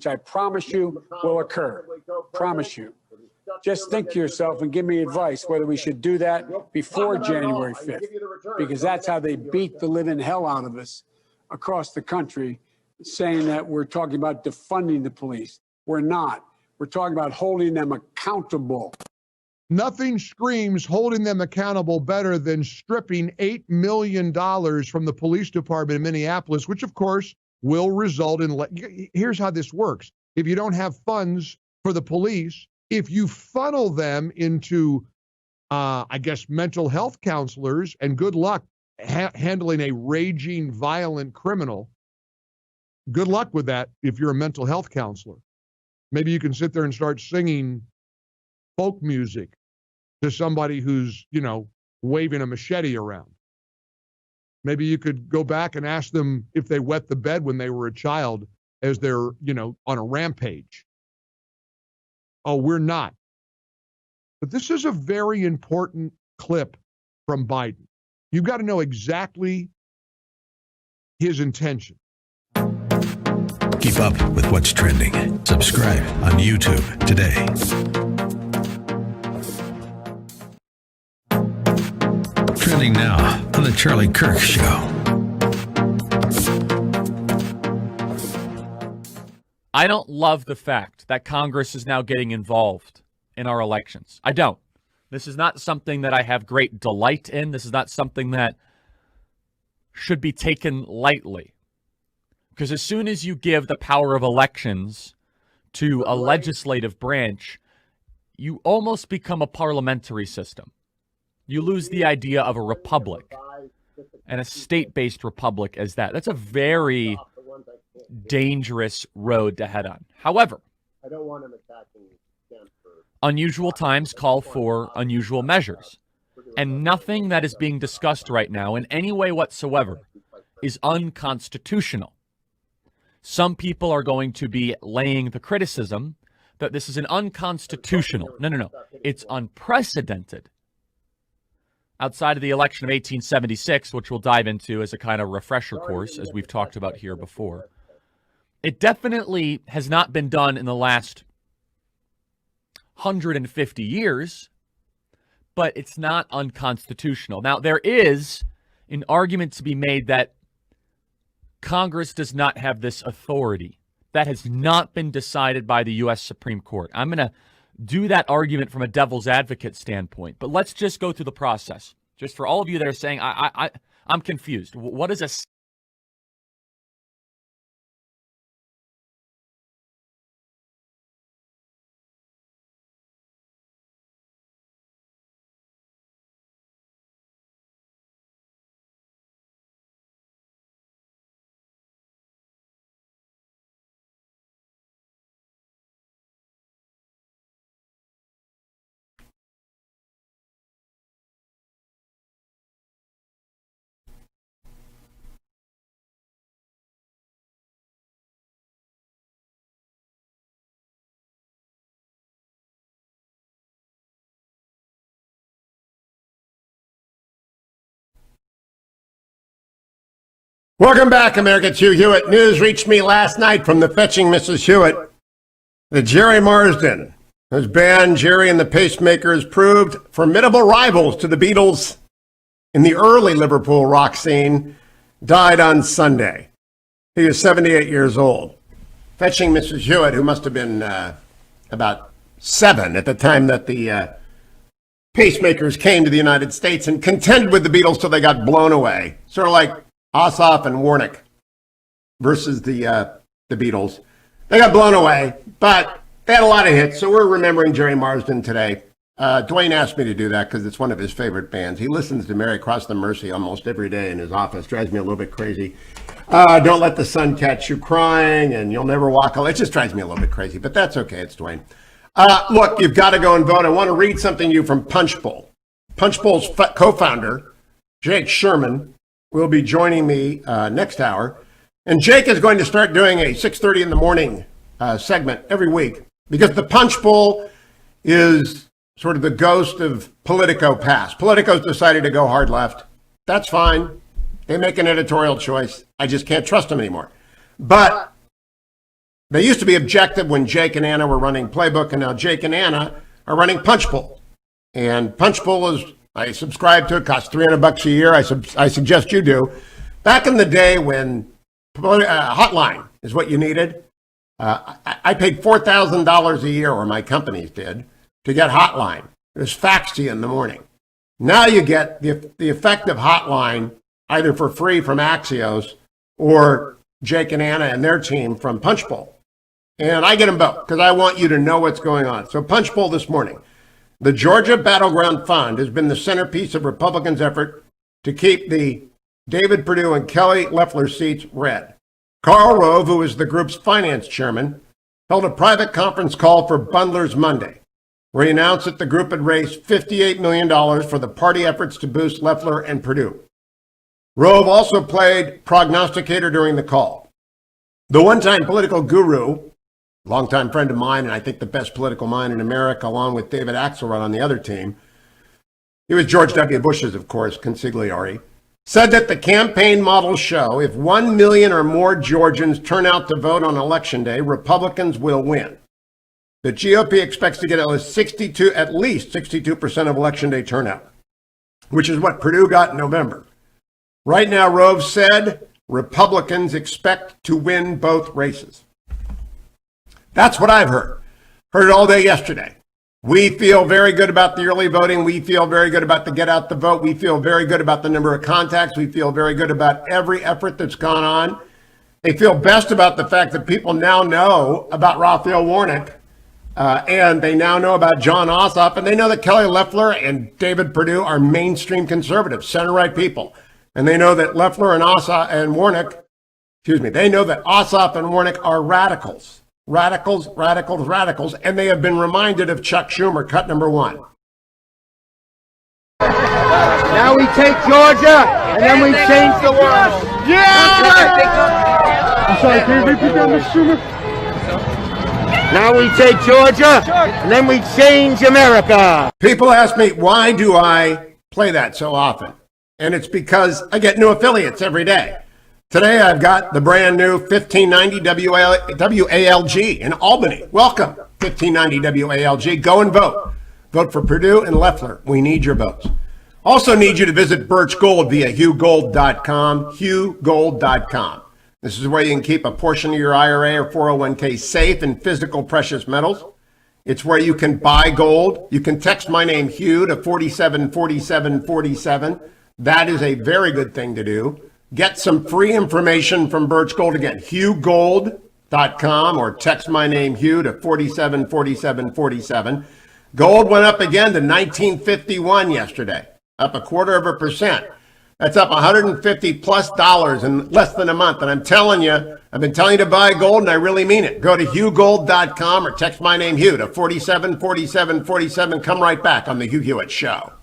which I promise you will occur. Promise you. Just think to yourself and give me advice whether we should do that before January 5th, because that's how they beat the living hell out of us across the country, saying that we're talking about defunding the police. We're not. We're talking about holding them accountable. Nothing screams holding them accountable better than stripping $8 million from the police department in Minneapolis, which, of course, will result in... Here's how this works. If you don't have funds for the police, if you funnel them into, mental health counselors, and good luck handling a raging, violent criminal, good luck with that if you're a mental health counselor. Maybe you can sit there and start singing folk music to somebody who's, waving a machete around. Maybe you could go back and ask them if they wet the bed when they were a child as they're, on a rampage. Oh, we're not. But this is a very important clip from Biden. You've got to know exactly his intention. Keep up with what's trending. Subscribe on YouTube today. Trending now on The Charlie Kirk Show. I don't love the fact that Congress is now getting involved in our elections. I don't. This is not something that I have great delight in. This is not something that should be taken lightly. Because as soon as you give the power of elections to a legislative branch, you almost become a parliamentary system. You lose the idea of a republic and a state-based republic as that. That's a very dangerous road to head on. However, unusual times call for unusual measures. And nothing that is being discussed right now in any way whatsoever is unconstitutional. Some people are going to be laying the criticism that this is an unconstitutional. No. It's unprecedented. Outside of the election of 1876, which we'll dive into as a kind of refresher course, as we've talked about here before, it definitely has not been done in the last 150 years, but it's not unconstitutional. Now, there is an argument to be made that Congress does not have this authority. That has not been decided by the U.S. Supreme Court. I'm going to do that argument from a devil's advocate standpoint, but let's just go through the process. Just for all of you that are saying, I'm confused. What is a... Welcome back, America. It's Hugh Hewitt. News reached me last night from the fetching Mrs. Hewitt that Jerry Marsden, whose band Jerry and the Pacemakers proved formidable rivals to the Beatles in the early Liverpool rock scene, died on Sunday. He was 78 years old. Fetching Mrs. Hewitt, who must have been about 7 at the time that the Pacemakers came to the United States and contended with the Beatles till they got blown away. Sort of like Ossoff and Warnick versus the Beatles. They got blown away, but they had a lot of hits, so we're remembering Jerry Marsden today. Dwayne asked me to do that because it's one of his favorite bands. He listens to Mary Cross the Mercy almost every day in his office. Drives me a little bit crazy. Don't Let the Sun Catch You Crying, and You'll Never Walk Alone. It just drives me a little bit crazy, but that's okay. It's Dwayne. Look, you've got to go and vote. I want to read something to you from Punchbowl. Punchbowl's co-founder, Jake Sherman, will be joining me next hour. And Jake is going to start doing a 6:30 in the morning segment every week because the Punchbowl is sort of the ghost of Politico past. Politico's decided to go hard left. That's fine. They make an editorial choice. I just can't trust them anymore. But They used to be objective when Jake and Anna were running Playbook, and now Jake and Anna are running Punchbowl. And Punchbowl is, I subscribe to it, costs $300 a year. I suggest you do. Back in the day when Hotline is what you needed, I paid $4,000 a year, or my companies did, to get Hotline. It was faxed to you in the morning. Now you get the effective Hotline either for free from Axios or Jake and Anna and their team from Punchbowl. And I get them both because I want you to know what's going on. So Punchbowl this morning. The Georgia Battleground Fund has been the centerpiece of Republicans' effort to keep the David Perdue and Kelly Loeffler seats red. Karl Rove, who is the group's finance chairman, held a private conference call for Bundlers Monday, where he announced that the group had raised $58 million for the party efforts to boost Loeffler and Perdue. Rove also played prognosticator during the call. The one-time political guru, longtime friend of mine, and I think the best political mind in America, along with David Axelrod on the other team, he was George W. Bush's, of course, consigliere, said that the campaign models show if 1 million or more Georgians turn out to vote on Election Day, Republicans will win. The GOP expects to get at least 62% of Election Day turnout, which is what Perdue got in November. Right now, Rove said Republicans expect to win both races. That's what I've heard. Heard it all day yesterday. We feel very good about the early voting. We feel very good about the get out the vote. We feel very good about the number of contacts. We feel very good about every effort that's gone on. They feel best about the fact that people now know about Raphael Warnock, and they now know about John Ossoff, and they know that Kelly Loeffler and David Perdue are mainstream conservatives, center-right people. And they know that Loeffler and Ossoff and Warnock, they know that Ossoff and Warnock are radicals. Radicals, and they have been reminded of Chuck Schumer, cut number 1. Now we take Georgia, and then we change the world. Yeah! I'm sorry, can you repeat that, Mr. Schumer? Now we take Georgia, and then we change America. People ask me, why do I play that so often? And it's because I get new affiliates every day. Today, I've got the brand new 1590 WALG in Albany. Welcome, 1590 WALG. Go and vote. Vote for Perdue and Loeffler. We need your votes. Also need you to visit Birch Gold via HughGold.com, HughGold.com. This is where you can keep a portion of your IRA or 401k safe in physical precious metals. It's where you can buy gold. You can text my name, Hugh, to 474747. That is a very good thing to do. Get some free information from Birch Gold. Again, HughGold.com, or text my name, Hugh, to 474747. Gold went up again to 1951 yesterday, up 0.25%. That's up $150+ in less than a month. And I'm telling you, I've been telling you to buy gold, and I really mean it. Go to HughGold.com or text my name, Hugh, to 474747. Come right back on the Hugh Hewitt Show.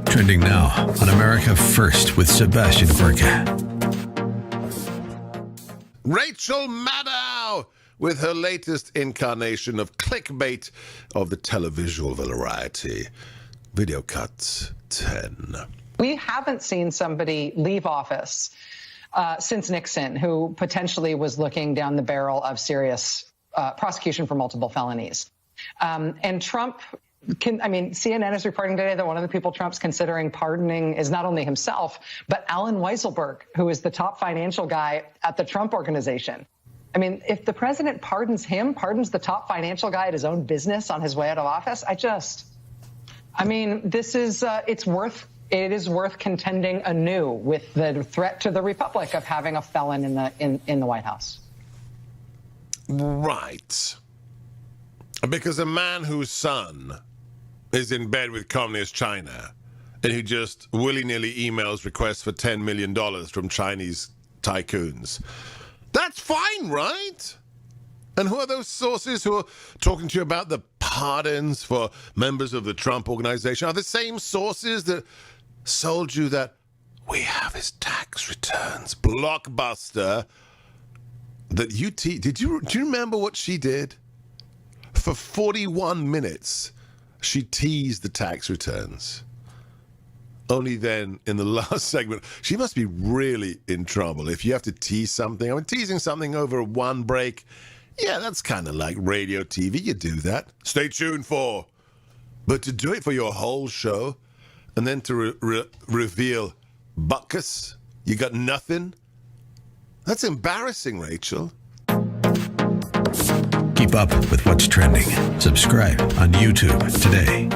Trending now on America First with Sebastian Gorka. Rachel Maddow with her latest incarnation of clickbait of the televisual variety. Video cut 10. We haven't seen somebody leave office since Nixon who potentially was looking down the barrel of serious prosecution for multiple felonies. And Trump CNN is reporting today that one of the people Trump's considering pardoning is not only himself, but Alan Weisselberg, who is the top financial guy at the Trump organization. I mean, if the president pardons the top financial guy at his own business on his way out of office, this is, it is worth contending anew with the threat to the republic of having a felon in the White House. Right. Because a man whose son is in bed with communist China and he just willy-nilly emails requests for $10 million from Chinese tycoons. That's fine, right? And who are those sources who are talking to you about the pardons for members of the Trump organization? Are the same sources that sold you that we have his tax returns, blockbuster, that do you remember what she did? For 41 minutes, she teased the tax returns. Only then, in the last segment, she must be really in trouble if you have to tease something. I mean, teasing something over one break, yeah, that's kind of like radio TV. You do that. Stay tuned for. But to do it for your whole show, and then to reveal buckus, you got nothing? That's embarrassing, Rachel. Keep up with what's trending. Subscribe on YouTube today.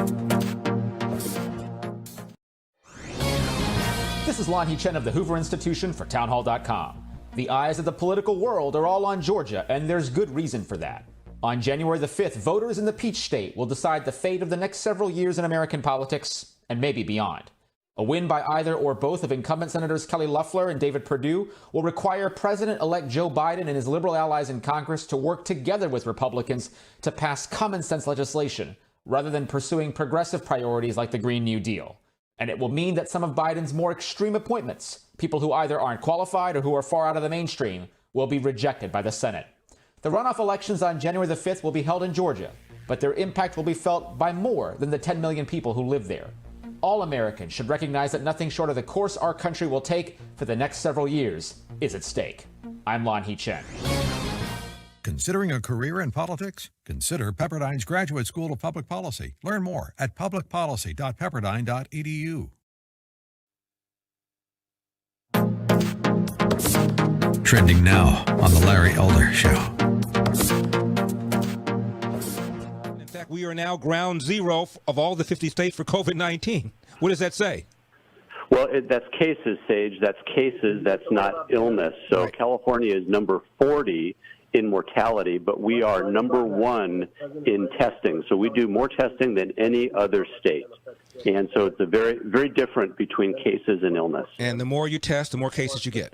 This is Lonnie Chen of the Hoover Institution for townhall.com. The eyes of the political world are all on Georgia, and there's good reason for that. On January the 5th, voters in the Peach State will decide the fate of the next several years in American politics, and maybe beyond. A win by either or both of incumbent Senators Kelly Loeffler and David Perdue will require President-elect Joe Biden and his liberal allies in Congress to work together with Republicans to pass common-sense legislation, rather than pursuing progressive priorities like the Green New Deal. And it will mean that some of Biden's more extreme appointments, people who either aren't qualified or who are far out of the mainstream, will be rejected by the Senate. The runoff elections on January the 5th will be held in Georgia, but their impact will be felt by more than the 10 million people who live there. All Americans should recognize that nothing short of the course our country will take for the next several years is at stake. I'm Lon Hee Chen. Considering a career in politics? Consider Pepperdine's Graduate School of Public Policy. Learn more at publicpolicy.pepperdine.edu. Trending now on The Larry Elder Show. In fact, we are now ground zero of all the 50 states for COVID-19. What does that say? Well, that's cases, Sage. That's cases. That's not illness. So right. California is number 40 in mortality, but we are number 1 in testing. So we do more testing than any other state. And so it's a very, very different between cases and illness. And the more you test, the more cases you get.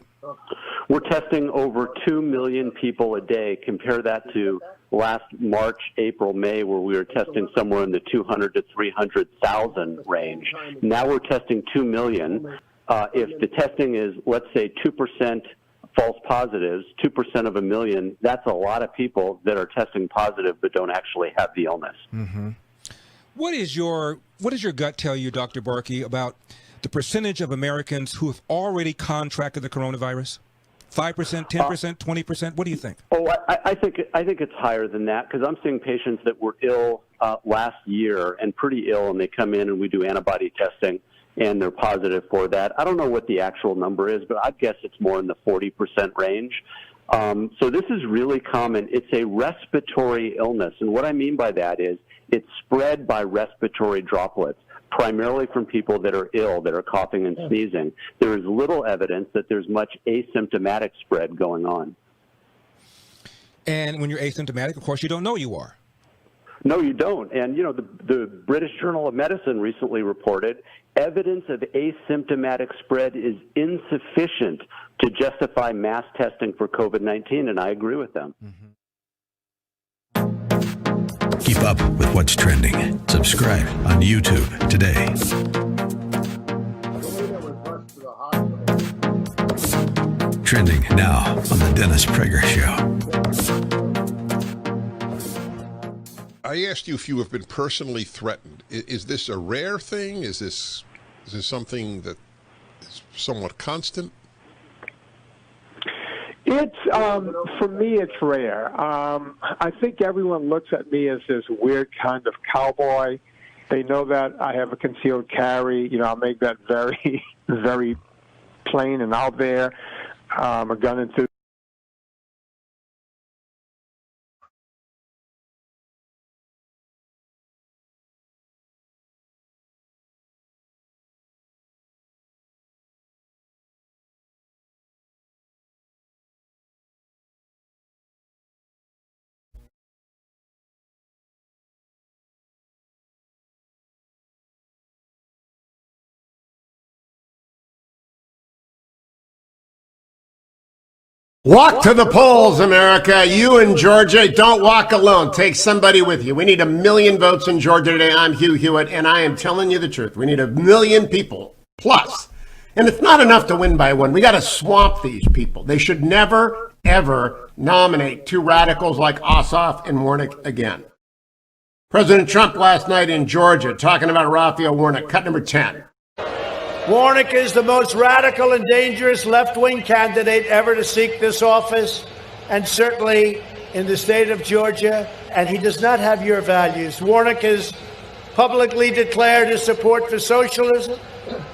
We're testing over 2 million people a day. Compare that to last March, April, May, where we were testing somewhere in the 200 to 300,000 range. Now we're testing 2 million. If the testing is, let's say, 2% false positives, 2% of a million, that's a lot of people that are testing positive but don't actually have the illness. Mm-hmm. What does your gut tell you, Dr. Barkey, about the percentage of Americans who have already contracted the coronavirus? 5%, 10%, 20%? What do you think? Oh, I think it's higher than that, because I'm seeing patients that were ill last year and pretty ill, and they come in and we do antibody testing, and they're positive for that. I don't know what the actual number is, but I'd guess it's more in the 40% range. So this is really common. It's a respiratory illness, and what I mean by that is it's spread by respiratory droplets, primarily from people that are ill, that are coughing and sneezing. There is little evidence that there's much asymptomatic spread going on. And when you're asymptomatic, of course, you don't know you are. No, you don't. And, you know, the British Journal of Medicine recently reported evidence of asymptomatic spread is insufficient to justify mass testing for COVID-19, and I agree with them. Mm-hmm. Keep up with what's trending. Subscribe on YouTube today. Trending now on the Dennis Prager Show. I asked you if you have been personally threatened. Is this a rare thing? Is this something that is somewhat constant? It's for me, it's rare. I think everyone looks at me as this weird kind of cowboy. They know that I have a concealed carry. You know, I'll make that very, very plain and out there. A gun enthusiast. Walk to the polls, America. You in Georgia, don't walk alone. Take somebody with you. We need 1 million votes in Georgia today. I'm Hugh Hewitt, and I am telling you the truth. We need 1 million people plus And it's not enough to win by one. We got to swamp these people. They should never, ever nominate two radicals like Ossoff and Warnock again. President Trump last night in Georgia talking about Raphael Warnock, cut number 10. Warnock is the most radical and dangerous left-wing candidate ever to seek this office, and certainly in the state of Georgia, and he does not have your values. Warnock has publicly declared his support for socialism,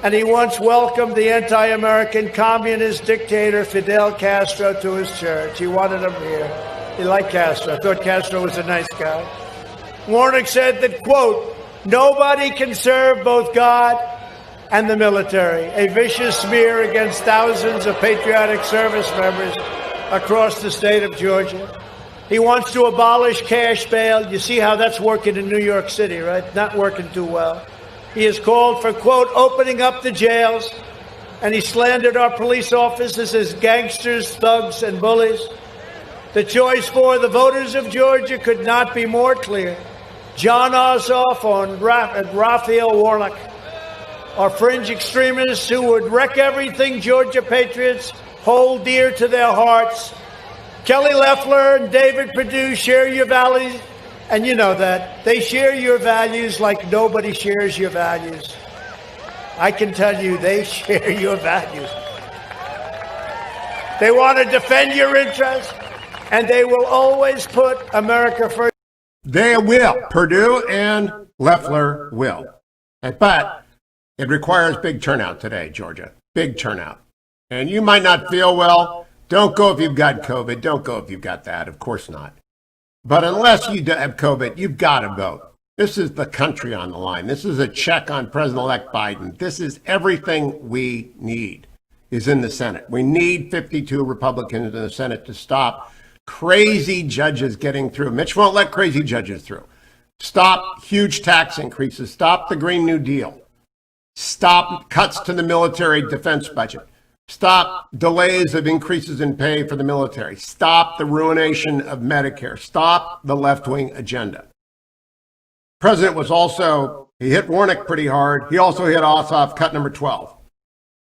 and he once welcomed the anti-American communist dictator Fidel Castro to his church. He wanted him here. He liked Castro. Thought Castro was a nice guy. Warnock said that, quote, nobody can serve both God and the military, a vicious smear against thousands of patriotic service members across the state of Georgia. He wants to abolish cash bail. You see how that's working in New York City, right? Not working too well. He has called for, quote, opening up the jails, and he slandered our police officers as gangsters, thugs, and bullies. The choice for the voters of Georgia could not be more clear. John Ossoff and Raphael Warnock are fringe extremists who would wreck everything Georgia patriots hold dear to their hearts. Kelly Loeffler and David Perdue share your values, and you know that. They share your values like nobody shares your values. I can tell you they share your values. They want to defend your interests, and they will always put America first. They will. Perdue and Loeffler will. But it requires big turnout today, Georgia. Big turnout. And you might not feel well. Don't go if you've got COVID. Don't go if you've got that. Of course not. But unless you have COVID, you've got to vote. This is the country on the line. This is a check on President-elect Biden. This is everything we need is in the Senate. We need 52 Republicans in the Senate to stop crazy judges getting through. Mitch won't let crazy judges through. Stop huge tax increases. Stop the Green New Deal. Stop cuts to the military defense budget. Stop delays of increases in pay for the military. Stop the ruination of Medicare. Stop the left-wing agenda. The president was also, he hit Warnock pretty hard. He also hit Ossoff, cut number 12.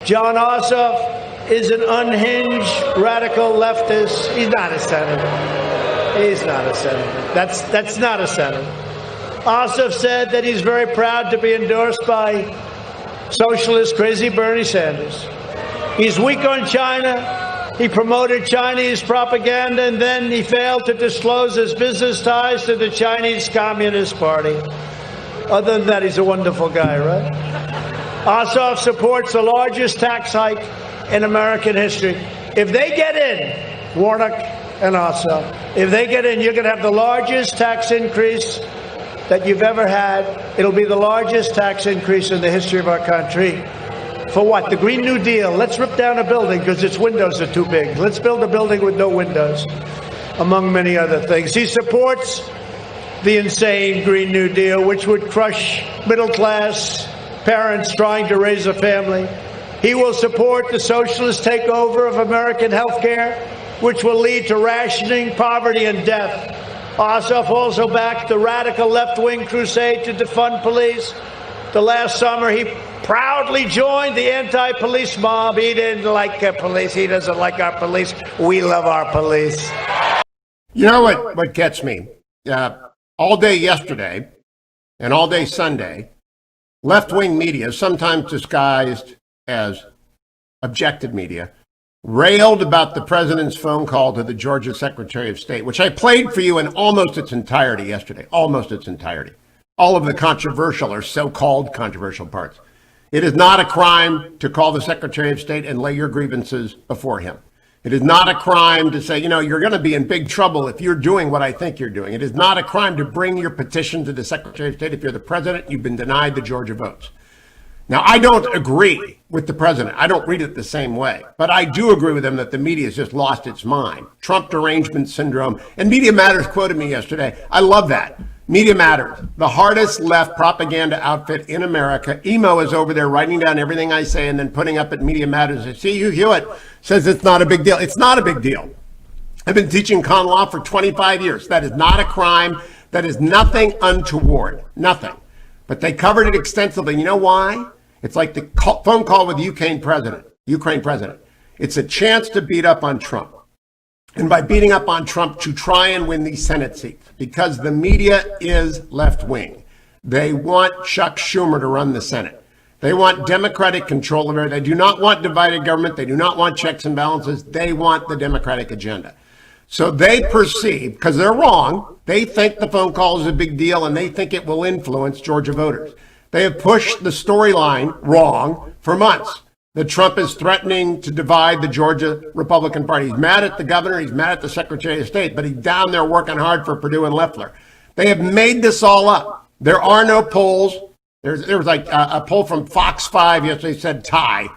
John Ossoff is an unhinged radical leftist. He's not a senator. He's not a senator. That's not a senator. Ossoff said that he's very proud to be endorsed by socialist crazy Bernie Sanders. He's weak on China. He promoted Chinese propaganda, and then he failed to disclose his business ties to the Chinese Communist Party. Other than that, he's a wonderful guy, right? Ossoff supports the largest tax hike in American history. If they get in, Warnock and Ossoff, if they get in, you're going to have the largest tax increase that you've ever had. It'll be the largest tax increase in the history of our country. For what? The Green New Deal. Let's rip down a building because its windows are too big. Let's build a building with no windows, among many other things. He supports the insane Green New Deal, which would crush middle-class parents trying to raise a family. He will support the socialist takeover of American health care, which will lead to rationing, poverty, and death. Ossoff also backed the radical left-wing crusade to defund police. The last summer, he proudly joined the anti-police mob. He didn't like police. He doesn't like our police. We love our police. You know what gets me? All day yesterday and all day Sunday, left-wing media, sometimes disguised as objective media, railed about the president's phone call to the Georgia Secretary of State, which I played for you in almost its entirety yesterday, almost its entirety. All of the controversial or so-called controversial parts. It is not a crime to call the Secretary of State and lay your grievances before him. It is not a crime to say, you're going to be in big trouble if you're doing what I think you're doing. It is not a crime to bring your petition to the Secretary of State if you're the president, you've been denied the Georgia votes. Now, I don't agree with the president. I don't read it the same way. But I do agree with him that the media has just lost its mind. Trump derangement syndrome. And Media Matters quoted me yesterday. I love that. Media Matters, the hardest left propaganda outfit in America. Emo is over there writing down everything I say and then putting up at Media Matters. I see Hugh Hewitt says it's not a big deal. It's not a big deal. I've been teaching con law for 25 years. That is not a crime. That is nothing untoward. Nothing. But they covered it extensively. You know why? It's like the phone call with the Ukraine president. It's a chance to beat up on Trump. And by beating up on Trump, to try and win these Senate seats, because the media is left-wing. They want Chuck Schumer to run the Senate. They want Democratic control of it. They do not want divided government. They do not want checks and balances. They want the Democratic agenda. So they perceive, because they're wrong, they think the phone call is a big deal and they think it will influence Georgia voters. They have pushed the storyline wrong for months. That Trump is threatening to divide the Georgia Republican Party. He's mad at the governor. He's mad at the Secretary of State, but he's down there working hard for Perdue and Loeffler. They have made this all up. There are no polls. There was like a poll from Fox 5 yesterday said tie.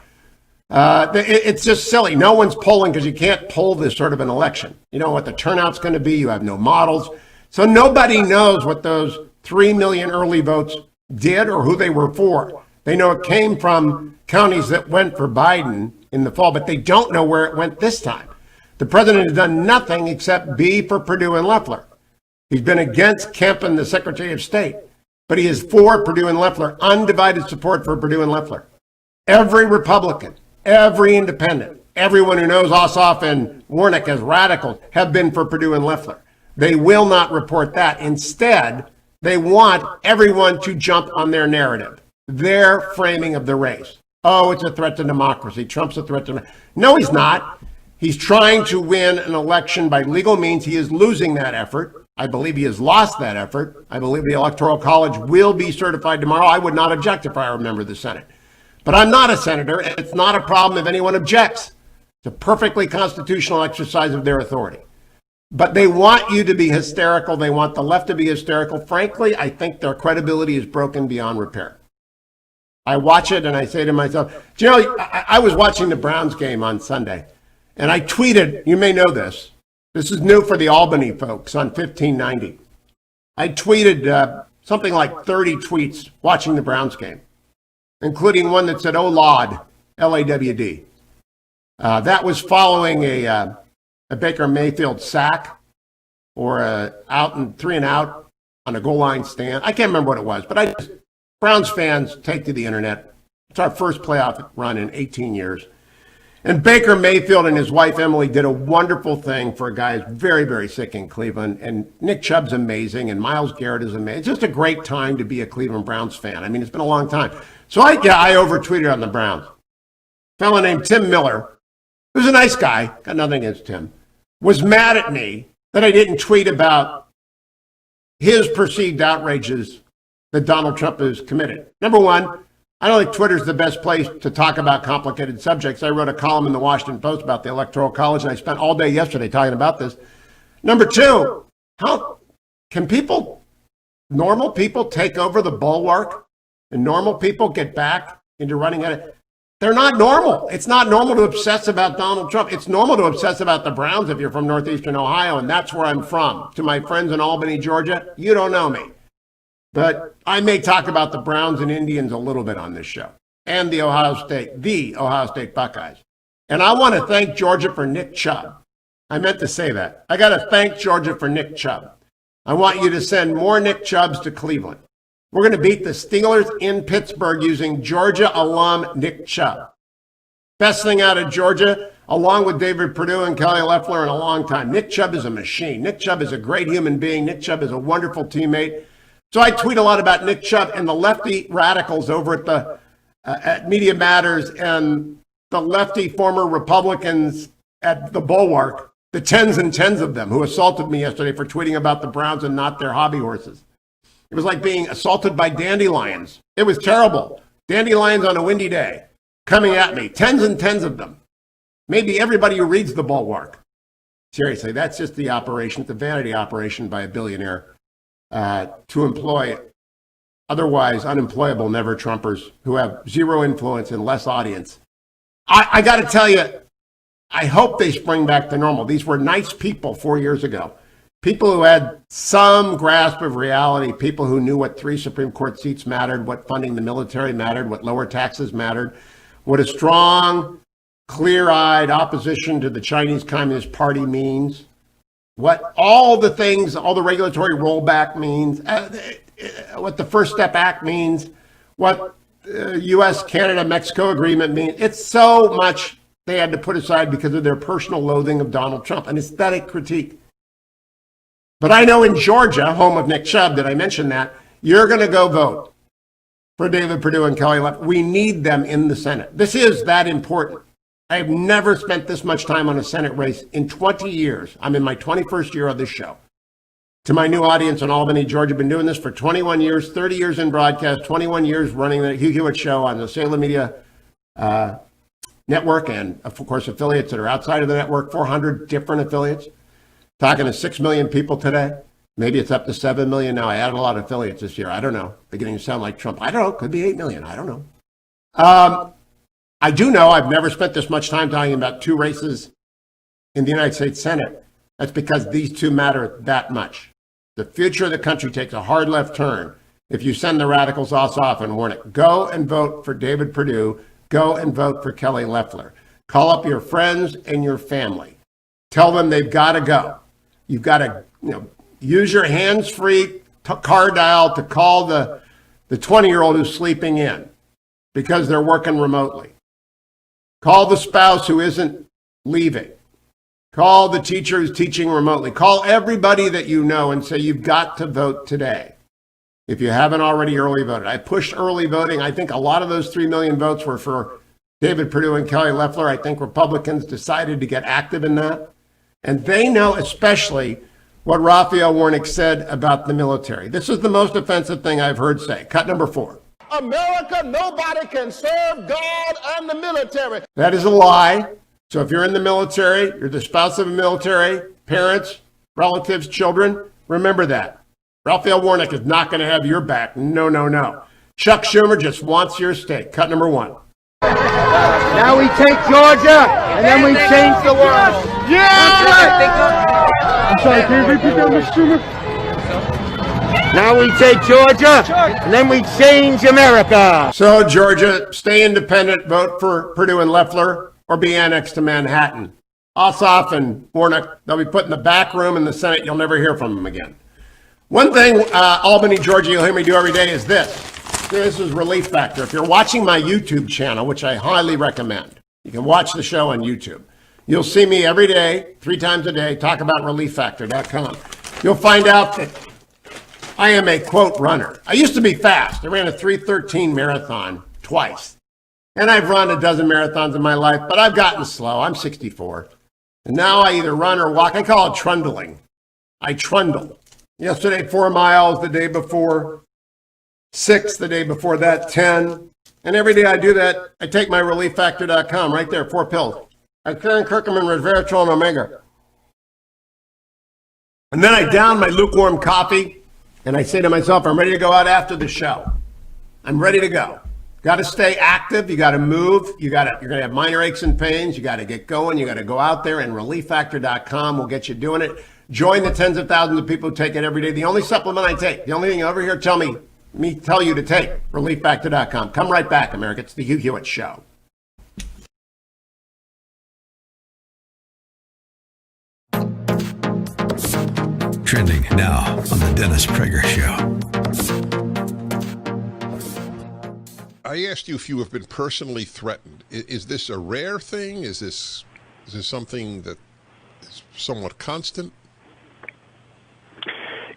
It's just silly. No one's polling because you can't poll this sort of an election. You know what the turnout's going to be. You have no models. So nobody knows what those 3 million early votes did or who they were for. They know it came from counties that went for Biden in the fall, but they don't know where it went this time. The president has done nothing except be for Perdue and Loeffler. He's been against Kemp and the Secretary of State, but he is for Perdue and Loeffler, undivided support for Perdue and Loeffler. Every Republican, every independent, everyone who knows Ossoff and Warnock as radicals have been for Perdue and Loeffler. They will not report that. Instead, they want everyone to jump on their narrative, their framing of the race. Oh, it's a threat to democracy. Trump's a threat to... No, he's not. He's trying to win an election by legal means. He is losing that effort. I believe he has lost that effort. I believe the Electoral College will be certified tomorrow. I would not object if I were a member of the Senate. But I'm not a senator. It's not a problem if anyone objects. It's a perfectly constitutional exercise of their authority. But they want you to be hysterical. They want the left to be hysterical. Frankly, I think their credibility is broken beyond repair. I watch it and I say to myself, do you know, I was watching the Browns game on Sunday and I tweeted, you may know this. This is new for the Albany folks on 1590. I tweeted something like 30 tweets watching the Browns game, including one that said, oh, Lawd, L-A-W-D. That was following a Baker Mayfield sack or out and 3 and out on a goal line stand. I can't remember what it was, but Browns fans take to the internet. It's our first playoff run in 18 years. And Baker Mayfield and his wife, Emily, did a wonderful thing for a guy who's very, very sick in Cleveland. And Nick Chubb's amazing, and Myles Garrett is amazing. It's just a great time to be a Cleveland Browns fan. I mean, it's been a long time. So I over-tweeted on the Browns. A fellow named Tim Miller, who's a nice guy, got nothing against Tim, was mad at me that I didn't tweet about his perceived outrages that Donald Trump has committed. Number one, I don't think Twitter's the best place to talk about complicated subjects. I wrote a column in the Washington Post about the Electoral College, and I spent all day yesterday talking about this. Number two, how can normal people take over the bulwark and normal people get back into running at it? They're not normal. It's not normal to obsess about Donald Trump. It's normal to obsess about the Browns if you're from Northeastern Ohio, and that's where I'm from. To my friends in Albany, Georgia, you don't know me. But I may talk about the Browns and Indians a little bit on this show, and the Ohio State Buckeyes. And I want to thank Georgia for Nick Chubb. I meant to say that. I got to thank Georgia for Nick Chubb. I want you to send more Nick Chubbs to Cleveland. We're going to beat the Steelers in Pittsburgh using Georgia alum Nick Chubb. Best thing out of Georgia, along with David Perdue and Kelly Loeffler in a long time. Nick Chubb is a machine. Nick Chubb is a great human being. Nick Chubb is a wonderful teammate. So I tweet a lot about Nick Chubb and the lefty radicals over at Media Matters and the lefty former Republicans at the Bulwark, the tens and tens of them who assaulted me yesterday for tweeting about the Browns and not their hobby horses. It was like being assaulted by dandelions. It was terrible. Dandelions on a windy day coming at me, tens and tens of them. Maybe everybody who reads the Bulwark. Seriously, that's just the operation. It's a vanity operation by a billionaire. To employ otherwise unemployable never-Trumpers who have zero influence and less audience. I got to tell you, I hope they spring back to normal. These were nice people 4 years ago. People who had some grasp of reality, people who knew what 3 Supreme Court seats mattered, what funding the military mattered, what lower taxes mattered, what a strong, clear-eyed opposition to the Chinese Communist Party means. What all the things, all the regulatory rollback means, what the First Step Act means, what U.S.-Canada-Mexico agreement means. It's so much they had to put aside because of their personal loathing of Donald Trump, an aesthetic critique. But I know in Georgia, home of Nick Chubb, did I mention that? You're going to go vote for David Perdue and Kelly Loeffler. We need them in the Senate. This is that important. I have never spent this much time on a Senate race in 20 years. I'm in my 21st year of this show. To my new audience in Albany, Georgia, been doing this for 21 years, 30 years in broadcast, 21 years running the Hugh Hewitt show on the Salem Media Network, and of course affiliates that are outside of the network, 400 different affiliates. Talking to 6 million people today. Maybe it's up to 7 million now. I added a lot of affiliates this year. I don't know. Beginning to sound like Trump. I don't know. Could be 8 million. I don't know. I do know I've never spent this much time talking about two races in the United States Senate. That's because these two matter that much. The future of the country takes a hard left turn if you send the radicals off and warn it. Go and vote for David Perdue. Go and vote for Kelly Loeffler. Call up your friends and your family. Tell them they've got to go. You've got to, use your hands-free car dial to call the 20-year-old who's sleeping in because they're working remotely. Call the spouse who isn't leaving. Call the teacher who's teaching remotely. Call everybody that you know and say you've got to vote today if you haven't already early voted. I pushed early voting. I think a lot of those 3 million votes were for David Perdue and Kelly Loeffler. I think Republicans decided to get active in that. And they know especially what Raphael Warnock said about the military. This is the most offensive thing I've heard say. Cut number 4. America, nobody can serve God and the military. That is a lie. So if you're in the military, you're the spouse of a military, parents, relatives, children, remember that. Raphael Warnock is not going to have your back. No, no, no. Chuck Schumer just wants your state. Cut number 1. Now we take Georgia, and then we change the world. Yeah! I'm sorry, can you repeat that, Mr. Schumer? Now we take Georgia, and then we change America. So, Georgia, stay independent, vote for Perdue and Loeffler, or be annexed to Manhattan. Ossoff and Warnock, they'll be put in the back room in the Senate. You'll never hear from them again. One thing, Albany, Georgia, you'll hear me do every day is this. This is Relief Factor. If you're watching my YouTube channel, which I highly recommend, you can watch the show on YouTube. You'll see me every day, 3 times a day, talk about ReliefFactor.com. You'll find out that I am a, quote, runner. I used to be fast. I ran a 3:13 marathon twice. And I've run a dozen marathons in my life, but I've gotten slow. I'm 64. And now I either run or walk. I call it trundling. I trundle. Yesterday, 4 miles. The day before, 6. The day before that, 10. And every day I do that, I take my ReliefFactor.com right there, 4 pills. I carry curcumin, resveratrol, and omega. And then I down my lukewarm coffee, and I say to myself, I'm ready to go out after the show. I'm ready to go. Got to stay active. You got to move. You're going to have minor aches and pains. You got to get going. You got to go out there, and ReliefFactor.com will get you doing it. Join the tens of thousands of people who take it every day. The only supplement I take, the only thing you ever hear tell you to take, ReliefFactor.com. Come right back, America. It's the Hugh Hewitt Show. Trending now on the Dennis Prager Show. I asked you if you have been personally threatened. Is this a rare thing? Is this something that is somewhat constant?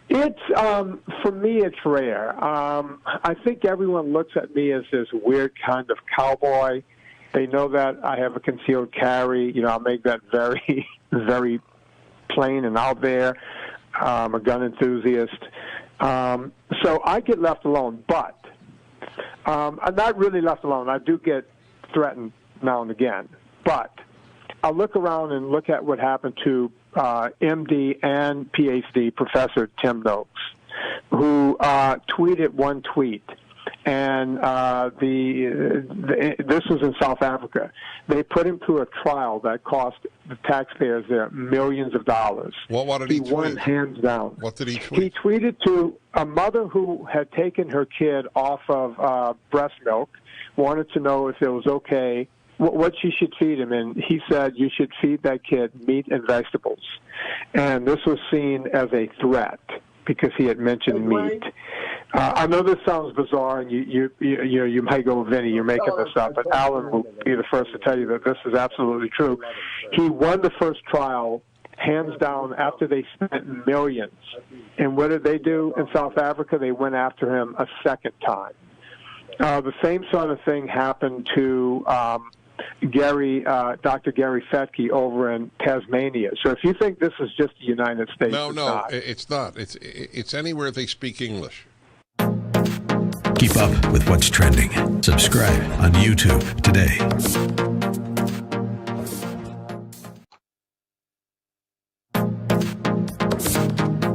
It's for me, it's rare. I think everyone looks at me as this weird kind of cowboy. They know that I have a concealed carry. I'll make that very, very plain and out there. I'm a gun enthusiast. So I get left alone, but I'm not really left alone. I do get threatened now and again, but I look around and look at what happened to MD and PhD Professor Tim Noakes, who tweeted one tweet, and this was in South Africa. They put him through a trial that cost the taxpayers there millions of dollars. What did he tweet? Won hands down. What did he tweet? He tweeted to a mother who had taken her kid off of breast milk, wanted to know if it was okay, what she should feed him, and he said you should feed that kid meat and vegetables. And this was seen as a threat because he had mentioned meat. I know this sounds bizarre, and you might go, Vinny, you're making this up, but Alan will be the first to tell you that this is absolutely true. He won the first trial hands down after they spent millions. And what did they do in South Africa? They went after him a second time. The same sort of thing happened to Dr. Gary Fetke over in Tasmania. So if you think this is just the United States, it's not. It's anywhere they speak English. Keep up with what's trending. Subscribe on YouTube today.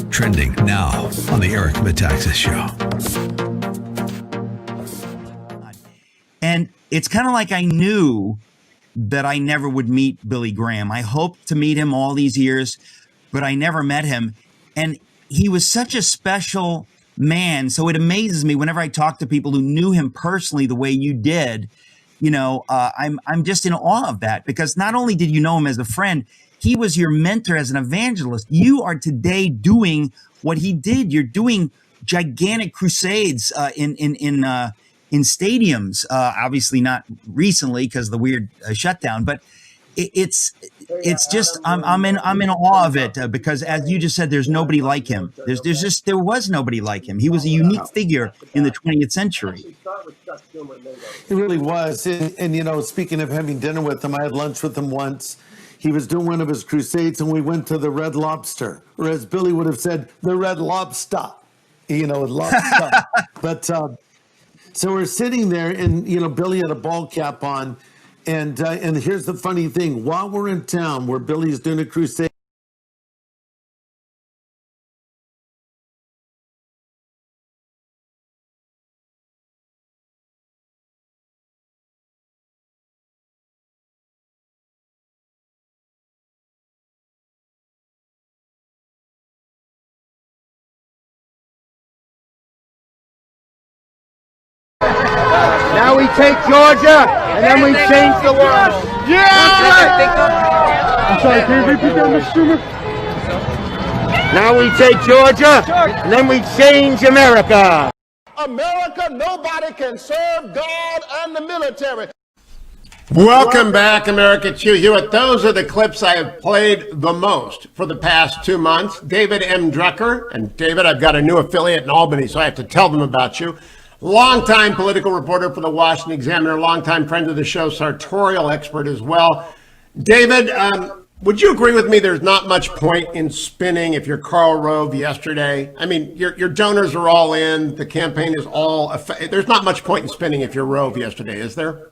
Trending now on the Eric Metaxas Show. And it's kind of like I knew that I never would meet Billy Graham. I hoped to meet him all these years, but I never met him. And he was such a special man. So it amazes me whenever I talk to people who knew him personally the way you did. I'm just in awe of that, because not only did you know him as a friend, he was your mentor as an evangelist. You are today doing what he did. You're doing gigantic crusades in stadiums. Obviously not recently because of the weird shutdown, but it's just I'm in awe of it because, as you just said, there's nobody like him. There was nobody like him. He was a unique figure in the 20th century. He really was. And speaking of having dinner with him, I had lunch with him once. He was doing one of his crusades, and we went to the Red Lobster, or as Billy would have said, the Red Lobster. Lobster. But so we're sitting there, and Billy had a ball cap on. And here's the funny thing. While we're in town where Billy's doing a crusade, Now we take Georgia, and then we change the world. Yeah! I'm sorry, can you repeat that, Mr. Schumer? Now we take Georgia, and then we change America. America, nobody can serve God and the military. Welcome back, America. It's Hugh Hewitt. Those are the clips I have played the most for the past 2 months. David M. Drucker. And David, I've got a new affiliate in Albany, so I have to tell them about you. Longtime political reporter for the Washington Examiner, longtime friend of the show, sartorial expert as well. David, would you agree with me there's not much point in spinning if you're Karl Rove yesterday? I mean, your donors are all in. The campaign is all... There's not much point in spinning if you're Rove yesterday, is there?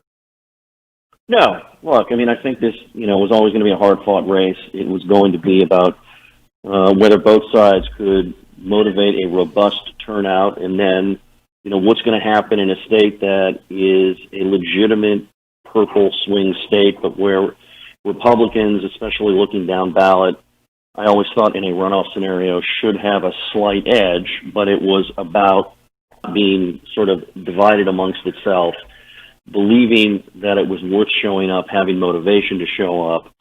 No. Look, I mean, I think this, was always going to be a hard-fought race. It was going to be about whether both sides could motivate a robust turnout, and then what's going to happen in a state that is a legitimate purple swing state, but where Republicans, especially looking down ballot, I always thought in a runoff scenario should have a slight edge, but it was about being sort of divided amongst itself, believing that it was worth showing up, having motivation to show up,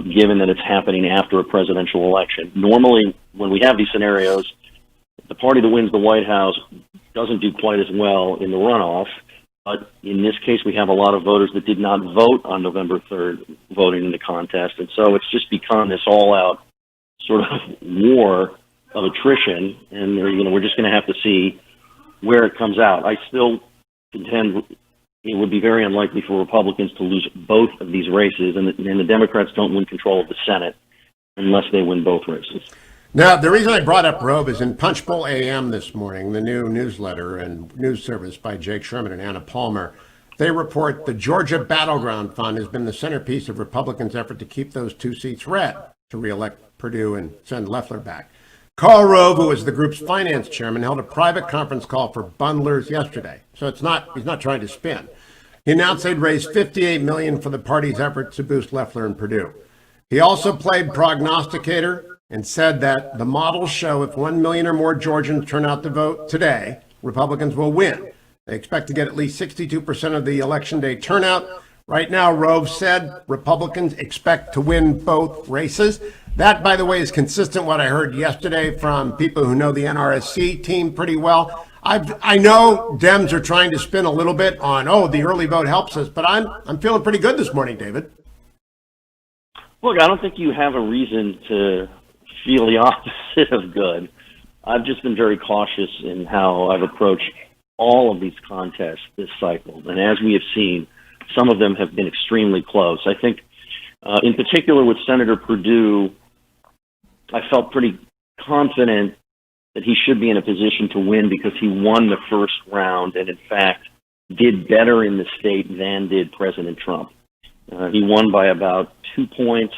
given that it's happening after a presidential election. Normally, when we have these scenarios, the party that wins the White House doesn't do quite as well in the runoff, but in this case we have a lot of voters that did not vote on November 3rd voting in the contest, and so it's just become this all-out sort of war of attrition, and we're just going to have to see where it comes out. I still contend it would be very unlikely for Republicans to lose both of these races, and the Democrats don't win control of the Senate unless they win both races. Now, the reason I brought up Rove is in Punchbowl AM this morning, the new newsletter and news service by Jake Sherman and Anna Palmer. They report the Georgia Battleground Fund has been the centerpiece of Republicans' effort to keep those 2 seats red, to reelect Perdue and send Loeffler back. Karl Rove, who is the group's finance chairman, held a private conference call for bundlers yesterday. So he's not trying to spin. He announced they'd raise $58 million for the party's efforts to boost Loeffler and Perdue. He also played prognosticator and said that the models show if 1 million or more Georgians turn out to vote today, Republicans will win. They expect to get at least 62% of the election day turnout. Right now, Rove said Republicans expect to win both races. That, by the way, is consistent what I heard yesterday from people who know the NRSC team pretty well. I know Dems are trying to spin a little bit on, the early vote helps us, but I'm feeling pretty good this morning, David. Look, I don't think you have a reason to feel the opposite of good. I've just been very cautious in how I've approached all of these contests this cycle. And as we have seen, some of them have been extremely close. I think, in particular with Senator Perdue, I felt pretty confident that he should be in a position to win because he won the first round and, in fact, did better in the state than did President Trump. He won by about 2 points.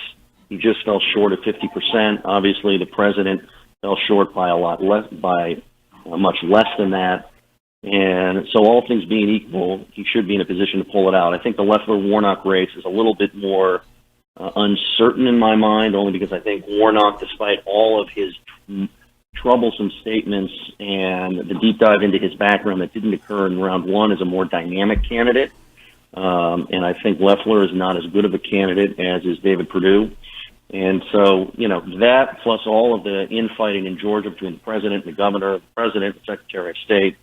He just fell short of 50%. Obviously, the president fell short by much less than that. And so all things being equal, he should be in a position to pull it out. I think the Loeffler-Warnock race is a little bit more uncertain in my mind, only because I think Warnock, despite all of his troublesome statements and the deep dive into his background that didn't occur in round one, is a more dynamic candidate. And I think Loeffler is not as good of a candidate as is David Perdue. And so, that plus all of the infighting in Georgia between the president, the governor, the president, the secretary of state,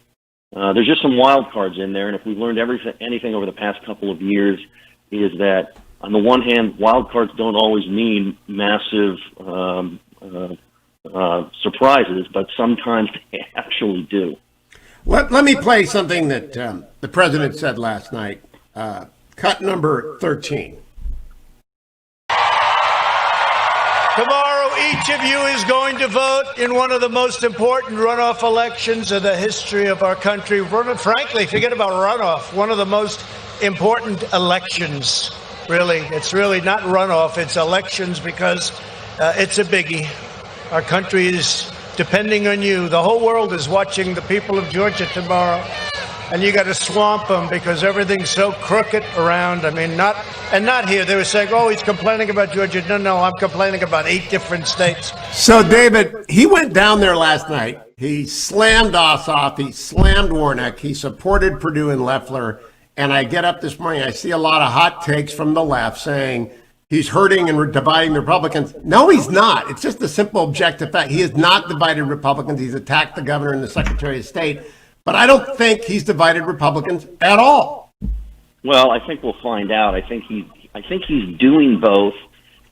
there's just some wild cards in there. And if we've learned anything over the past couple of years, is that on the one hand, wild cards don't always mean massive surprises, but sometimes they actually do. Let me play something that the president said last night. Cut number 13. Tomorrow, each of you is going to vote in one of the most important runoff elections in the history of our country. Frankly, forget about runoff. One of the most important elections, really. It's really not runoff, it's elections because it's a biggie. Our country is depending on you. The whole world is watching the people of Georgia tomorrow. And you got to swamp them because everything's so crooked around. I mean, not here. They were saying, he's complaining about Georgia. No, I'm complaining about 8 different states. So, David, he went down there last night. He slammed Ossoff. He slammed Warnock. He supported Perdue and Loeffler. And I get up this morning, I see a lot of hot takes from the left saying he's hurting and dividing the Republicans. No, he's not. It's just a simple objective fact. He has not divided Republicans. He's attacked the governor and the secretary of state. But I don't think he's divided Republicans at all. Well, I think we'll find out. I think he's doing both.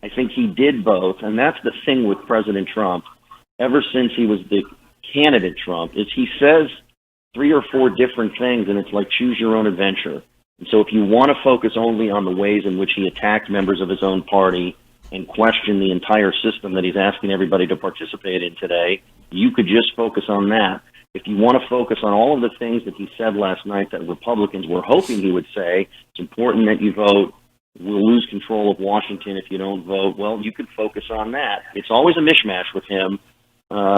I think he did both, and that's the thing with President Trump. Ever since he was the candidate Trump, is he says 3 or 4 different things, and it's like choose your own adventure. And so, if you want to focus only on the ways in which he attacked members of his own party and question the entire system that he's asking everybody to participate in today, you could just focus on that. If you want to focus on all of the things that he said last night that Republicans were hoping he would say, it's important that you vote, we'll lose control of Washington if you don't vote, well, you could focus on that. It's always a mishmash with him,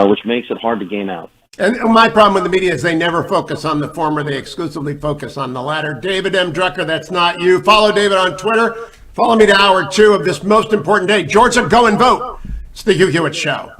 which makes it hard to game out. And my problem with the media is they never focus on the former, they exclusively focus on the latter. David M. Drucker, that's not you. Follow David on Twitter. Follow me to hour 2 of this most important day. Georgia, go and vote. It's the Hugh Hewitt Show.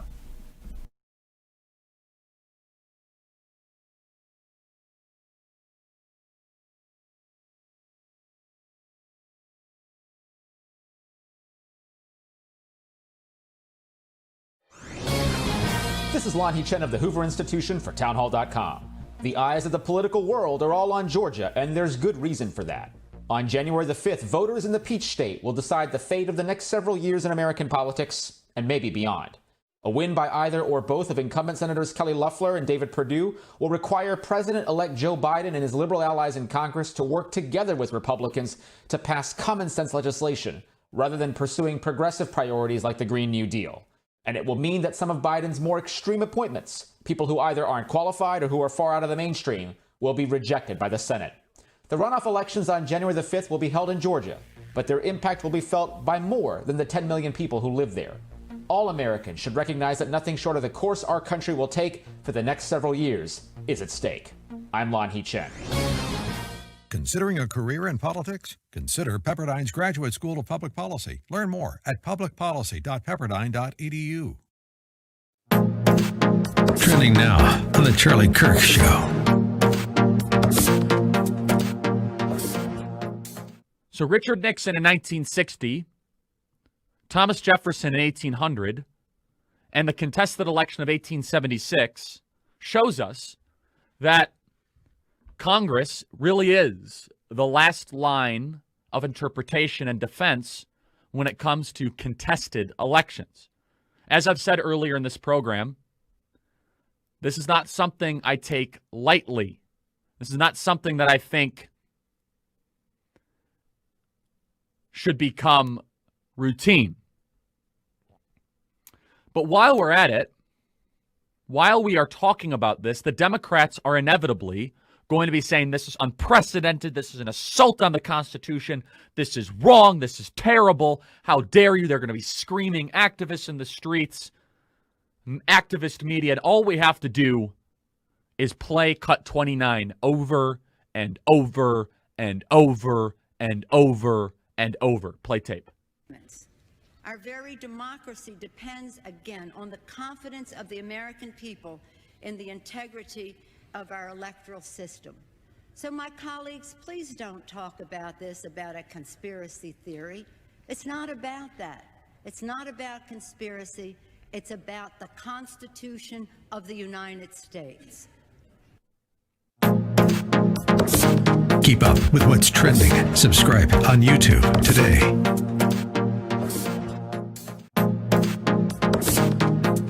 This is Lon Chen of the Hoover Institution for townhall.com. The eyes of the political world are all on Georgia, and there's good reason for that. On January the 5th, voters in the Peach State will decide the fate of the next several years in American politics, and maybe beyond. A win by either or both of incumbent Senators Kelly Loeffler and David Perdue will require President-elect Joe Biden and his liberal allies in Congress to work together with Republicans to pass common-sense legislation, rather than pursuing progressive priorities like the Green New Deal. And it will mean that some of Biden's more extreme appointments, people who either aren't qualified or who are far out of the mainstream, will be rejected by the Senate. The runoff elections on January the 5th will be held in Georgia, but their impact will be felt by more than the 10 million people who live there. All Americans should recognize that nothing short of the course our country will take for the next several years is at stake. I'm Lon Chen. Considering a career in politics? Consider Pepperdine's Graduate School of Public Policy. Learn more at publicpolicy.pepperdine.edu. Trending now on The Charlie Kirk Show. So Richard Nixon in 1960 Thomas Jefferson in 1800 and the contested election of 1876 shows us that Congress really is the last line of interpretation and defense when it comes to contested elections. As I've said earlier in this program, this is not something I take lightly. This is not something that I think should become routine. But while we're at it, while we are talking about this, the Democrats are inevitably going to be saying this is unprecedented, this is an assault on the Constitution, this is wrong, this is terrible, how dare you? They're going to be screaming activists in the streets, activist media, and all we have to do is play Cut 29 over and over and over and over and over. Play tape. Our very democracy depends, again, on the confidence of the American people in the integrity of our electoral system. So, my colleagues, please don't talk about this about a conspiracy theory. It's not about that. It's not about conspiracy. It's about the Constitution of the United States. Keep up with what's trending. Subscribe on YouTube today.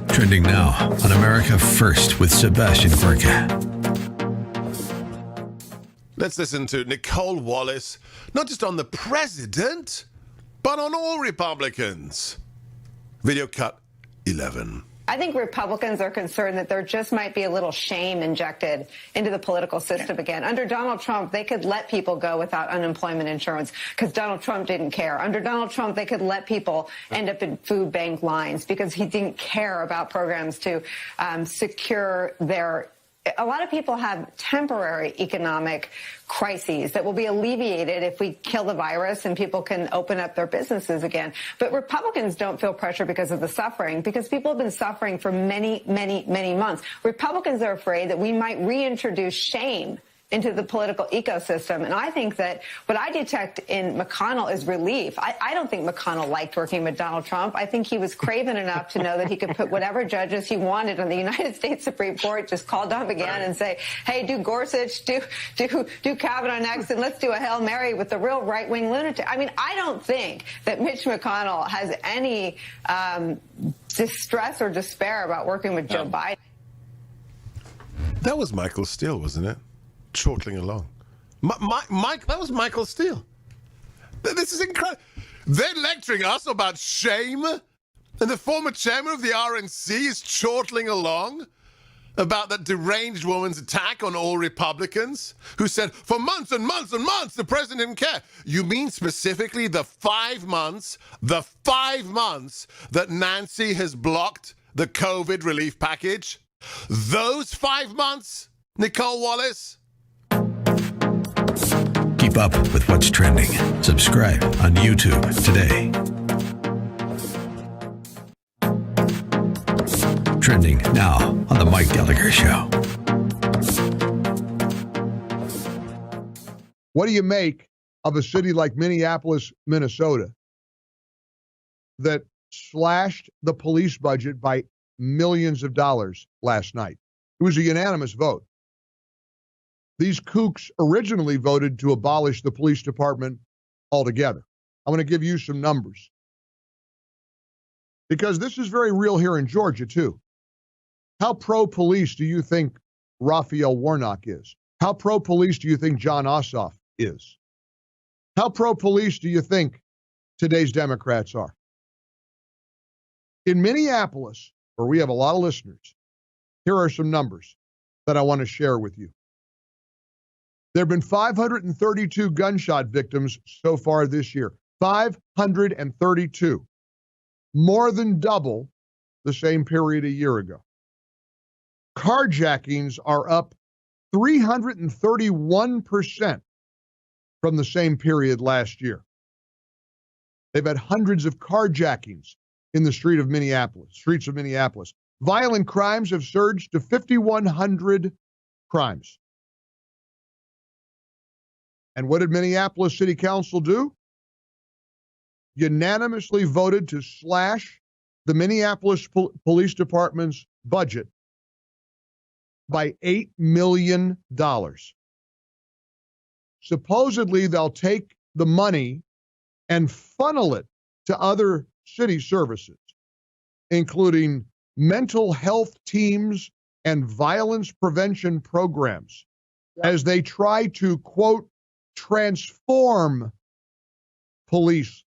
Trending now on America First with Sebastian Gorka. Let's listen to Nicole Wallace, not just on the president, but on all Republicans. Video cut 11. I think Republicans are concerned that there just might be a little shame injected into the political system again. Under Donald Trump, they could let people go without unemployment insurance because Donald Trump didn't care. Under Donald Trump, they could let people end up in food bank lines because he didn't care about programs to secure their. A lot of people have temporary economic crises that will be alleviated if we kill the virus and people can open up their businesses again. But Republicans don't feel pressure because of the suffering, because people have been suffering for many, many, many months. Republicans are afraid that we might reintroduce shame into the political ecosystem. And I think that what I detect in McConnell is relief. I don't think McConnell liked working with Donald Trump. I think he was craven enough to know that he could put whatever judges he wanted on the United States Supreme Court, just call Don McGahn and say, hey, do Gorsuch, do Kavanaugh next, and let's do a Hail Mary with the real right-wing lunatic. I mean, I don't think that Mitch McConnell has any distress or despair about working with Joe Biden. That was Michael Steele, wasn't it? Chortling along. Mike, that was Michael Steele. This is incredible. They're lecturing us about shame, and the former chairman of the RNC is chortling along about that deranged woman's attack on all Republicans who said for months and months and months the president didn't care. You mean specifically the 5 months that Nancy has blocked the COVID relief package? Those 5 months, Nicole Wallace? Keep up with what's trending. Subscribe on YouTube today. Trending now on The Mike Gallagher Show. What do you make of a city like Minneapolis, Minnesota, that slashed the police budget by millions of dollars last night? It was a unanimous vote. These kooks originally voted to abolish the police department altogether. I'm going to give you some numbers, because this is very real here in Georgia, too. How pro-police do you think Raphael Warnock is? How pro-police do you think John Ossoff is? How pro-police do you think today's Democrats are? In Minneapolis, where we have a lot of listeners, here are some numbers that I want to share with you. There have been 532 gunshot victims so far this year. 532. More than double the same period a year ago. Carjackings are up 331% from the same period last year. They've had hundreds of carjackings in the streets of Minneapolis. Violent crimes have surged to 5,100 crimes. And what did Minneapolis City Council do? unanimously voted to slash the Minneapolis Police Department's budget by $8 million. Supposedly, they'll take the money and funnel it to other city services, including mental health teams and violence prevention programs, as they try to, quote, transform police.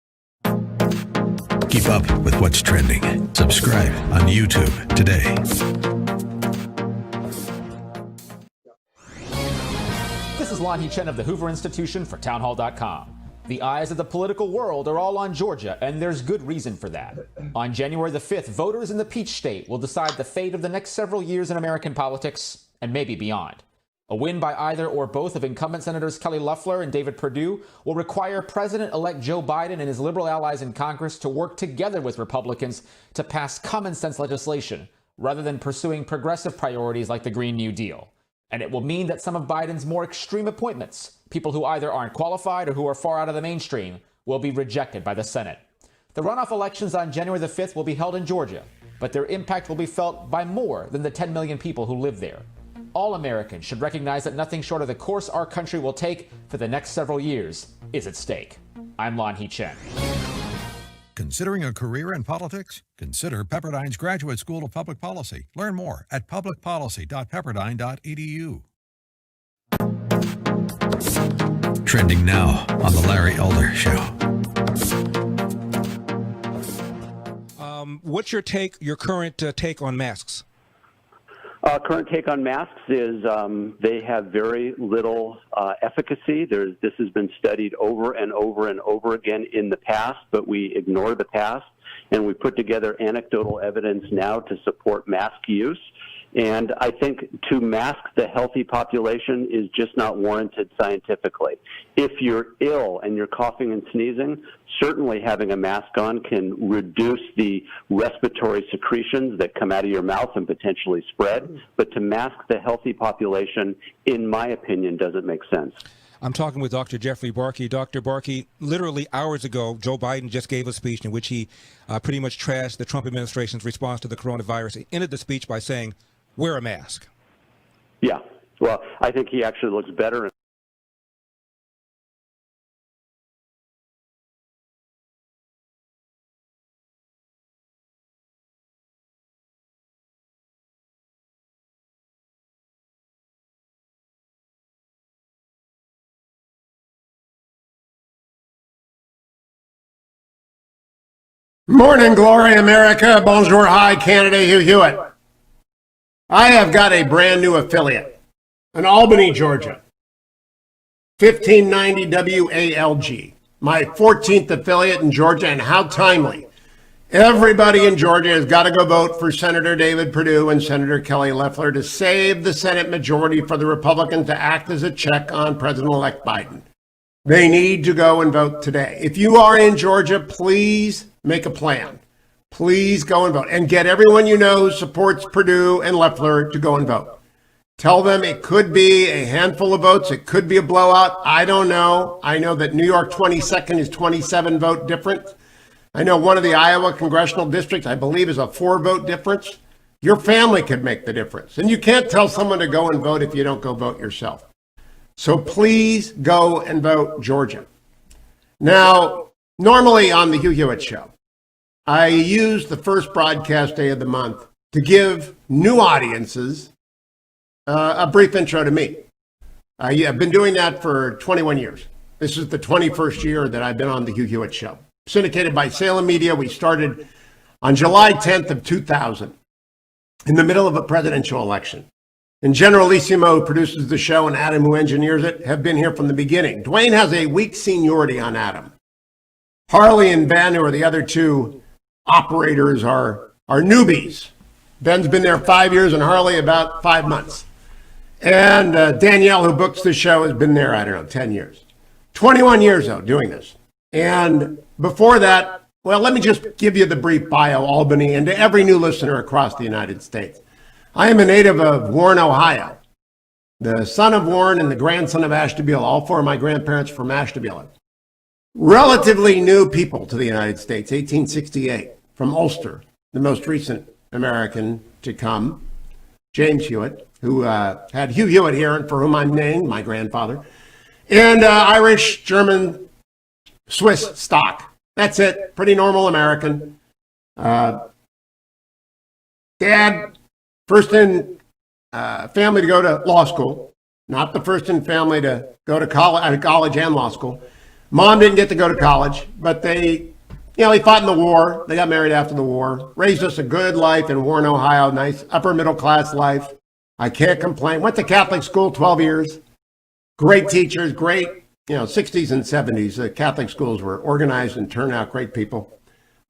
Keep up with what's trending. Subscribe on YouTube today. This is Lanhee Chen of the Hoover Institution for townhall.com. The eyes of the political world are all on Georgia, and there's good reason for that. On January the 5th, voters in the Peach State will decide the fate of the next several years in American politics, and maybe beyond. A win by either or both of incumbent Senators Kelly Loeffler and David Perdue will require President-elect Joe Biden and his liberal allies in Congress to work together with Republicans to pass common-sense legislation, rather than pursuing progressive priorities like the Green New Deal. And it will mean that some of Biden's more extreme appointments, people who either aren't qualified or who are far out of the mainstream, will be rejected by the Senate. The runoff elections on January the 5th will be held in Georgia, but their impact will be felt by more than the 10 million people who live there. All Americans should recognize that nothing short of the course our country will take for the next several years is at stake. I'm Lanhee Chen. Considering a career in politics? Consider Pepperdine's Graduate School of Public Policy. Learn more at publicpolicy.pepperdine.edu. Trending now on The Larry Elder Show. What's your current take on masks? Current take on masks is they have very little efficacy. This has been studied over and over and over again in the past, but we ignore the past, and we put together anecdotal evidence now to support mask use. And I think to mask the healthy population is just not warranted scientifically. If you're ill and you're coughing and sneezing, certainly having a mask on can reduce the respiratory secretions that come out of your mouth and potentially spread. But to mask the healthy population, in my opinion, doesn't make sense. I'm talking with Dr. Jeffrey Barkey. Dr. Barkey, literally hours ago, Joe Biden just gave a speech in which he pretty much trashed the Trump administration's response to the coronavirus. He ended the speech by saying, wear a mask. Yeah. Well, I think he actually looks better. Morning, glory, America. Bonjour, hi, Canada, Hugh Hewitt. I have got a brand new affiliate in Albany, Georgia. 1590 WALG. My 14th affiliate in Georgia, and how timely. Everybody in Georgia has got to go vote for Senator David Perdue and Senator Kelly Loeffler to save the Senate majority for the Republicans to act as a check on President-elect Biden. They need to go and vote today. If you are in Georgia, please make a plan. Please go and vote. And get everyone you know who supports Perdue and Loeffler to go and vote. Tell them it could be a handful of votes. It could be a blowout. I don't know. I know that New York 22nd is 27 vote difference. I know one of the Iowa congressional districts, I believe, is a 4 vote difference. Your family could make the difference. And you can't tell someone to go and vote if you don't go vote yourself. So please go and vote Georgia. Now, normally on the Hugh Hewitt Show, I use the first broadcast day of the month to give new audiences a brief intro to me. I've been doing that for 21 years. This is the 21st year that I've been on the Hugh Hewitt Show. Syndicated by Salem Media, we started on July 10th of 2000, in the middle of a presidential election. And General Lissimo, who produces the show, and Adam, who engineers it, have been here from the beginning. Dwayne has a weak seniority on Adam. Harley and Ben, who are the other two operators, are newbies. Ben's been there 5 years and Harley about 5 months. And Danielle, who books the show, has been there, 10 years. 21 years, though, doing this. And before that, well, let me just give you the brief bio, Albany, and to every new listener across the United States. I am a native of Warren, Ohio, the son of Warren and the grandson of Ashtabula. All 4 of my grandparents from Ashtabula. relatively new people to the United States, 1868, from Ulster, the most recent American to come, James Hewitt, who had Hugh Hewitt here, and for whom I'm named, my grandfather, and Irish, German, Swiss stock. That's it. Pretty normal American. Dad, first in family to go to law school, not the first in family to go to college and law school. Mom didn't get to go to college, but he fought in the war. They got married after the war. Raised us a good life in Warren, Ohio. Nice upper middle class life. I can't complain. Went to Catholic school 12 years. Great teachers, great, 60s and 70s. The Catholic schools were organized and turned out great people.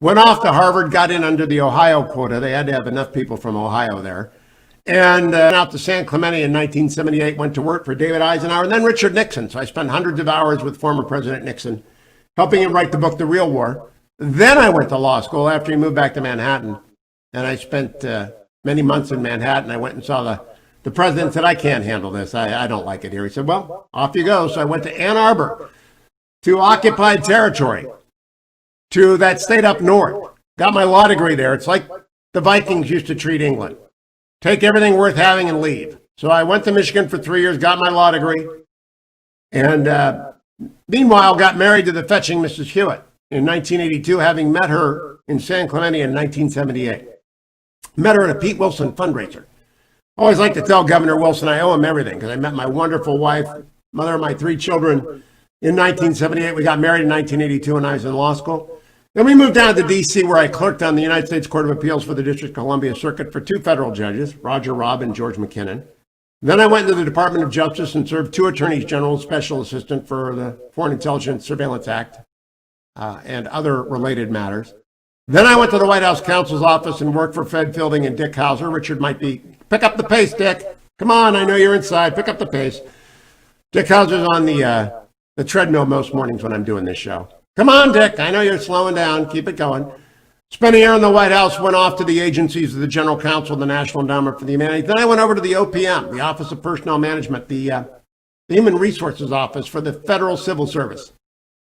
Went off to Harvard, got in under the Ohio quota. They had to have enough people from Ohio there. And out to San Clemente in 1978, went to work for David Eisenhower and then Richard Nixon. So I spent hundreds of hours with former President Nixon, helping him write the book, The Real War. Then I went to law school after he moved back to Manhattan. And I spent many months in Manhattan. I went and saw the president, said, I can't handle this. I don't like it here. He said, well, off you go. So I went to Ann Arbor, to occupied territory, to that state up north. Got my law degree there. It's like the Vikings used to treat England. Take everything worth having and leave. So I went to Michigan for 3 years, got my law degree, and meanwhile got married to the fetching Mrs. Hewitt in 1982, having met her in San Clemente in 1978. Met her at a Pete Wilson fundraiser. Always like to tell Governor Wilson I owe him everything, because I met my wonderful wife, mother of my 3 children, in 1978. We got married in 1982 when I was in law school. Then we moved down to D.C., where I clerked on the United States Court of Appeals for the District of Columbia Circuit for 2 federal judges, Roger Robb and George McKinnon. Then I went into the Department of Justice and served 2 attorneys general, special assistant for the Foreign Intelligence Surveillance Act and other related matters. Then I went to the White House counsel's office and worked for Fred Fielding and Dick Hauser. Richard might be, pick up the pace, Dick. Come on, I know you're inside. Pick up the pace. Dick Hauser's on the treadmill most mornings when I'm doing this show. Come on, Dick. I know you're slowing down. Keep it going. Spent a year in the White House, went off to the agencies of the General Counsel of the National Endowment for the Humanities. Then I went over to the OPM, the Office of Personnel Management, the Human Resources Office for the Federal Civil Service.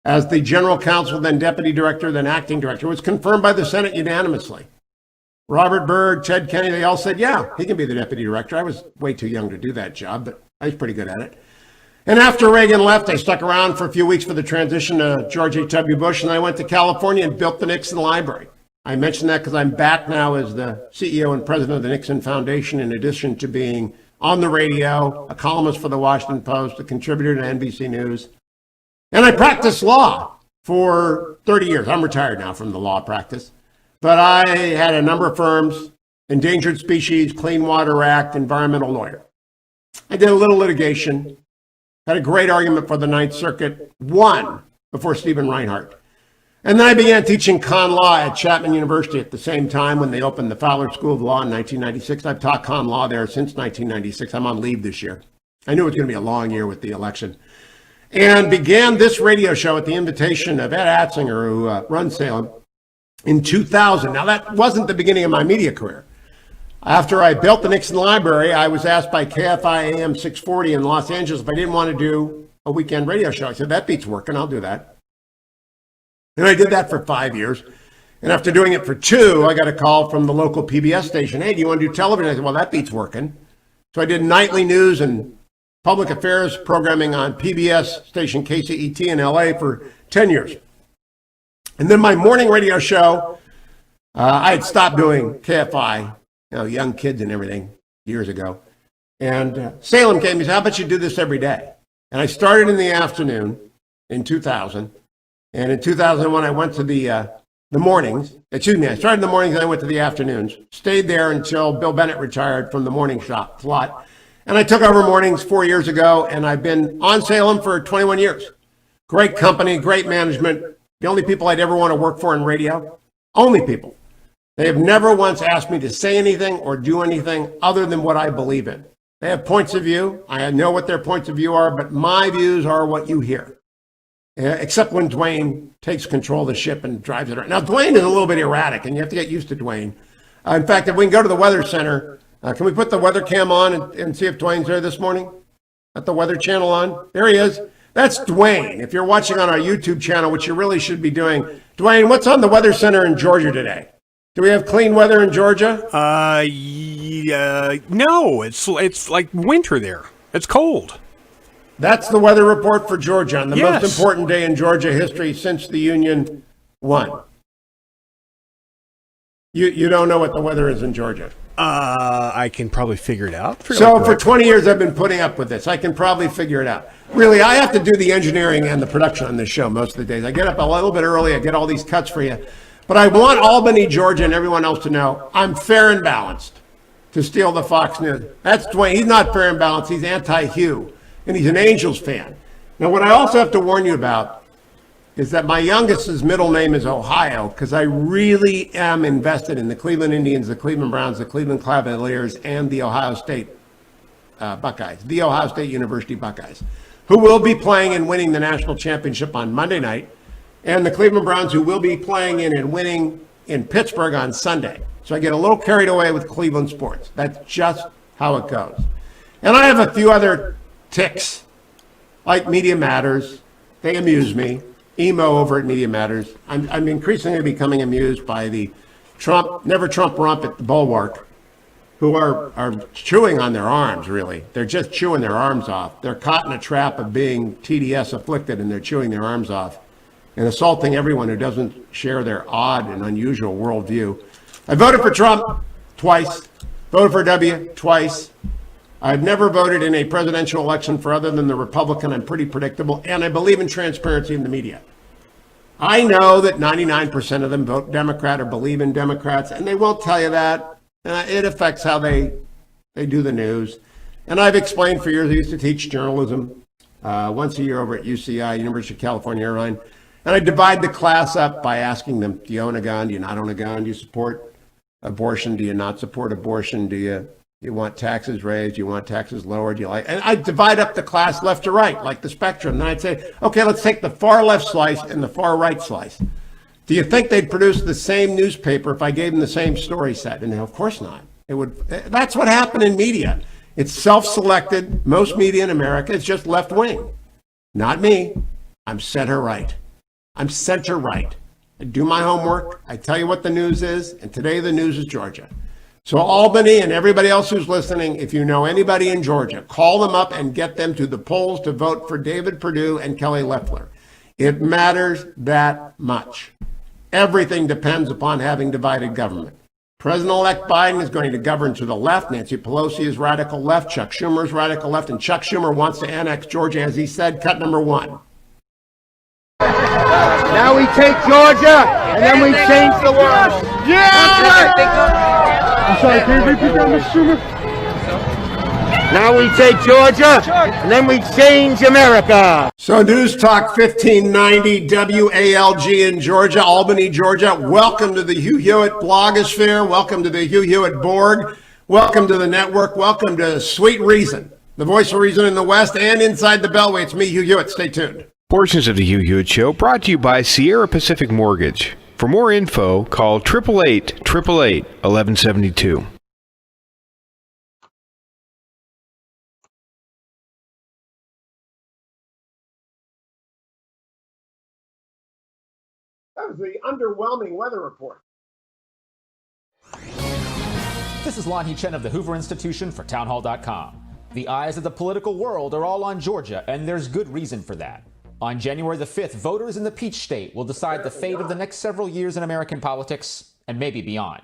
As the General Counsel, then Deputy Director, then Acting Director, was confirmed by the Senate unanimously. Robert Byrd, Ted Kennedy, they all said, yeah, he can be the Deputy Director. I was way too young to do that job, but I was pretty good at it. And after Reagan left, I stuck around for a few weeks for the transition to George H.W. Bush, and I went to California and built the Nixon Library. I mention that because I'm back now as the CEO and president of the Nixon Foundation, in addition to being on the radio, a columnist for the Washington Post, a contributor to NBC News. And I practiced law for 30 years. I'm retired now from the law practice. But I had a number of firms, Endangered Species, Clean Water Act, environmental lawyer. I did a little litigation. Had a great argument for the Ninth Circuit, won before Stephen Reinhart. And then I began teaching con law at Chapman University at the same time when they opened the Fowler School of Law in 1996. I've taught con law there since 1996. I'm on leave this year. I knew it was going to be a long year with the election. And began this radio show at the invitation of Ed Atzinger, who runs Salem, in 2000. Now, that wasn't the beginning of my media career. After I built the Nixon Library, I was asked by KFI AM 640 in Los Angeles if I didn't want to do a weekend radio show. I said, that beats working. I'll do that. And I did that for 5 years. And after doing it for 2, I got a call from the local PBS station. Hey, do you want to do television? I said, well, that beats working. So I did nightly news and public affairs programming on PBS station KCET in LA for 10 years. And then my morning radio show, I had stopped doing KFI, young kids and everything, years ago. And Salem came and said, how about you do this every day? And I started in the afternoon in 2000. And in 2001, I went to the mornings. I started in the mornings and I went to the afternoons. Stayed there until Bill Bennett retired from the morning slot. And I took over mornings 4 years ago, and I've been on Salem for 21 years. Great company, great management. The only people I'd ever want to work for in radio. Only people. They have never once asked me to say anything or do anything other than what I believe in. They have points of view. I know what their points of view are, but my views are what you hear. Except when Dwayne takes control of the ship and drives it around. Now, Dwayne is a little bit erratic, and you have to get used to Dwayne. In fact, if we can go to the Weather Center, can we put the weather cam on and see if Dwayne's there this morning? Got the Weather Channel on? There he is. That's Dwayne. If you're watching on our YouTube channel, which you really should be doing. Dwayne, what's on the Weather Center in Georgia today? Do we have clean weather in Georgia? No, it's like winter there. It's cold. That's the weather report for Georgia on the Yes. most important day in Georgia history since the Union won. You don't know what the weather is in Georgia? I can probably figure it out. So for 20 years, I've been putting up with this. I can probably figure it out. Really, I have to do the engineering and the production on this show most of the days. I get up a little bit early. I get all these cuts for you. But I want Albany, Georgia, and everyone else to know I'm fair and balanced, to steal the Fox News. That's Dwayne. He's not fair and balanced. He's anti-Hugh, and he's an Angels fan. Now, what I also have to warn you about is that my youngest's middle name is Ohio, because I really am invested in the Cleveland Indians, the Cleveland Browns, the Cleveland Cavaliers, and the Ohio State Buckeyes, the Ohio State University Buckeyes, who will be playing and winning the national championship on Monday night, and the Cleveland Browns, who will be playing in and winning in Pittsburgh on Sunday. So I get a little carried away with Cleveland sports. That's just how it goes. And I have a few other ticks, like Media Matters. They amuse me. Emo over at Media Matters. I'm increasingly becoming amused by the never Trump rump at the Bulwark, who are chewing on their arms, really. They're just chewing their arms off. They're caught in a trap of being TDS afflicted, and they're chewing their arms off and assaulting everyone who doesn't share their odd and unusual worldview. I voted for Trump twice, voted for W twice. I've never voted in a presidential election for other than the Republican. I'm pretty predictable, and I believe in transparency in the media. I know that 99% of them vote Democrat or believe in Democrats, and they won't tell you that. It affects how they do the news. And I've explained for years, I used to teach journalism once a year over at UCI, University of California Irvine. And I divide the class up by asking them, do you own a gun? Do you not own a gun? Do you support abortion? Do you not support abortion? Do you want taxes raised? Do you want taxes lowered? Do you like? And I divide up the class left to right, like the spectrum. And I'd say, okay, let's take the far left slice and the far right slice. Do you think they'd produce the same newspaper if I gave them the same story set? And of course not. It would. That's what happened in media. It's self-selected. Most media in America is just left wing. Not me. I'm center right. I'm center right. I do my homework. I tell you what the news is. And today the news is Georgia. So Albany and everybody else who's listening, if you know anybody in Georgia, call them up and get them to the polls to vote for David Perdue and Kelly Loeffler. It matters that much. Everything depends upon having divided government. President-elect Biden is going to govern to the left. Nancy Pelosi is radical left. Chuck Schumer is radical left. And Chuck Schumer wants to annex Georgia, as he said, cut number one. Now we take Georgia, and then we change the world. Yeah! I'm sorry, can you repeat that, Mr. Schumer? Now we take Georgia, and then we change America. So News Talk 1590 WALG in Georgia, Albany, Georgia. Welcome to the Hugh Hewitt blogosphere. Welcome to the Hugh Hewitt Borg. Welcome to the network. Welcome to Sweet Reason, the voice of reason in the West and inside the Beltway. It's me, Hugh Hewitt. Stay tuned. Portions of the Hugh Hewitt Show brought to you by Sierra Pacific Mortgage. For more info, call 888-888-1172. That was the underwhelming weather report. This is Lon Chen of the Hoover Institution for townhall.com. The eyes of the political world are all on Georgia, and there's good reason for that. On January the 5th, voters in the Peach State will decide the fate of the next several years in American politics, and maybe beyond.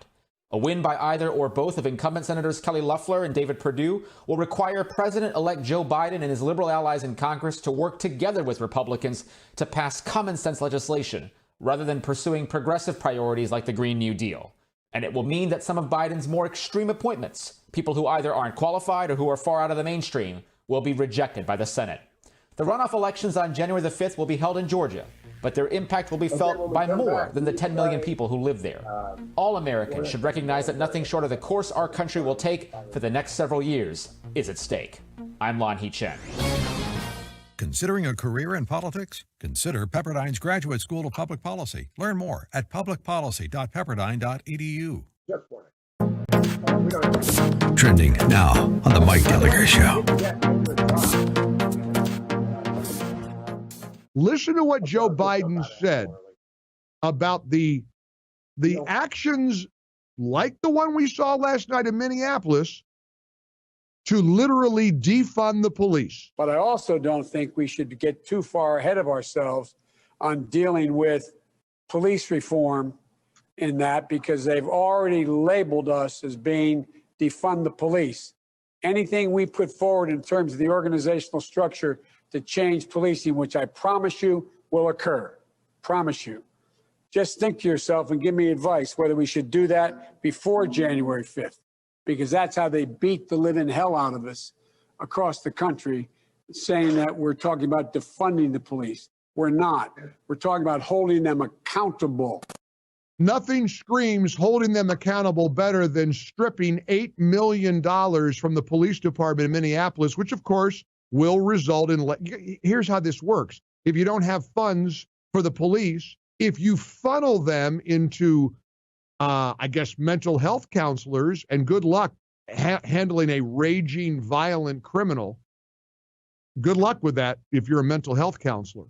A win by either or both of incumbent Senators Kelly Loeffler and David Perdue will require President-elect Joe Biden and his liberal allies in Congress to work together with Republicans to pass common-sense legislation, rather than pursuing progressive priorities like the Green New Deal. And it will mean that some of Biden's more extreme appointments, people who either aren't qualified or who are far out of the mainstream, will be rejected by the Senate. The runoff elections on January the 5th will be held in Georgia, but their impact will be felt by more than the 10 million people who live there. All Americans should recognize that nothing short of the course our country will take for the next several years is at stake. I'm Lon Chen. Considering a career in politics? Consider Pepperdine's Graduate School of Public Policy. Learn more at publicpolicy.pepperdine.edu. Trending now on the Mike Gallagher Show. Listen to what Joe Biden said about the actions like the one we saw last night in Minneapolis to literally defund the police. But I also don't think we should get too far ahead of ourselves on dealing with police reform in that, because they've already labeled us as being defund the police. Anything we put forward in terms of the organizational structure to change policing, which I promise you will occur, promise you. Just think to yourself and give me advice whether we should do that before January 5th, because that's how they beat the living hell out of us across the country, saying that we're talking about defunding the police. We're not. We're talking about holding them accountable. Nothing screams holding them accountable better than stripping $8 million from the police department in Minneapolis, which, of course, will result in... Here's how this works. If you don't have funds for the police, if you funnel them into, I guess, mental health counselors, and good luck handling a raging, violent criminal, good luck with that if you're a mental health counselor.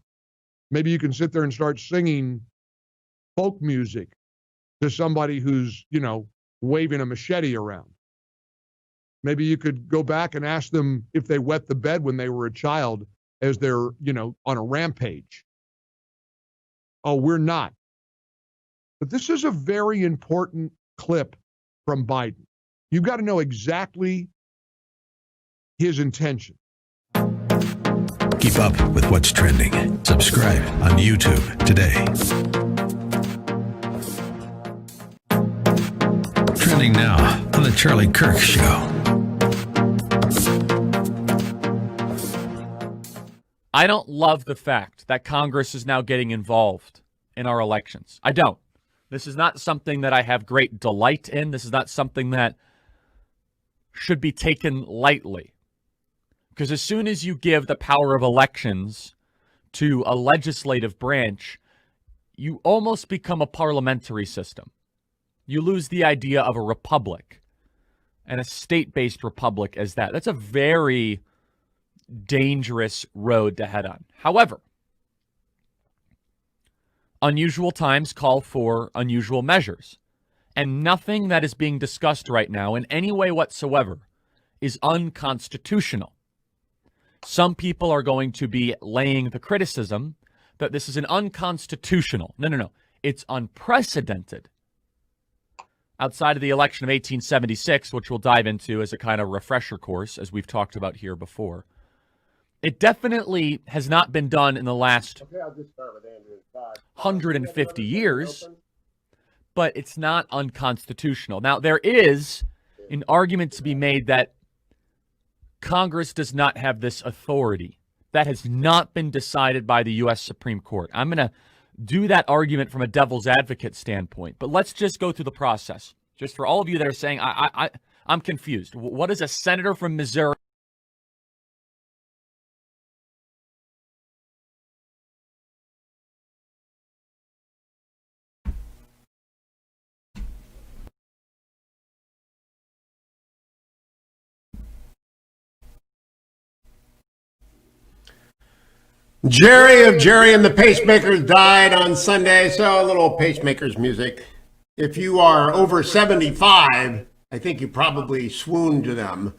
Maybe you can sit there and start singing folk music to somebody who's, waving a machete around. Maybe you could go back and ask them if they wet the bed when they were a child as they're, on a rampage. Oh, we're not. But this is a very important clip from Biden. You've got to know exactly his intention. Keep up with what's trending. Subscribe on YouTube today. Trending now on the Charlie Kirk Show. I don't love the fact that Congress is now getting involved in our elections. I don't. This is not something that I have great delight in. This is not something that should be taken lightly. Because as soon as you give the power of elections to a legislative branch, you almost become a parliamentary system. You lose the idea of a republic and a state-based republic as that. That's a very dangerous road to head on. However, unusual times call for unusual measures, and nothing that is being discussed right now in any way whatsoever is unconstitutional. Some people are going to be laying the criticism that this is an unconstitutional. No. It's unprecedented. Outside of the election of 1876, which we'll dive into as a kind of refresher course, as we've talked about here before, it definitely has not been done in the last 150 years, but it's not unconstitutional. Now, there is an argument to be made that Congress does not have this authority. That has not been decided by the U.S. Supreme Court. I'm going to do that argument from a devil's advocate standpoint, but let's just go through the process. Just for all of you that are saying, I'm confused. What is a senator from Missouri? Jerry of Jerry and the Pacemakers died on Sunday, so a little Pacemakers music. If you are over 75, I think you probably swooned to them.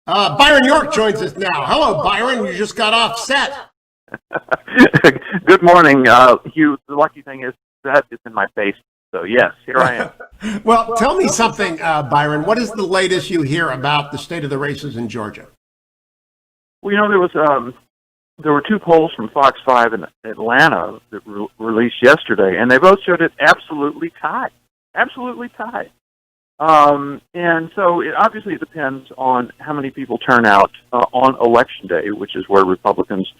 Byron York joins us now. Hello, Byron. You just got off set. Good morning, Hugh. The lucky thing is that is in my face. So, yes, here I am. Well, tell me something, Byron. What is the latest you hear about the state of the races in Georgia? Well, there were two polls from Fox 5 in Atlanta that were released yesterday, and they both showed it absolutely tied. Absolutely tied. And so it obviously depends on how many people turn out on Election Day, which is where Republicans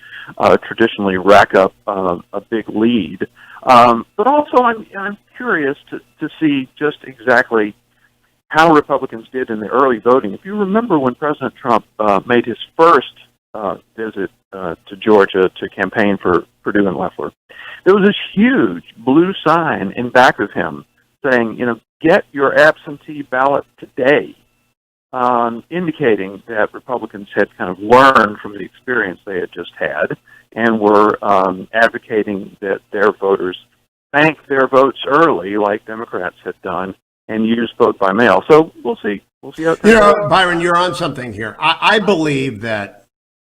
traditionally rack up a big lead. But also I'm curious to see just exactly how Republicans did in the early voting. If you remember when President Trump made his first visit to Georgia to campaign for Perdue and Loeffler, there was this huge blue sign in back of him saying, get your absentee ballot today. indicating that Republicans had kind of learned from the experience they had just had and were advocating that their voters bank their votes early, like Democrats had done, and use vote by mail. So we'll see. We'll see how it turns out. Byron, you're on something here. I believe that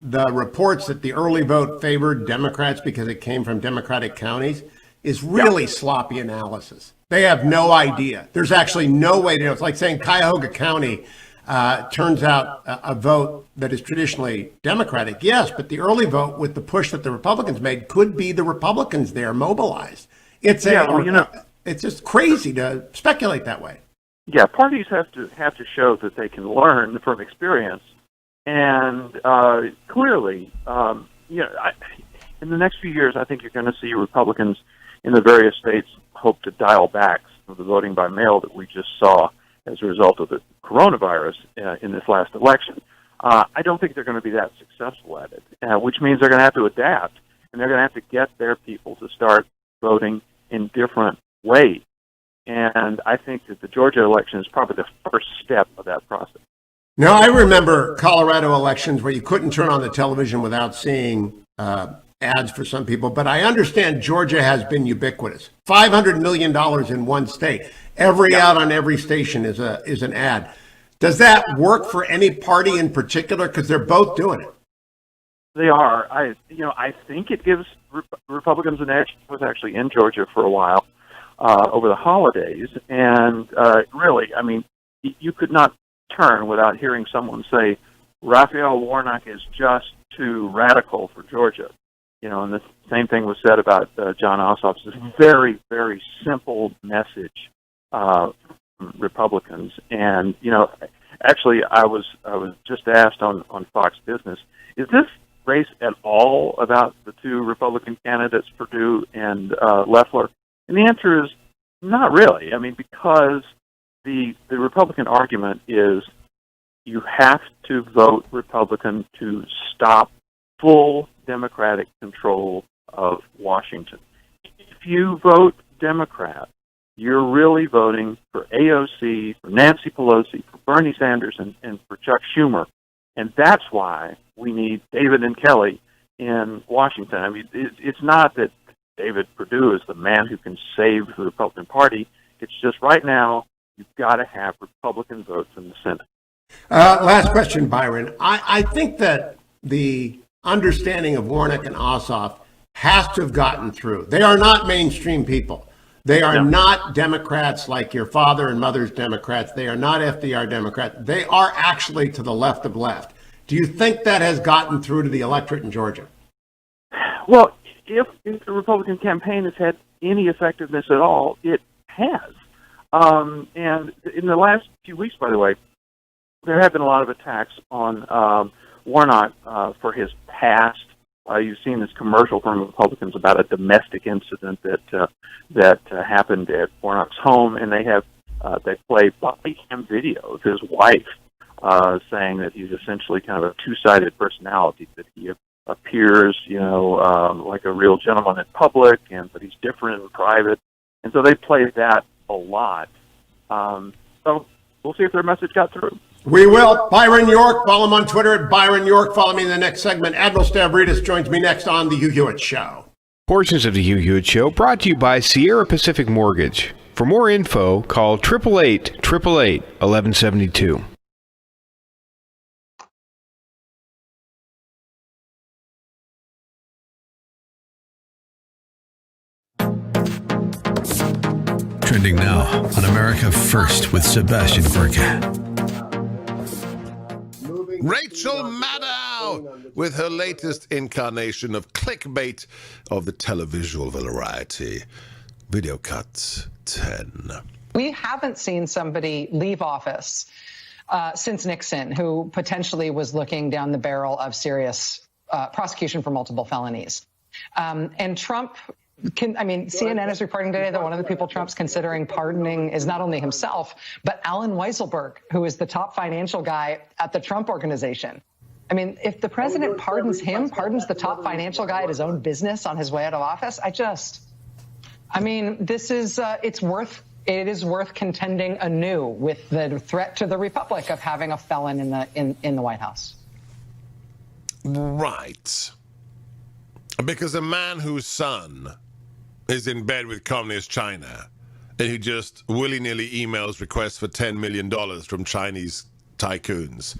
the reports that the early vote favored Democrats because it came from Democratic counties is really sloppy analysis. They have no idea. There's actually no way to know. It's like saying Cuyahoga County turns out a vote that is traditionally Democratic. Yes, but the early vote with the push that the Republicans made could be the Republicans there mobilized. It's it's just crazy to speculate that way. Yeah, parties have to show that they can learn from experience, and clearly, in the next few years, I think you're going to see Republicans in the various states hope to dial back some of the voting by mail that we just saw as a result of the coronavirus in this last election. I don't think they're going to be that successful at it, which means they're going to have to adapt, and they're going to have to get their people to start voting in different ways. And I think that the Georgia election is probably the first step of that process. Now, I remember Colorado elections where you couldn't turn on the television without seeing ads for some people, but I understand Georgia has been ubiquitous. $500 million in one state. Every ad on every station is an ad. Does that work for any party in particular? Because they're both doing it. They are. I think it gives Republicans an edge. I was actually in Georgia for a while over the holidays, and really, I mean, you could not turn without hearing someone say, Raphael Warnock is just too radical for Georgia. And the same thing was said about John Ossoff's very, very simple message from Republicans. And, actually, I was just asked on Fox Business, is this race at all about the two Republican candidates, Perdue and Loeffler? And the answer is not really. I mean, because the Republican argument is you have to vote Republican to stop full Democratic control of Washington. If you vote Democrat, you're really voting for AOC, for Nancy Pelosi, for Bernie Sanders, and for Chuck Schumer. And that's why we need David and Kelly in Washington. I mean, it's not that David Perdue is the man who can save the Republican Party. It's just right now, you've got to have Republican votes in the Senate. Last question, Byron. I think that the understanding of Warnock and Ossoff has to have gotten through. They are not mainstream people. They are not Democrats like your father and mother's Democrats. They are not FDR Democrats. They are actually to the left of left. Do you think that has gotten through to the electorate in Georgia? Well, if the Republican campaign has had any effectiveness at all, it has. And in the last few weeks, by the way, there have been a lot of attacks on Warnock for his past. You've seen this commercial from Republicans about a domestic incident that happened at Warnock's home, and they play body cam video of his wife saying that he's essentially kind of a two-sided personality, that he appears, like a real gentleman in public, but he's different in private. And so they play that a lot. So we'll see if their message got through. We will. Byron York, follow him on Twitter at Byron York. Follow me in the next segment. Admiral Stavridis joins me next on The Hugh Hewitt Show. Portions of The Hugh Hewitt Show brought to you by Sierra Pacific Mortgage. For more info, call 888-888-1172. Trending now on America First with Sebastian Gorka. Rachel Maddow with her latest incarnation of clickbait of the televisual variety. Video cut 10. We haven't seen somebody leave office since Nixon who potentially was looking down the barrel of serious prosecution for multiple felonies. And Trump... CNN is reporting today that one of the people Trump's considering pardoning is not only himself, but Alan Weisselberg, who is the top financial guy at the Trump organization. I mean, if the president pardons the top financial guy at his own business on his way out of office, this is, it's worth it is worth contending anew with the threat to the republic of having a felon in the White House. Right. Because a man whose son is in bed with communist China and he just willy-nilly emails requests for $10 million from Chinese tycoons.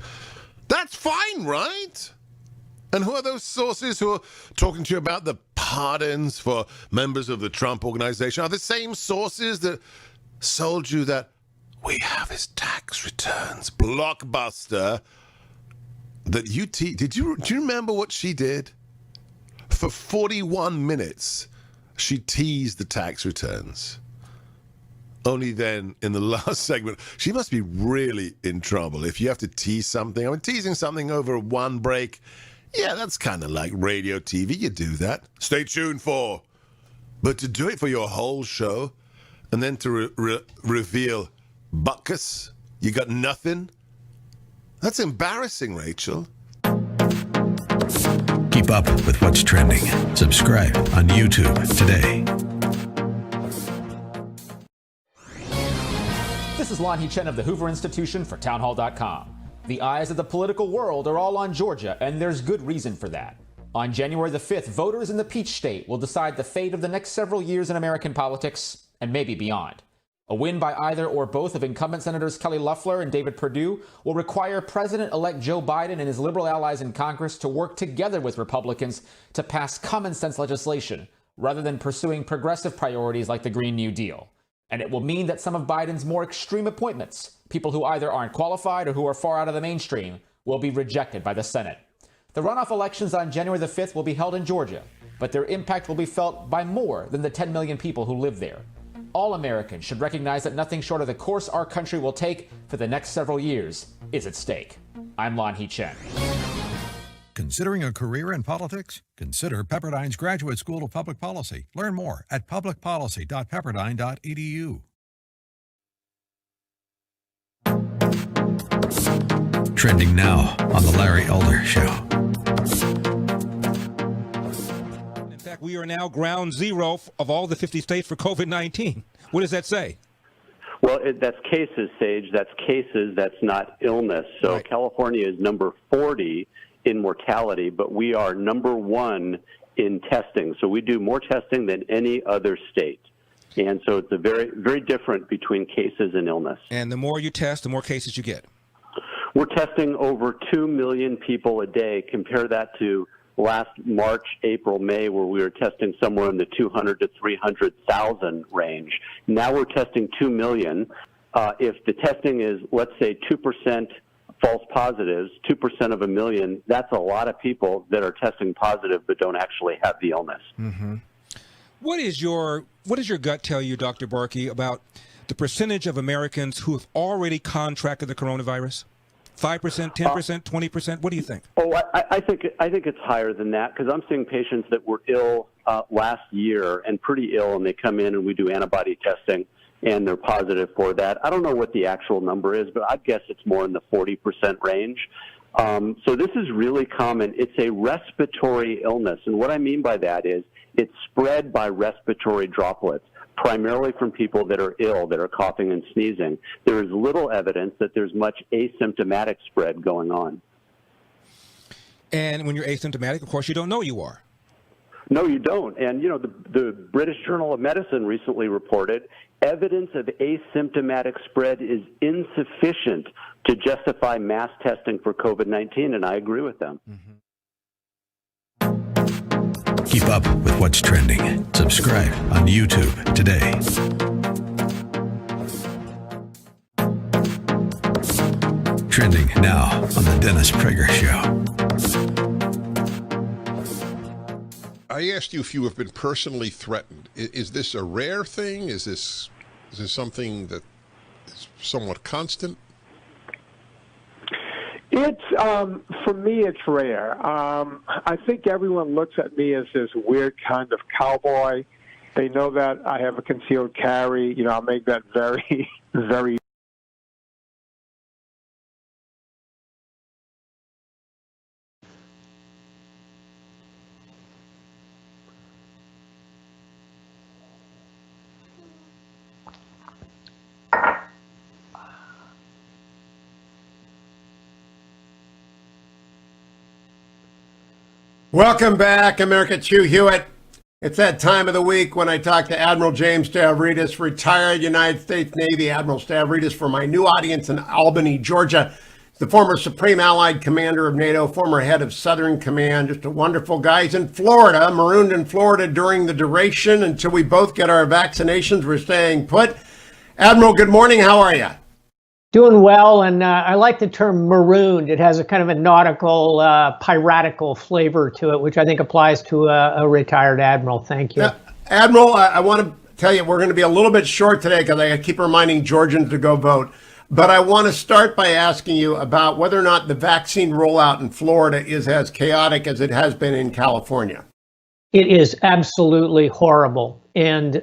That's fine, right? And who are those sources who are talking to you about the pardons for members of the Trump organization? Are the same sources that sold you that we have his tax returns blockbuster that do you remember what she did? For 41 minutes, she teased the tax returns. Only then, in the last segment, she must be really in trouble if you have to tease something. I mean, teasing something over one break, yeah, that's kind of like radio TV. You do that. Stay tuned for. But to do it for your whole show and then to reveal buckus, you got nothing? That's embarrassing, Rachel. Keep up with what's trending. Subscribe on YouTube today. This is Lanhee Chen of the Hoover Institution for townhall.com. The eyes of the political world are all on Georgia, and there's good reason for that. On January the 5th, voters in the Peach State will decide the fate of the next several years in American politics, and maybe beyond. A win by either or both of incumbent Senators Kelly Loeffler and David Perdue will require President-elect Joe Biden and his liberal allies in Congress to work together with Republicans to pass common-sense legislation, rather than pursuing progressive priorities like the Green New Deal. And it will mean that some of Biden's more extreme appointments, people who either aren't qualified or who are far out of the mainstream, will be rejected by the Senate. The runoff elections on January the 5th will be held in Georgia, but their impact will be felt by more than the 10 million people who live there. All Americans should recognize that nothing short of the course our country will take for the next several years is at stake. I'm Lanhee Chen. Considering a career in politics? Consider Pepperdine's Graduate School of Public Policy. Learn more at publicpolicy.pepperdine.edu. Trending now on The Larry Elder Show. In fact, we are now ground zero of all the 50 states for COVID-19. What does that say? Well, that's cases, Sage. That's cases. That's not illness. So right. California is number 40 in mortality, but we are number 1 in testing. So we do more testing than any other state. And so it's a very, very different between cases and illness. And the more you test, the more cases you get. We're testing over 2 million people a day. Compare that to last March, April, May, where we were testing somewhere in the 200 to 300,000 range. Now we're testing 2 million. If the testing is, let's say, 2% false positives, 2% of a million, that's a lot of people that are testing positive but don't actually have the illness. Mm-hmm. What does your gut tell you, Dr. Barkey, about the percentage of Americans who have already contracted the coronavirus? 5%, 10%, 20%? What do you think? Oh, I think it's higher than that, because I'm seeing patients that were ill last year and pretty ill, and they come in and we do antibody testing, and they're positive for that. I don't know what the actual number is, but I'd guess it's more in the 40% range. So this is really common. It's a respiratory illness, and what I mean by that is it's spread by respiratory droplets, primarily from people that are ill, that are coughing and sneezing. There is little evidence that there's much asymptomatic spread going on. And when you're asymptomatic, of course, you don't know you are. No, you don't. And, you know, the British Journal of Medicine recently reported evidence of asymptomatic spread is insufficient to justify mass testing for COVID-19, and I agree with them. Mm-hmm. Keep up with what's trending. Subscribe on YouTube today. Trending now on The Dennis Prager Show. I asked you if you have been personally threatened. Is this a rare thing? Is this something that is somewhat constant? It's for me, it's rare. I think everyone looks at me as this weird kind of cowboy. They know that I have a concealed carry. You know, I'll make that very, very. Welcome back, America. It's Hugh Hewitt. It's that time of the week when I talk to Admiral James Stavridis, retired United States Navy Admiral Stavridis, for my new audience in Albany, Georgia. The former Supreme Allied Commander of NATO, former head of Southern Command, just a wonderful guy. He's in Florida, marooned in Florida during the duration until we both get our vaccinations. We're staying put. Admiral, good morning. How are you? Doing well, and I like the term marooned. It has a kind of a nautical, piratical flavor to it, which I think applies to a retired admiral. Thank you. Now, Admiral, I want to tell you, we're going to be a little bit short today because I keep reminding Georgians to go vote. But I want to start by asking you about whether or not the vaccine rollout in Florida is as chaotic as it has been in California. It is absolutely horrible. And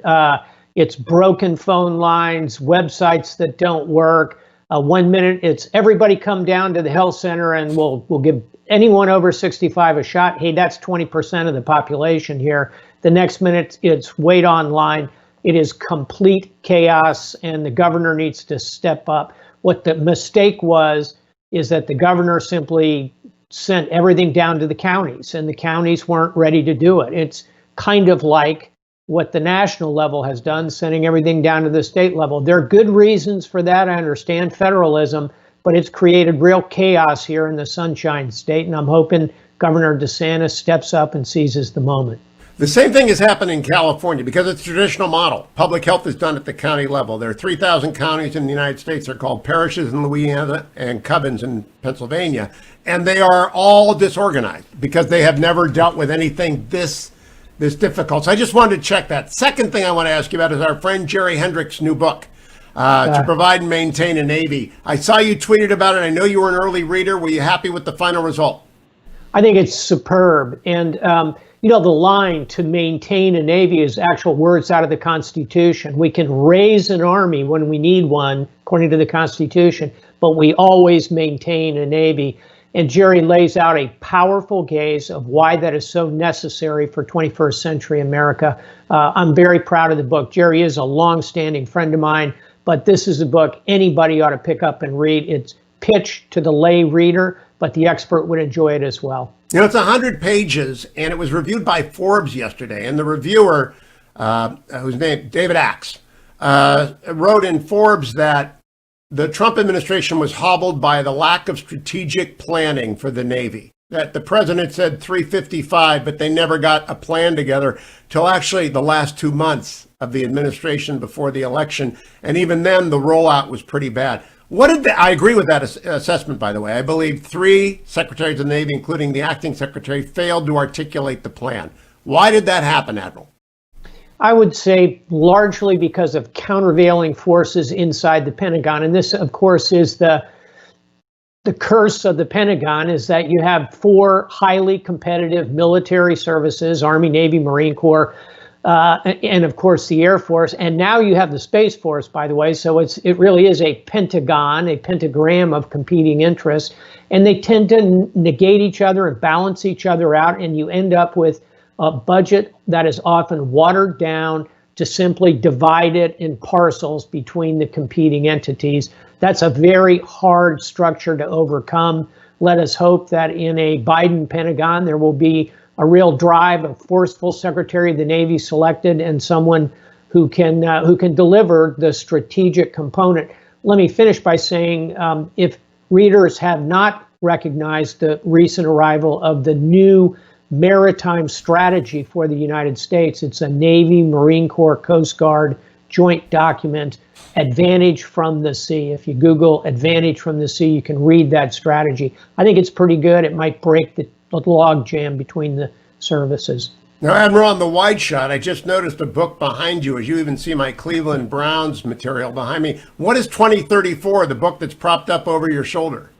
it's broken phone lines, websites that don't work. 1 minute, it's everybody come down to the health center and we'll give anyone over 65 a shot. Hey, that's 20% of the population here. The next minute, it's wait online. It is complete chaos, and the governor needs to step up. What the mistake was is that the governor simply sent everything down to the counties, and the counties weren't ready to do it. It's kind of like what the national level has done, sending everything down to the state level. There are good reasons for that. I understand federalism, but it's created real chaos here in the Sunshine State, and I'm hoping Governor DeSantis steps up and seizes the moment. The same thing has happened in California because it's a traditional model. Public health is done at the county level. There are 3,000 counties in the United States. They're called parishes in Louisiana and covens in Pennsylvania. And they are all disorganized because they have never dealt with anything this difficult. So I just wanted to check that. Second thing I want to ask you about is our friend Jerry Hendrick's new book, To Provide and Maintain a Navy. I saw you tweeted about it. I know you were an early reader. Were you happy with the final result? I think it's superb. And, you know, the line "to maintain a Navy" is actual words out of the Constitution. We can raise an army when we need one, according to the Constitution, but we always maintain a Navy. And Jerry lays out a powerful case of why that is so necessary for 21st century America. I'm very proud of the book. Jerry is a longstanding friend of mine, but this is a book anybody ought to pick up and read. It's pitched to the lay reader, but the expert would enjoy it as well. You know, it's 100 pages, and it was reviewed by Forbes yesterday. And the reviewer, whose name, David Axe, wrote in Forbes that the Trump administration was hobbled by the lack of strategic planning for the Navy. That the president said 355, but they never got a plan together till actually the last 2 months of the administration before the election. And even then, the rollout was pretty bad. I agree with that assessment, by the way. I believe 3 secretaries of the Navy, including the acting secretary, failed to articulate the plan. Why did that happen, Admiral? I would say largely because of countervailing forces inside the Pentagon. And this, of course, is the curse of the Pentagon, is that you have 4 highly competitive military services, Army, Navy, Marine Corps, and of course the Air Force. And now you have the Space Force, by the way. So it really is a pentagon, a pentagram of competing interests. And they tend to negate each other and balance each other out. And you end up with a budget that is often watered down to simply divide it in parcels between the competing entities. That's a very hard structure to overcome. Let us hope that in a Biden Pentagon, there will be a real drive, a forceful Secretary of the Navy selected, and someone who can deliver the strategic component. Let me finish by saying, if readers have not recognized the recent arrival of the new maritime strategy for the United States, it's a Navy, Marine Corps, Coast Guard joint document, Advantage from the Sea. If you Google Advantage from the Sea, you can read that strategy. I think it's pretty good. It might break the log jam between the services. Now, Admiral, on the wide shot, I just noticed a book behind you, as you even see my Cleveland Browns material behind me. What is 2034, the book that's propped up over your shoulder?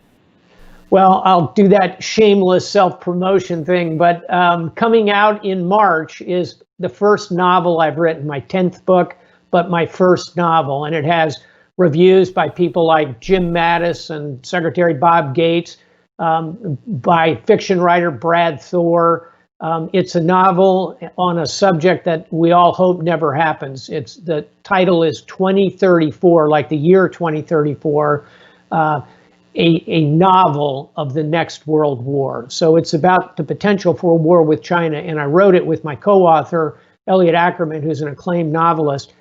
Well, I'll do that shameless self-promotion thing, but coming out in March is the first novel I've written, my 10th book, but my first novel. And it has reviews by people like Jim Mattis and Secretary Bob Gates, by fiction writer Brad Thor. It's a novel on a subject that we all hope never happens. The title is 2034, like the year 2034. a novel of the next world war. So it's about the potential for a war with China. And I wrote it with my co-author, Elliot Ackerman, who's an acclaimed novelist,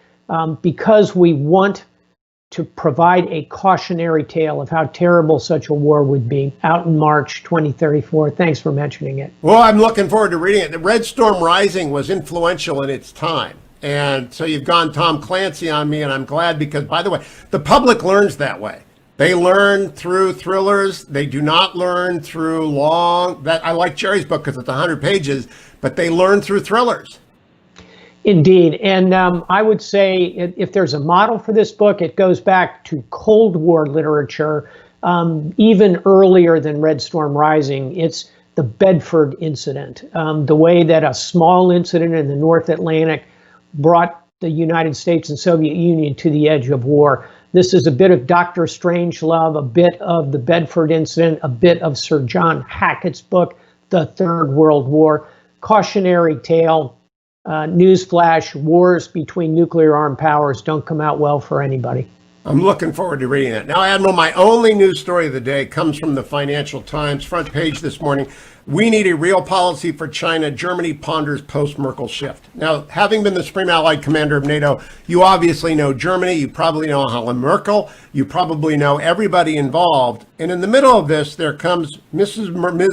because we want to provide a cautionary tale of how terrible such a war would be, out in March 2034. Thanks for mentioning it. Well, I'm looking forward to reading it. The Red Storm Rising was influential in its time. And so you've gone Tom Clancy on me, and I'm glad because, by the way, the public learns that way. They learn through thrillers. They do not learn through I like Jerry's book because it's 100 pages, but they learn through thrillers. Indeed. And I would say if there's a model for this book, it goes back to Cold War literature, even earlier than Red Storm Rising. It's the Bedford incident, the way that a small incident in the North Atlantic brought the United States and Soviet Union to the edge of war. This is a bit of Dr. Strangelove, a bit of the Bedford incident, a bit of Sir John Hackett's book, The Third World War. Cautionary tale. Newsflash, wars between nuclear armed powers don't come out well for anybody. I'm looking forward to reading that. Now, Admiral, my only news story of the day comes from the Financial Times, front page this morning. We need a real policy for China. Germany ponders post-Merkel shift. Now, having been the Supreme Allied Commander of NATO, you obviously know Germany. You probably know Angela Merkel. You probably know everybody involved. And in the middle of this, there comes Ms.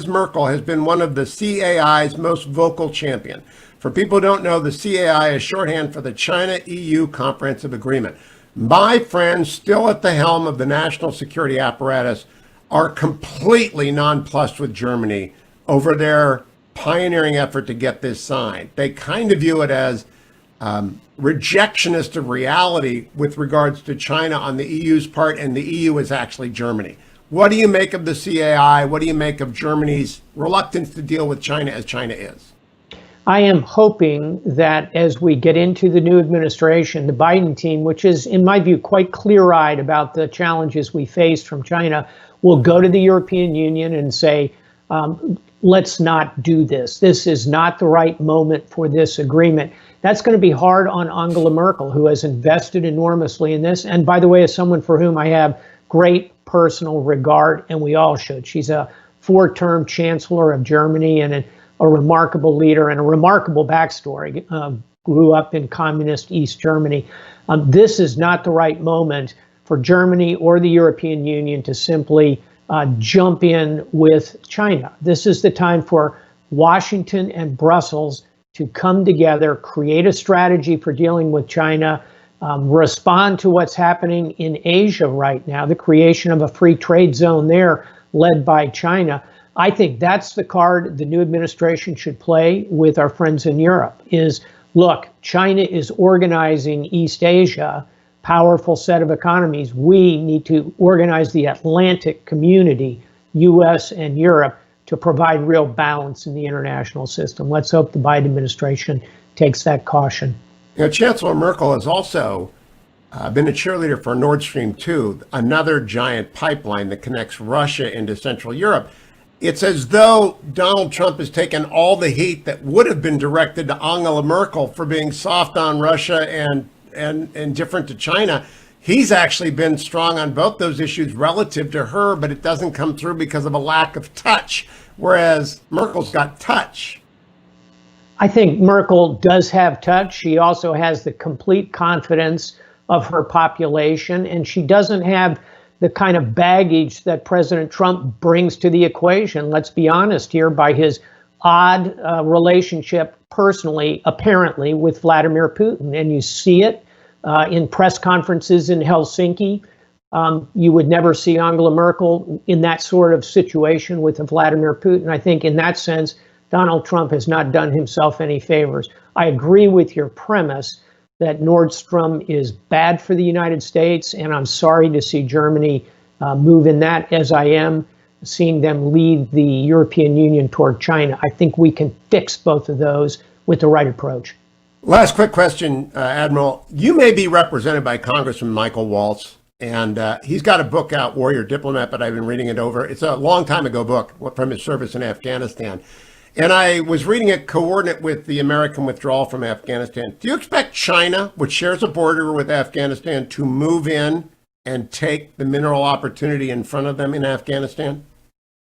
Merkel has been one of the CAI's most vocal champion. For people who don't know, the CAI is shorthand for the China-EU Comprehensive Agreement. My friends, still at the helm of the national security apparatus, are completely nonplussed with Germany over their pioneering effort to get this signed. They kind of view it as rejectionist of reality with regards to China on the EU's part, and the EU is actually Germany. What do you make of the CAI? What do you make of Germany's reluctance to deal with China as China is? I am hoping that as we get into the new administration, the Biden team, which is, in my view, quite clear-eyed about the challenges we faced from China, will go to the European Union and say, let's not do this. This is not the right moment for this agreement. That's going to be hard on Angela Merkel, who has invested enormously in this. And by the way, as someone for whom I have great personal regard, and we all should. She's a 4-term chancellor of Germany and a remarkable leader and a remarkable backstory, grew up in communist East Germany. This is not the right moment for Germany or the European Union to simply jump in with China. This is the time for Washington and Brussels to come together, create a strategy for dealing with China, respond to what's happening in Asia right now, the creation of a free trade zone there led by China. I think that's the card the new administration should play with our friends in Europe is, look, China is organizing East Asia, powerful set of economies. We need to organize the Atlantic community, U.S. and Europe, to provide real balance in the international system. Let's hope the Biden administration takes that caution. You know, Chancellor Merkel has also been a cheerleader for Nord Stream 2, another giant pipeline that connects Russia into Central Europe. It's as though Donald Trump has taken all the heat that would have been directed to Angela Merkel for being soft on Russia and different to China. He's actually been strong on both those issues relative to her, but it doesn't come through because of a lack of touch, whereas Merkel's got touch. I think Merkel does have touch. She also has the complete confidence of her population, and she doesn't have the kind of baggage that President Trump brings to the equation. Let's be honest here, by his odd relationship personally, apparently, with Vladimir Putin. And you see it in press conferences in Helsinki. You would never see Angela Merkel in that sort of situation with Vladimir Putin. I think in that sense, Donald Trump has not done himself any favors. I agree with your premise that Nord Stream is bad for the United States, and I'm sorry to see Germany move in that, as I am seeing them lead the European Union toward China. I think we can fix both of those with the right approach. Last quick question, Admiral. You may be represented by Congressman Michael Waltz, and he's got a book out, Warrior Diplomat, but I've been reading it over. It's a long time ago book from his service in Afghanistan. And I was reading it coordinate with the American withdrawal from Afghanistan. Do you expect China, which shares a border with Afghanistan, to move in and take the mineral opportunity in front of them in Afghanistan?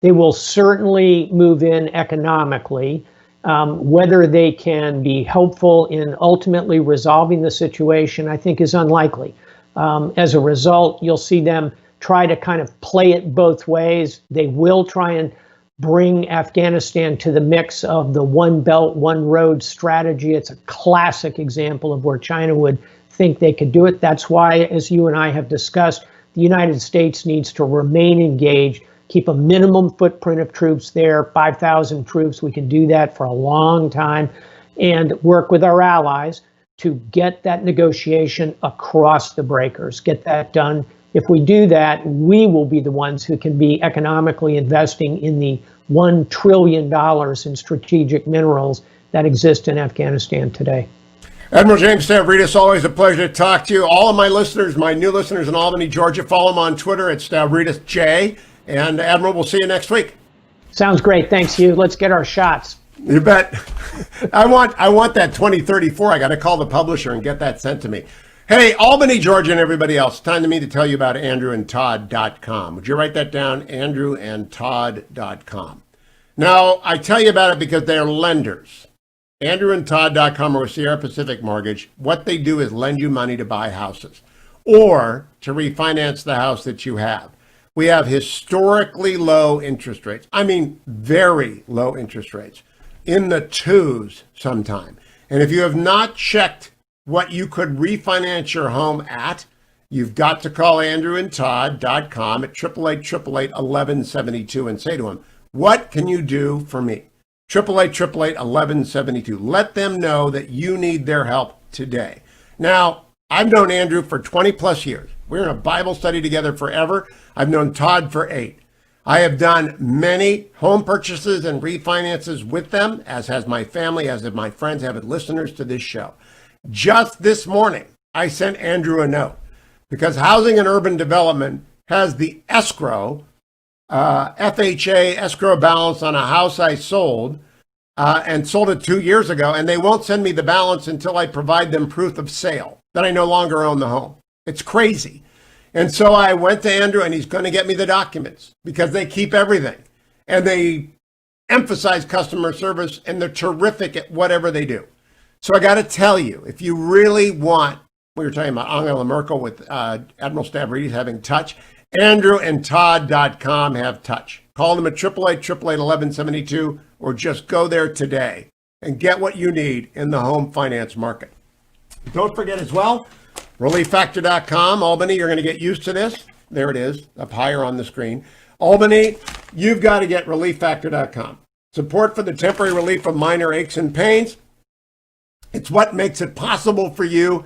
They will certainly move in economically. Whether they can be helpful in ultimately resolving the situation, I think, is unlikely. As a result, you'll see them try to kind of play it both ways. They will try and bring Afghanistan to the mix of the one belt, one road strategy. It's a classic example of where China would think they could do it. That's why, as you and I have discussed, the United States needs to remain engaged, keep a minimum footprint of troops there, 5,000 troops. We can do that for a long time, and work with our allies to get that negotiation across the breakers, get that done. If we do that, we will be the ones who can be economically investing in the $1 trillion in strategic minerals that exist in Afghanistan today. Admiral James Stavridis, always a pleasure to talk to you. All of my listeners, my new listeners in Albany, Georgia, follow him on Twitter at StavridisJ. And Admiral, we'll see you next week. Sounds great. Thanks, Hugh. Let's get our shots. You bet. I want that 2034. I got to call the publisher and get that sent to me. Hey, Albany, Georgia, and everybody else, time to me to tell you about AndrewandTodd.com. Would you write that down? AndrewandTodd.com. Now, I tell you about it because they're lenders. AndrewandTodd.com or Sierra Pacific Mortgage, what they do is lend you money to buy houses or to refinance the house that you have. We have historically low interest rates. I mean, very low interest rates, in the twos sometime. And if you have not checked what you could refinance your home at, you've got to call AndrewandTodd.com at 888-888-1172 and say to him, what can you do for me? 888-888-1172. Let them know that you need their help today. Now, I've known Andrew for 20 plus years. We're in a Bible study together forever. I've known Todd for 8. I have done many home purchases and refinances with them, as has my family, as have my friends, avid listeners to this show. Just this morning, I sent Andrew a note because Housing and Urban Development has the escrow, FHA escrow balance on a house I sold and sold it 2 years ago, and they won't send me the balance until I provide them proof of sale that I no longer own the home. It's crazy. And so I went to Andrew, and he's going to get me the documents because they keep everything. And they emphasize customer service, and they're terrific at whatever they do. So I got to tell you, if you really want, we were talking about Angela Merkel with Admiral Stavridis having touch, AndrewandTodd.com have touch. Call them at 888-888-1172 or just go there today and get what you need in the home finance market. Don't forget as well, ReliefFactor.com. Albany, you're going to get used to this. There it is, up higher on the screen. Albany, you've got to get ReliefFactor.com. Support for the temporary relief of minor aches and pains. It's what makes it possible for you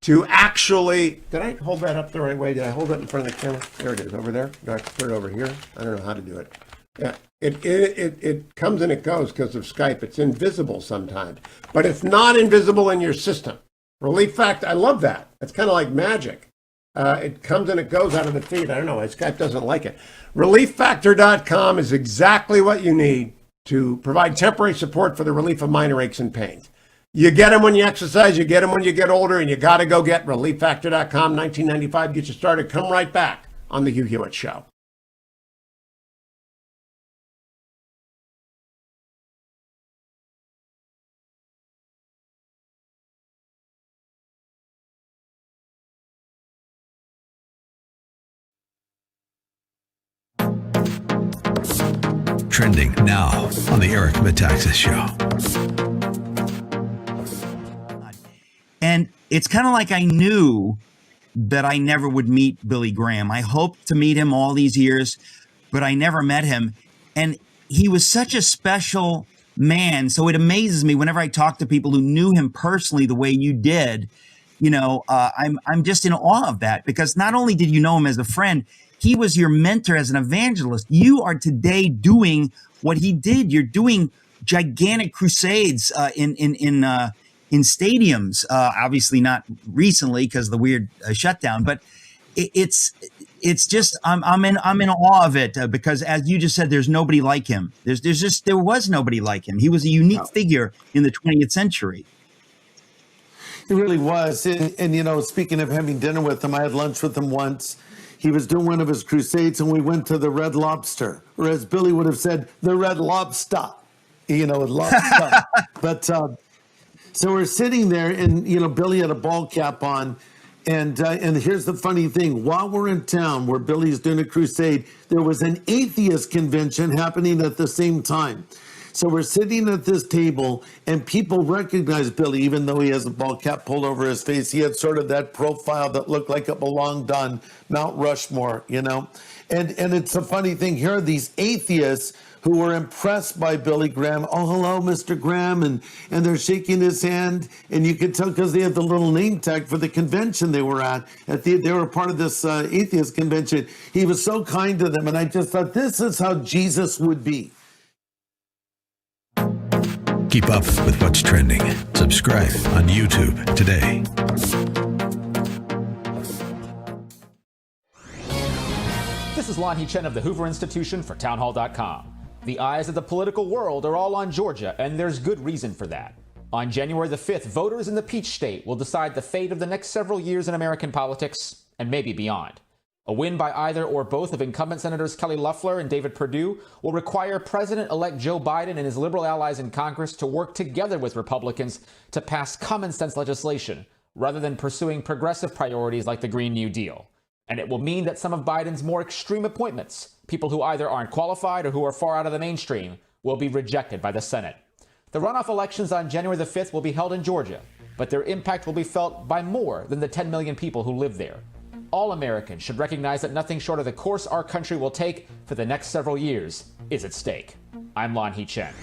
to actually, did I hold that up the right way? Did I hold it in front of the camera? There it is, over there. Do I have to put it over here? I don't know how to do it. Yeah, it comes and it goes because of Skype. It's invisible sometimes, but it's not invisible in your system. Relief Factor, I love that. It's kind of like magic. It comes and it goes out of the feed. I don't know why Skype doesn't like it. ReliefFactor.com is exactly what you need to provide temporary support for the relief of minor aches and pains. You get them when you exercise, you get them when you get older, and you got to go get ReliefFactor.com. $19.95 get you started. Come right back on the Hugh Hewitt Show. Trending now on the Eric Metaxas Show. And it's kind of like I knew that I never would meet Billy Graham. I hoped to meet him all these years, but I never met him. And he was such a special man. So it amazes me whenever I talk to people who knew him personally the way you did. You know, I'm just in awe of that, because not only did you know him as a friend, he was your mentor as an evangelist. You are today doing what he did. You're doing gigantic crusades in stadiums. Obviously not recently because of the weird shutdown, but it's just I'm in awe of it because, as you just said, there's nobody like him. There was nobody like him. He was a unique figure in the 20th century. He really was. And, you know, speaking of having dinner with him, I had lunch with him once. He was doing one of his crusades, and we went to the Red Lobster, or as Billy would have said, the Red Lobster, you know, lobster. But so we're sitting there, and, you know, Billy had a ball cap on. And here's the funny thing. While we're in town where Billy's doing a crusade, there was an atheist convention happening at the same time. So we're sitting at this table, and people recognize Billy, even though he has a ball cap pulled over his face. He had sort of that profile that looked like it belonged on Mount Rushmore, you know? And it's a funny thing. Here are these atheists who were impressed by Billy Graham. Oh, hello, Mr. Graham. And they're shaking his hand. And you could tell because they had the little name tag for the convention they were at. They were part of this atheist convention. He was so kind to them. And I just thought, this is how Jesus would be. Keep up with what's trending. Subscribe on YouTube today. This is Lon Chen of the Hoover Institution for townhall.com. The eyes of the political world are all on Georgia, and there's good reason for that. On January the 5th, voters in the Peach State will decide the fate of the next several years in American politics, and maybe beyond. A win by either or both of incumbent Senators Kelly Loeffler and David Perdue will require President-elect Joe Biden and his liberal allies in Congress to work together with Republicans to pass common-sense legislation, rather than pursuing progressive priorities like the Green New Deal. And it will mean that some of Biden's more extreme appointments, people who either aren't qualified or who are far out of the mainstream, will be rejected by the Senate. The runoff elections on January the 5th will be held in Georgia, but their impact will be felt by more than the 10 million people who live there. All Americans should recognize that nothing short of the course our country will take for the next several years is at stake. I'm Lon Chen.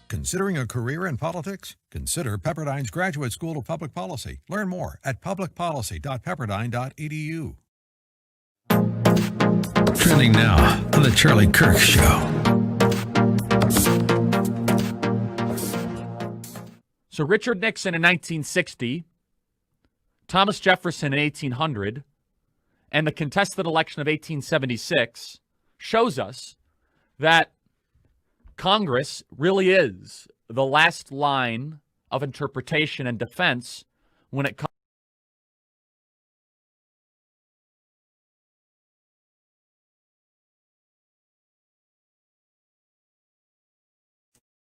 Considering a career in politics? Consider Pepperdine's Graduate School of Public Policy. Learn more at publicpolicy.pepperdine.edu. Trending now on The Charlie Kirk Show. So Richard Nixon in 1960, Thomas Jefferson in 1800, and the contested election of 1876 shows us that Congress really is the last line of interpretation and defense when it comes.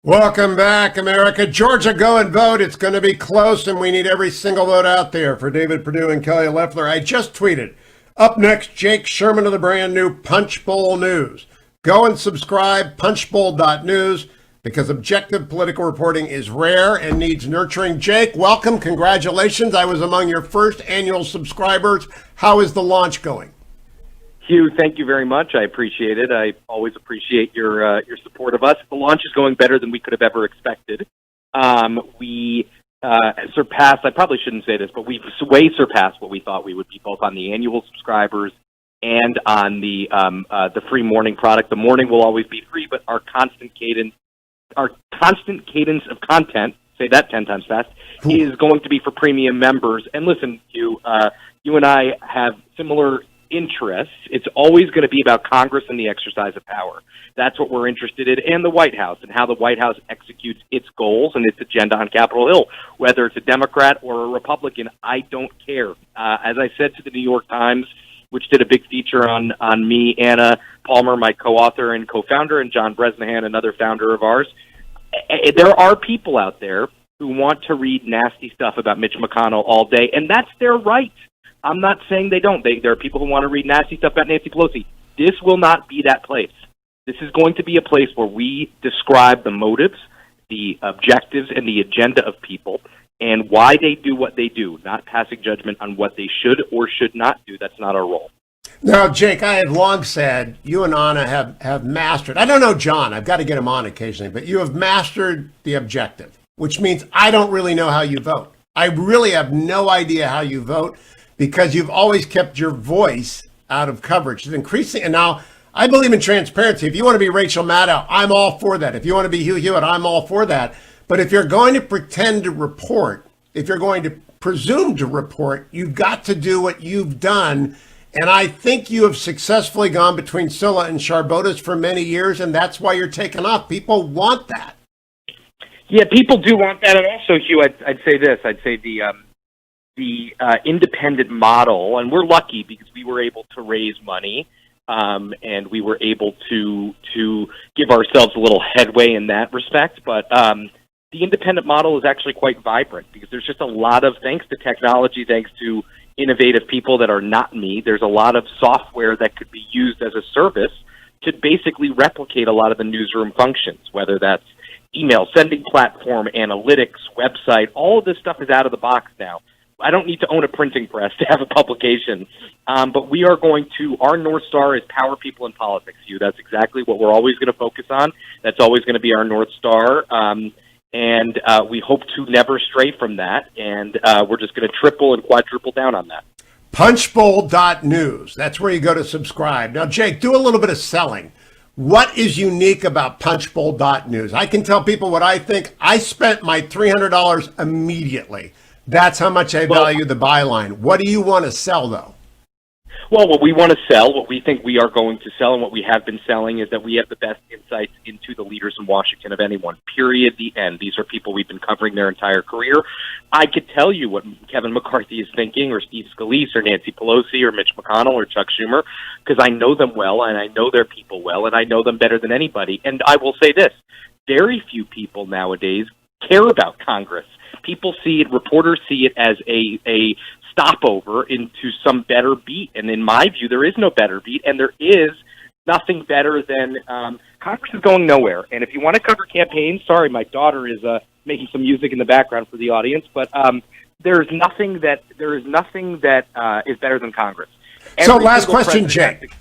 Welcome back, America. Georgia, go and vote. It's going to be close, and we need every single vote out there for David Perdue and Kelly Loeffler. I just tweeted. Up next, Jake Sherman of the brand new Punchbowl News. Go and subscribe, punchbowl.news, because objective political reporting is rare and needs nurturing. Jake, welcome. Congratulations. I was among your first annual subscribers. How is the launch going? Hugh, thank you very much. I appreciate it. I always appreciate your support of us. The launch is going better than we could have ever expected. We surpassed, I probably shouldn't say this, but we've way surpassed what we thought we would be, both on the annual subscribers and on the free morning product. The morning will always be free, but our constant cadence of content, say that 10 times fast, is going to be for premium members. And listen, Hugh, you and I have similar interests. It's always going to be about Congress and the exercise of power. That's what we're interested in, and the White House, and how the White House executes its goals and its agenda on Capitol Hill. Whether it's a Democrat or a Republican, I don't care. As I said to the New York Times, which did a big feature on me, Anna Palmer, my co-author and co-founder, and John Bresnahan, another founder of ours, there are people out there who want to read nasty stuff about Mitch McConnell all day, and that's their right. I'm not saying they don't. There are people who want to read nasty stuff about Nancy Pelosi. This will not be that place. This is going to be a place where we describe the motives, the objectives, and the agenda of people, and why they do what they do, not passing judgment on what they should or should not do. That's not our role. Now, Jake, I have long said you and Anna have mastered, I don't know John, I've got to get him on occasionally, but you have mastered the objective, which means I don't really know how you vote. I really have no idea how you vote, because you've always kept your voice out of coverage. It's increasing. And now I believe in transparency. If you want to be Rachel Maddow, I'm all for that. If you want to be Hugh Hewitt, I'm all for that. But if you're going to pretend to report, if you're going to presume to report, you've got to do what you've done. And I think you have successfully gone between Scylla and Charbotas for many years, and that's why you're taking off. People want that. Yeah, people do want that, and also, Hugh, I'd say this. I'd say the independent model, and we're lucky because we were able to raise money, and we were able to give ourselves a little headway in that respect. But the independent model is actually quite vibrant because there's just a lot of, thanks to technology, thanks to innovative people that are not me, there's a lot of software that could be used as a service to basically replicate a lot of the newsroom functions, whether that's email sending platform, analytics, website. All of this stuff is out of the box now. I don't need to own a printing press to have a publication, but we are going to, our North Star is power people in politics, Hugh. That's exactly what we're always going to focus on. That's always going to be our North Star, and we hope to never stray from that, and we're just going to triple and quadruple down on that. Punchbowl.news. That's where you go to subscribe. Now, Jake, do a little bit of selling. What is unique about Punchbowl.news? I can tell people what I think. I spent my $300 immediately. That's how much I value the byline. What do you want to sell, though? Well, what we want to sell, what we think we are going to sell, and what we have been selling is that we have the best insights into the leaders in Washington of anyone, period, the end. These are people we've been covering their entire career. I could tell you what Kevin McCarthy is thinking, or Steve Scalise, or Nancy Pelosi, or Mitch McConnell, or Chuck Schumer, because I know them well, and I know their people well, and I know them better than anybody. And I will say this, very few people nowadays care about Congress. People see it, reporters see it as a stopover into some better beat. And in my view, there is no better beat, and there is nothing better than Congress is going nowhere. And if you want to cover campaigns, sorry, my daughter is making some music in the background for the audience, but there is nothing that is better than Congress. So last question, Jake.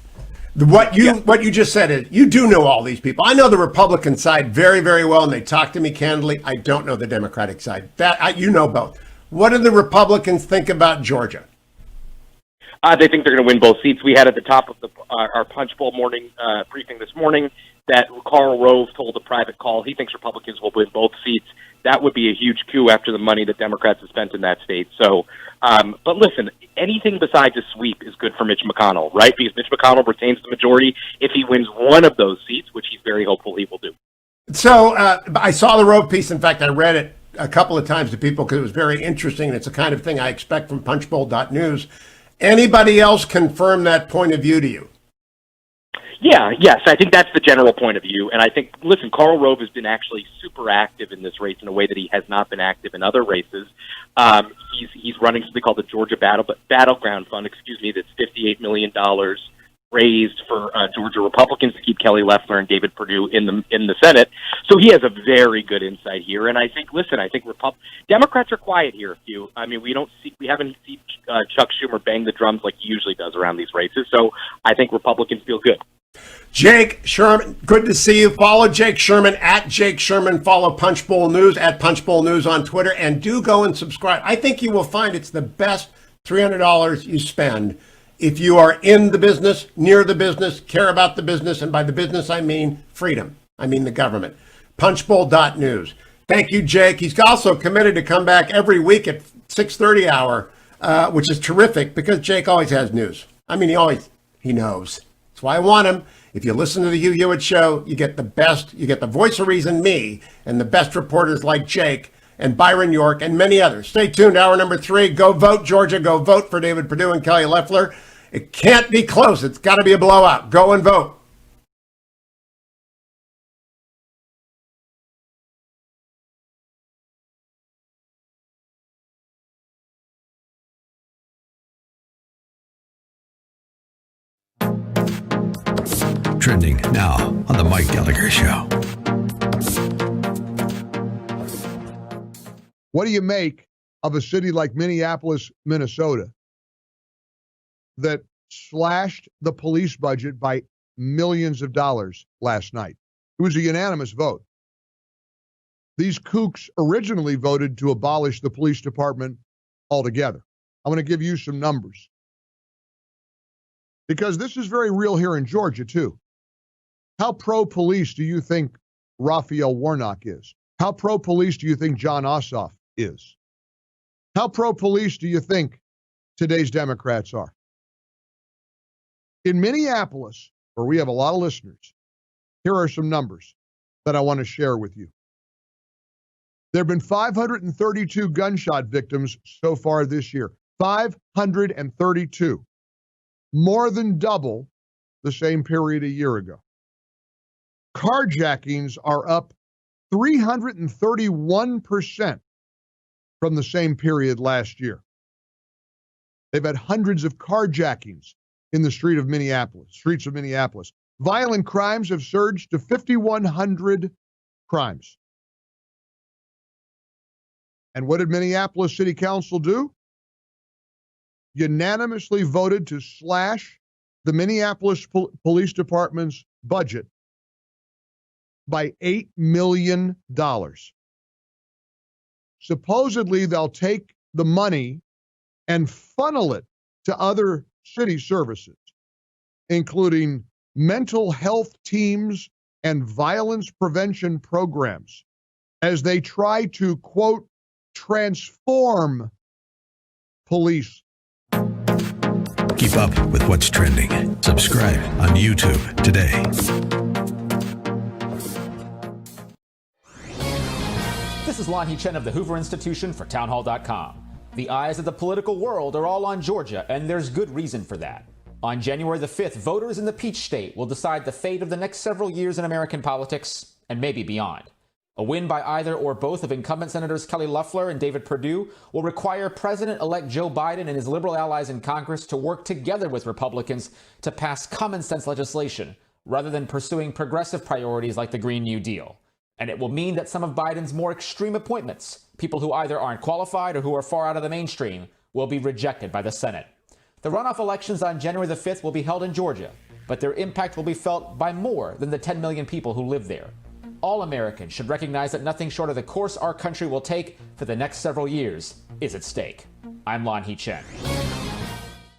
What you just said is you do know all these people. I know the Republican side very, very well, and they talk to me candidly. I don't know the Democratic side. You know both. What do the Republicans think about Georgia? They think they're going to win both seats. We had at the top of our Punch Bowl morning briefing this morning that Karl Rove told a private call he thinks Republicans will win both seats. That would be a huge coup after the money that Democrats have spent in that state. So, but listen, anything besides a sweep is good for Mitch McConnell, right? Because Mitch McConnell retains the majority if he wins one of those seats, which he's very hopeful he will do. So I saw the Rove piece. In fact, I read it a couple of times to people because it was very interesting, and it's the kind of thing I expect from punchbowl.news. Anybody else confirm that point of view to you? Yes, I think that's the general point of view. And I think, listen, Karl Rove has been actually super active in this race in a way that he has not been active in other races. He's running something called the Georgia Battleground Fund, that's $58 million raised for Georgia Republicans to keep Kelly Loeffler and David Perdue in the Senate. So he has a very good insight here. And I think, Democrats are quiet here, Hugh. I mean, we haven't seen Chuck Schumer bang the drums like he usually does around these races. So I think Republicans feel good. Jake Sherman, good to see you. Follow Jake Sherman at Jake Sherman. Follow Punchbowl News at Punchbowl News on Twitter, and do go and subscribe. I think you will find it's the best $300 you spend if you are in the business, near the business, care about the business, and by the business I mean freedom. I mean the government. Punchbowl.news. Thank you, Jake. He's also committed to come back every week at 6:30 hour, which is terrific because Jake always has news. I mean, he knows. That's why I want him. If you listen to the Hugh Hewitt Show, you get the best. You get the voice of reason, me, and the best reporters like Jake and Byron York and many others. Stay tuned. Hour number 3. Go vote, Georgia. Go vote for David Perdue and Kelly Loeffler. It can't be close. It's got to be a blowout. Go and vote. Trending now on the Mike Gallagher Show. What do you make of a city like Minneapolis, Minnesota, that slashed the police budget by millions of dollars last night? It was a unanimous vote. These kooks originally voted to abolish the police department altogether. I'm going to give you some numbers, because this is very real here in Georgia, too. How pro-police do you think Raphael Warnock is? How pro-police do you think John Ossoff is? How pro-police do you think today's Democrats are? In Minneapolis, where we have a lot of listeners, here are some numbers that I want to share with you. There have been 532 gunshot victims so far this year. 532. More than double the same period a year ago. Carjackings are up 331% from the same period last year. They've had hundreds of carjackings in the streets of Minneapolis. Violent crimes have surged to 5,100 crimes. And what did Minneapolis City Council do? Unanimously voted to slash the Minneapolis Police Department's budget by $8 million. Supposedly, they'll take the money and funnel it to other city services, including mental health teams and violence prevention programs, as they try to, quote, transform police. Keep up with what's trending. Subscribe on YouTube today. This is Lanhee Chen of the Hoover Institution for townhall.com. The eyes of the political world are all on Georgia, and there's good reason for that. On January the 5th, voters in the Peach State will decide the fate of the next several years in American politics, and maybe beyond. A win by either or both of incumbent Senators Kelly Loeffler and David Perdue will require President-elect Joe Biden and his liberal allies in Congress to work together with Republicans to pass common-sense legislation, rather than pursuing progressive priorities like the Green New Deal. And it will mean that some of Biden's more extreme appointments, people who either aren't qualified or who are far out of the mainstream, will be rejected by the Senate. The runoff elections on January the 5th will be held in Georgia, but their impact will be felt by more than the 10 million people who live there. All Americans should recognize that nothing short of the course our country will take for the next several years is at stake. I'm Lanhee Chen.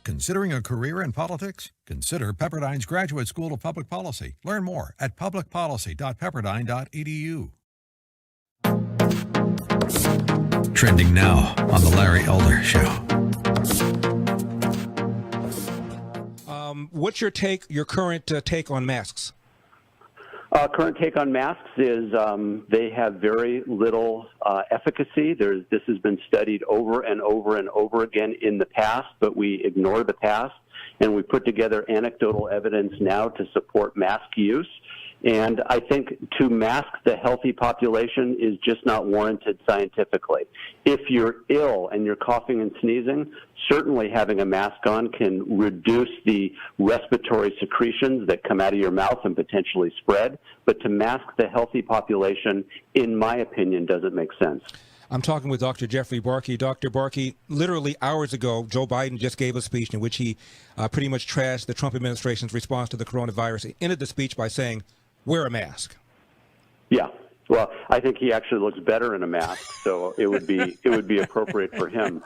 Considering a career in politics? Consider Pepperdine's Graduate School of Public Policy. Learn more at publicpolicy.pepperdine.edu. Trending now on The Larry Elder Show. What's your current take on masks? Current take on masks is they have very little efficacy. This has been studied over and over and over again in the past, but we ignore the past, and we put together anecdotal evidence now to support mask use. And I think to mask the healthy population is just not warranted scientifically. If you're ill and you're coughing and sneezing, certainly having a mask on can reduce the respiratory secretions that come out of your mouth and potentially spread. But to mask the healthy population, in my opinion, doesn't make sense. I'm talking with Dr. Jeffrey Barkey. Dr. Barkey, literally hours ago, Joe Biden just gave a speech in which he pretty much trashed the Trump administration's response to the coronavirus. He ended the speech by saying, wear a mask. Yeah. Well, I think he actually looks better in a mask, so it would be appropriate for him.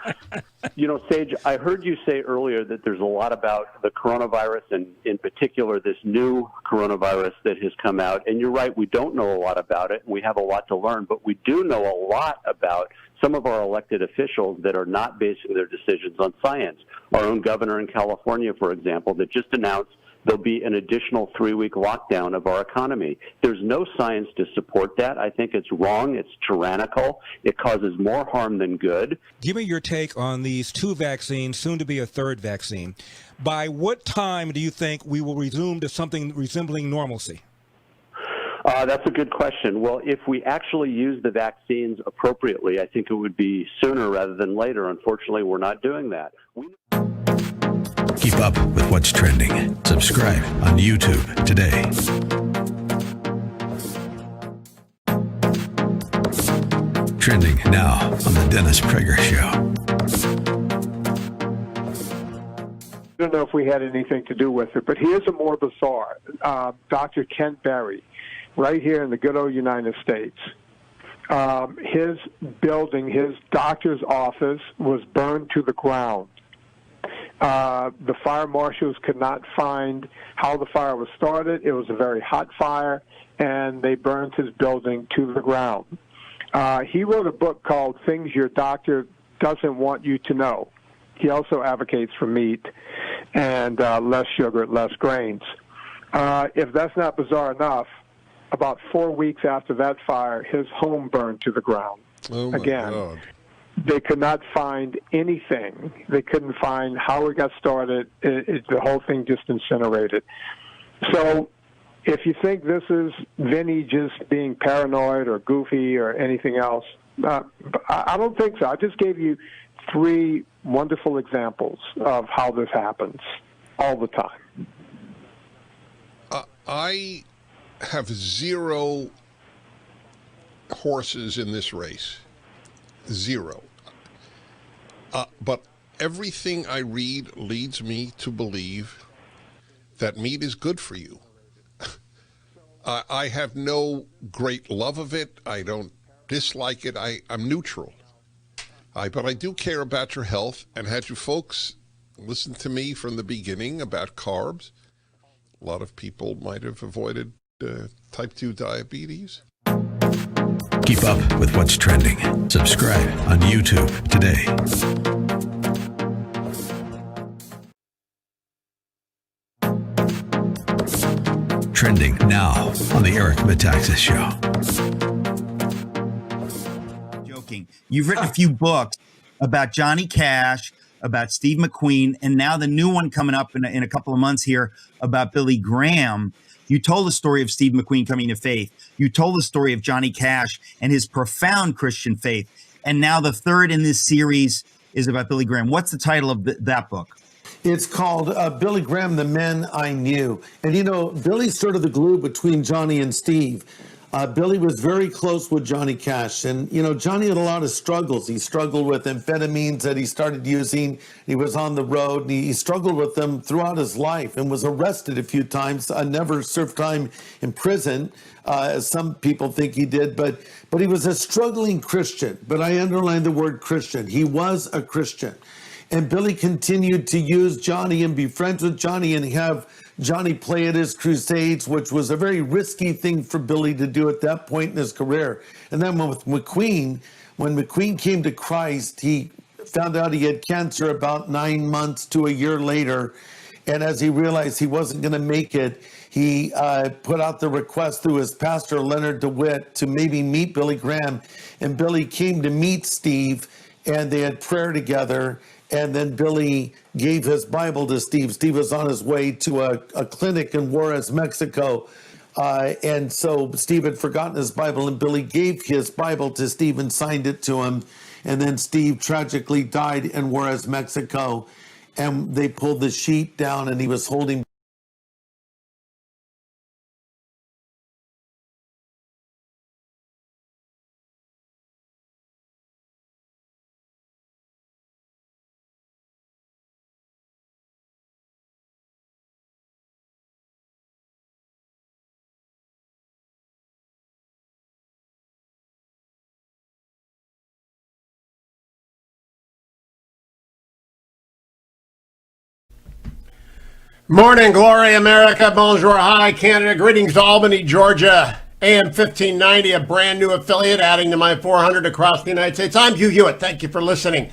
You know, Sage, I heard you say earlier that there's a lot about the coronavirus and in particular this new coronavirus that has come out. And you're right, we don't know a lot about it, and we have a lot to learn, but we do know a lot about some of our elected officials that are not basing their decisions on science. Our own governor in California, for example, that just announced there'll be an additional 3-week lockdown of our economy. There's no science to support that. I think it's wrong. It's tyrannical. It causes more harm than good. Give me your take on these 2 vaccines, soon to be a 3rd vaccine. By what time do you think we will resume to something resembling normalcy? That's a good question. Well, if we actually use the vaccines appropriately, I think it would be sooner rather than later. Unfortunately, we're not doing that. Keep up with what's trending. Subscribe on YouTube today. Trending now on The Dennis Prager Show. I don't know if we had anything to do with it, but here's a more bizarre. Dr. Kent Berry, right here in the good old United States. His building, his doctor's office, was burned to the ground. The fire marshals could not find how the fire was started. It was a very hot fire, and they burned his building to the ground. He wrote a book called Things Your Doctor Doesn't Want You to Know. He also advocates for meat and less sugar, less grains. If that's not bizarre enough, about 4 weeks after that fire, his home burned to the ground. Oh my Again, God. they could not find anything. They couldn't find how it got started. The whole thing just incinerated. So if you think this is Vinny just being paranoid or goofy or anything else, I don't think so. I just gave you 3 wonderful examples of how this happens all the time. I have 0 horses in this race. 0. But everything I read leads me to believe that meat is good for you. I have no great love of it. I don't dislike it. I'm neutral. But I do care about your health, and had you folks listened to me from the beginning about carbs, a lot of people might have avoided type 2 diabetes. Keep up with what's trending. Subscribe on YouTube today. Trending now on the Eric Metaxas Show. Joking. You've written a few books about Johnny Cash, about Steve McQueen, and now the new one coming up in a couple of months here about Billy Graham. You told the story of Steve McQueen coming to faith. You told the story of Johnny Cash and his profound Christian faith. And now the third in this series is about Billy Graham. What's the title of that book? It's called Billy Graham, The Men I Knew. And, you know, Billy's sort of the glue between Johnny and Steve. Billy was very close with Johnny Cash. And, you know, Johnny had a lot of struggles. He struggled with amphetamines that he started using. He was on the road, and he struggled with them throughout his life and was arrested a few times. Never served time in prison, as some people think he did. But he was a struggling Christian. But I underline the word Christian. He was a Christian. And Billy continued to use Johnny and be friends with Johnny and have Johnny play at his crusades, which was a very risky thing for Billy to do at that point in his career. And then with McQueen, when McQueen came to Christ, he found out he had cancer about 9 months to a year later. And as he realized he wasn't going to make it, he put out the request through his pastor, Leonard DeWitt, to maybe meet Billy Graham. And Billy came to meet Steve, and they had prayer together. And then Billy gave his Bible to Steve. Steve was on his way to a clinic in Juarez, Mexico. And so Steve had forgotten his Bible, and Billy gave his Bible to Steve and signed it to him. And then Steve tragically died in Juarez, Mexico. And they pulled the sheet down, and he was holding Morning, glory, America. Bonjour, hi, Canada. Greetings to Albany, Georgia. AM 1590, a brand new affiliate adding to my 400 across the United States. I'm Hugh Hewitt. Thank you for listening.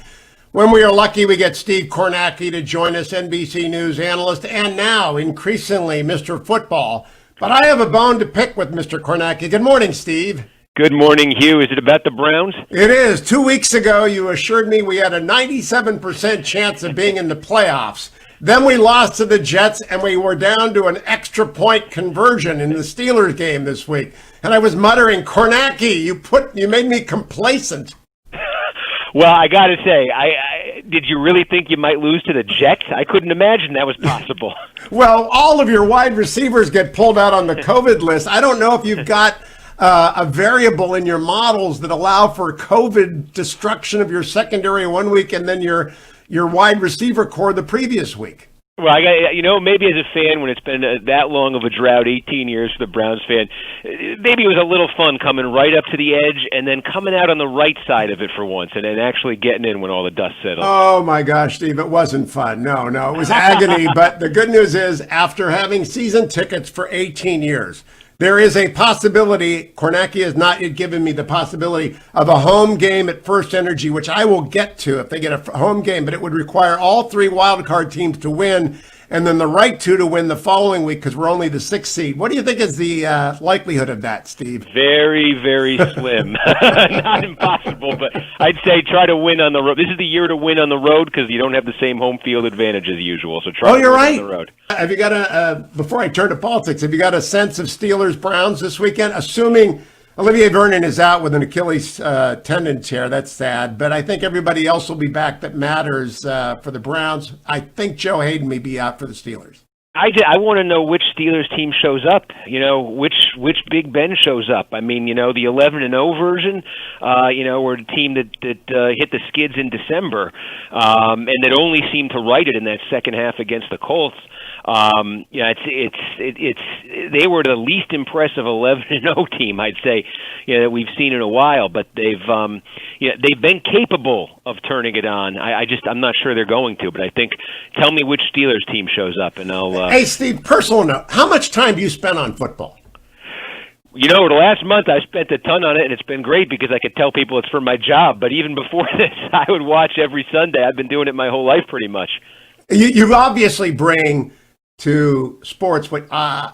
When we are lucky, we get Steve Kornacki to join us, NBC News analyst, and now, increasingly, Mr. Football. But I have a bone to pick with Mr. Kornacki. Good morning, Steve. Good morning, Hugh. Is it about the Browns? It is. 2 weeks ago, you assured me we had a 97% chance of being in the playoffs. Then we lost to the Jets, and we were down to an extra point conversion in the Steelers game this week. And I was muttering, Kornacki, you made me complacent. Well, I got to say, did you really think you might lose to the Jets? I couldn't imagine that was possible. Well, all of your wide receivers get pulled out on the COVID list. I don't know if you've got a variable in your models that allow for COVID destruction of your secondary 1 week and then your wide receiver core the previous week. Well, maybe as a fan, when it's been that long of a drought, 18 years for the Browns fan, maybe it was a little fun coming right up to the edge and then coming out on the right side of it for once and then actually getting in when all the dust settled. Oh, my gosh, Steve, it wasn't fun. No, it was agony. But the good news is, after having season tickets for 18 years, there is a possibility, Kornacki has not yet given me the possibility of a home game at First Energy, which I will get to if they get a home game, but it would require all three wildcard teams to win. and then the right two to win the following week because we're only the 6th seed. What do you think is the likelihood of that, Steve? Very, very slim. Not impossible, but I'd say try to win on the road. This is the year to win on the road because you don't have the same home field advantage as usual. So try to win on the road. Have you got before I turn to politics, have you got a sense of Steelers-Browns this weekend? Assuming Olivier Vernon is out with an Achilles tendon tear. That's sad. But I think everybody else will be back that matters for the Browns. I think Joe Hayden may be out for the Steelers. I want to know which Steelers team shows up. Which Big Ben shows up. I mean, the 11-0 version. Or the team that hit the skids in December, and that only seemed to right it in that second half against the Colts. They were the least impressive 11-0 team, I'd say, that we've seen in a while. But they've been capable of turning it on. I'm not sure they're going to, but I think tell me which Steelers team shows up, and I'll. Hey, Steve, personal note: how much time do you spend on football? The last month I spent a ton on it, and it's been great because I could tell people it's for my job. But even before this, I would watch every Sunday. I've been doing it my whole life, pretty much. You obviously bring to sports what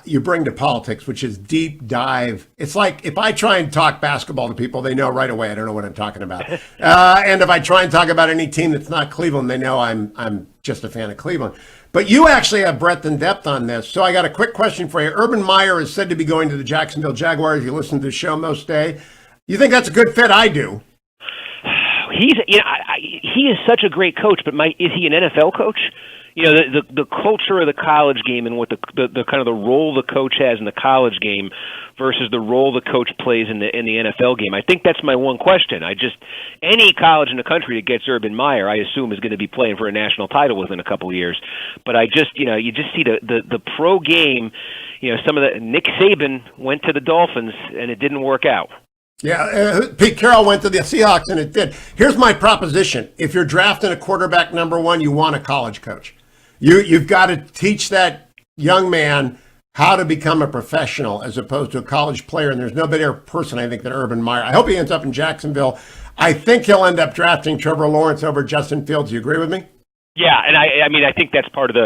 you bring to politics, which is deep dive. It's like if I try and talk basketball to people, they know right away I don't know what I'm talking about. And if I try and talk about any team that's not Cleveland, they know I'm just a fan of Cleveland. But you actually have breadth and depth on this. So I got a quick question for you. Urban Meyer is said to be going to the Jacksonville Jaguars. You listen to the show most day. You think that's a good fit? I do. He is such a great coach, but is he an NFL coach? The culture of the college game and what the kind of the role the coach has in the college game versus the role the coach plays in the NFL game. I think that's my one question. Any college in the country that gets Urban Meyer, I assume, is going to be playing for a national title within a couple of years. But you just see the pro game. Some of the Nick Saban went to the Dolphins and it didn't work out. Yeah, Pete Carroll went to the Seahawks and it did. Here's my proposition: if you're drafting a quarterback number one, you want a college coach. You've got to teach that young man how to become a professional as opposed to a college player. And there's no better person, I think, than Urban Meyer. I hope he ends up in Jacksonville. I think he'll end up drafting Trevor Lawrence over Justin Fields. Do you agree with me? Yeah, and I think that's part of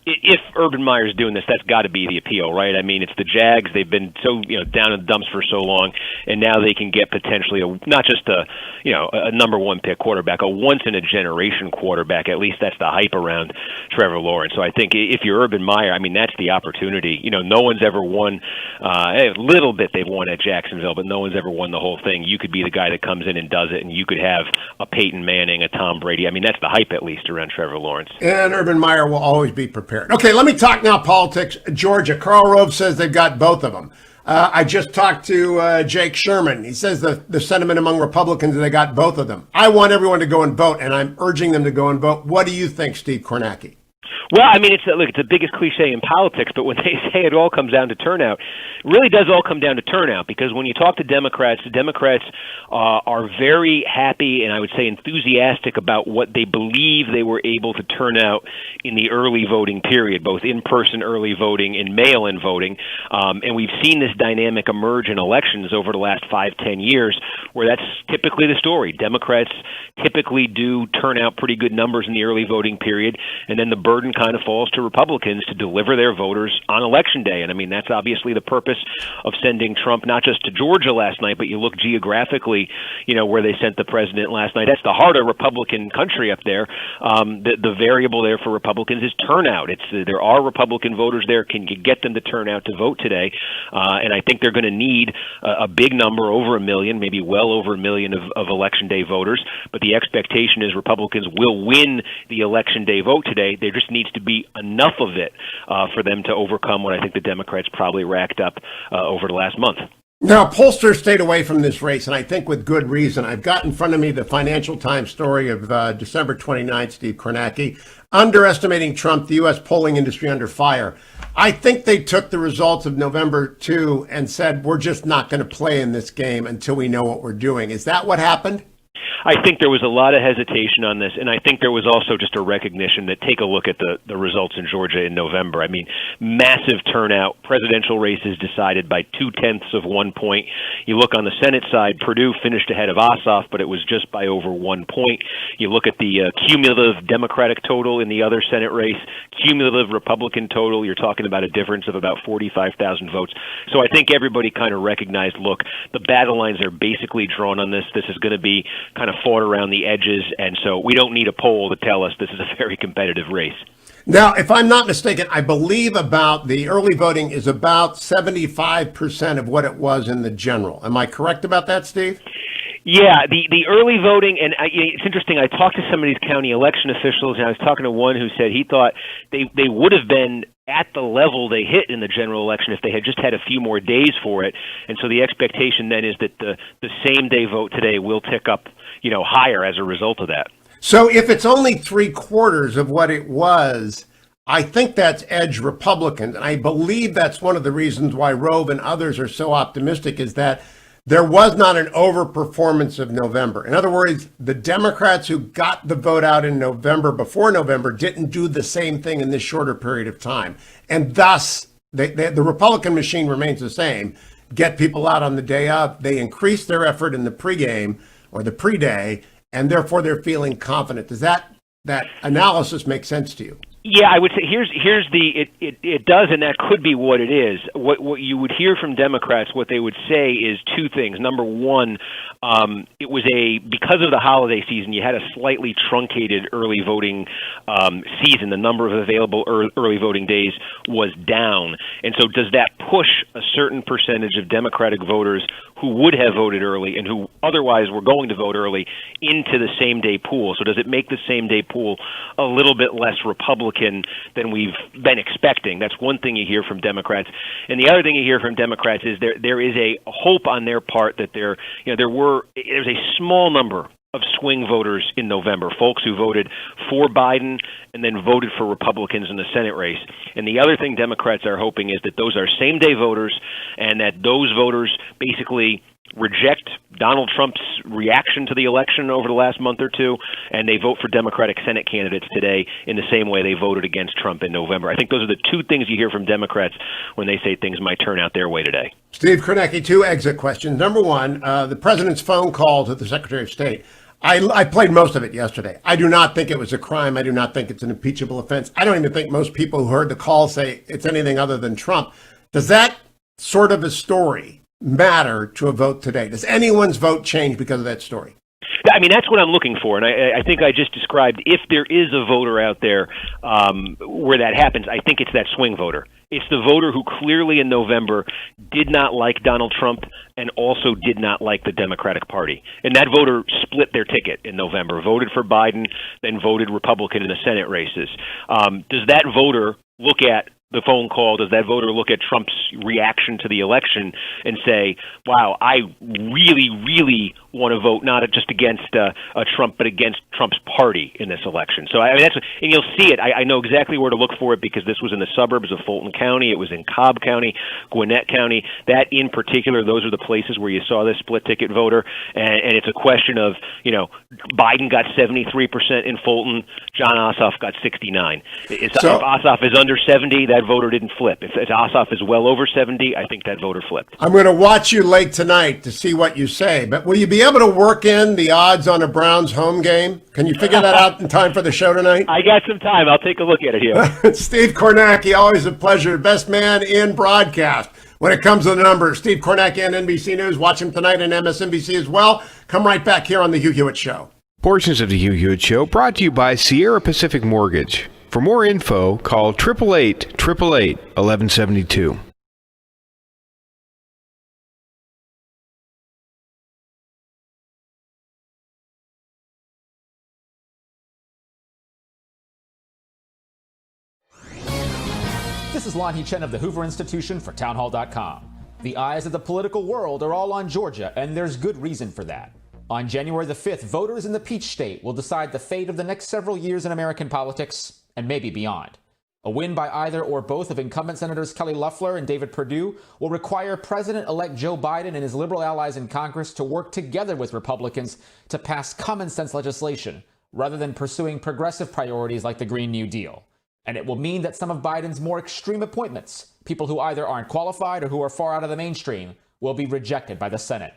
if Urban Meyer's doing this, that's got to be the appeal, right? I mean, it's the Jags. They've been so down in the dumps for so long, and now they can get potentially not just a number one pick quarterback, a once in a generation quarterback. At least that's the hype around Trevor Lawrence. So I think if you're Urban Meyer, I mean, that's the opportunity. No one's ever won a little bit. They've won at Jacksonville, but no one's ever won the whole thing. You could be the guy that comes in and does it, and you could have a Peyton Manning, a Tom Brady. I mean, that's the hype at least around Trevor Lawrence. And Urban Meyer will always be prepared. Okay, let me talk now politics. Georgia. Karl Rove says they've got both of them. I just talked to Jake Sherman. He says the sentiment among Republicans is they got both of them. I want everyone to go and vote, and I'm urging them to go and vote. What do you think, Steve Kornacki? Well, I mean, it's the biggest cliche in politics, but when they say it all comes down to turnout, it really does all come down to turnout, because when you talk to Democrats, the Democrats are very happy and I would say enthusiastic about what they believe they were able to turn out in the early voting period, both in-person early voting and mail-in voting. And we've seen this dynamic emerge in elections over the last 5-10 years, where that's typically the story. Democrats typically do turn out pretty good numbers in the early voting period, and then the burden kind of falls to Republicans to deliver their voters on Election Day. And I mean, that's obviously the purpose of sending Trump not just to Georgia last night, but you look geographically, where they sent the president last night. That's the heart of Republican country up there. The variable there for Republicans is turnout. There are Republican voters there. Can you get them to turn out to vote today? And I think they're going to need a big number, over 1 million, maybe well over 1 million of Election Day voters. But the expectation is Republicans will win the Election Day vote today. There just needs to be enough of it for them to overcome what I think the Democrats probably racked up over the last month. Now, pollsters stayed away from this race, and I think with good reason. I've got in front of me the Financial Times story of December 29th, Steve Kornacki, underestimating Trump, the U.S. polling industry under fire. I think they took the results of November 2 and said, we're just not going to play in this game until we know what we're doing. Is that what happened? I think there was a lot of hesitation on this, and I think there was also just a recognition that take a look at the results in Georgia in November. I mean, massive turnout, presidential races decided by 0.2 point. You look on the Senate side, Perdue finished ahead of Ossoff, but it was just by over 1 point. You look at the cumulative Democratic total in the other Senate race, cumulative Republican total, you're talking about a difference of about 45,000 votes. So I think everybody kind of recognized, look, the battle lines are basically drawn on this. This is going to be kind of fought around the edges, and so we don't need a poll to tell us this is a very competitive race. Now, if I'm not mistaken, I believe about the early voting is about 75% of what it was in the general. Am I correct about that, Steve? Yeah, the early voting, and it's interesting, I talked to some of these county election officials, and I was talking to one who said he thought they would have been at the level they hit in the general election if they had just had a few more days for it. And so the expectation then is that the same-day vote today will tick up, higher as a result of that. So if it's only 3/4 of what it was, I think that's edge Republicans. And I believe that's one of the reasons why Rove and others are so optimistic is that there was not an overperformance of November. In other words, the Democrats who got the vote out in November, before November, didn't do the same thing in this shorter period of time. And thus, the Republican machine remains the same. Get people out on the day of. They increase their effort in the pregame or the pre-day, and therefore they're feeling confident. Does that analysis make sense to you? Yeah, I would say it does, and that could be what it is. What you would hear from Democrats, what they would say is two things. Number one, it was because of the holiday season, you had a slightly truncated early voting season. The number of available early voting days was down, and so does that push a certain percentage of Democratic voters who would have voted early and who otherwise were going to vote early into the same-day pool? So does it make the same-day pool a little bit less Republican than we've been expecting? That's one thing you hear from Democrats. And the other thing you hear from Democrats is there is a hope on their part that there's a small number of swing voters in November, folks who voted for Biden and then voted for Republicans in the Senate race. And the other thing Democrats are hoping is that those are same-day voters and that those voters basically reject Donald Trump's reaction to the election over the last month or two, and they vote for Democratic Senate candidates today in the same way they voted against Trump in November. I think those are the two things you hear from Democrats when they say things might turn out their way today. Steve Kornacki, two exit questions. Number one, the president's phone call to the Secretary of State. I played most of it yesterday. I do not think it was a crime. I do not think it's an impeachable offense. I don't even think most people who heard the call say it's anything other than Trump. Does that sort of a story matter to a vote today? Does anyone's vote change because of that story? I mean, that's what I'm looking for, and I think I just described, if there is a voter out there where that happens, I think it's that swing voter. It's the voter who clearly in November did not like Donald Trump and also did not like the Democratic Party. And that voter split their ticket in November, voted for Biden, then voted Republican in the Senate races. Does that voter look at the phone call? Does that voter look at Trump's reaction to the election and say, wow, I really, really want to vote not just against Trump, but against Trump's party in this election? So I mean, and you'll see it. I know exactly where to look for it because this was in the suburbs of Fulton County. It was in Cobb County, Gwinnett County. That in particular, those are the places where you saw this split ticket voter. And it's a question of, Biden got 73% in Fulton. John Ossoff got 69. If Ossoff is under 70, that voter didn't flip. If Ossoff is well over 70, I think that voter flipped. I'm going to watch you late tonight to see what you say, but will you be able to work in the odds on a Browns home game? Can you figure that out in time for the show tonight? I got some time. I'll take a look at it here. Steve Kornacki, always a pleasure. Best man in broadcast. When it comes to the numbers, Steve Kornacki on NBC News. Watch him tonight on MSNBC as well. Come right back here on The Hugh Hewitt Show. Portions of The Hugh Hewitt Show brought to you by Sierra Pacific Mortgage. For more info, call 888-888-1172. This is Lanhee Chen of the Hoover Institution for Townhall.com. The eyes of the political world are all on Georgia, and there's good reason for that. On January the 5th, voters in the Peach State will decide the fate of the next several years in American politics and maybe beyond. A win by either or both of incumbent Senators Kelly Loeffler and David Perdue will require President-elect Joe Biden and his liberal allies in Congress to work together with Republicans to pass common-sense legislation rather than pursuing progressive priorities like the Green New Deal. And it will mean that some of Biden's more extreme appointments, people who either aren't qualified or who are far out of the mainstream, will be rejected by the Senate.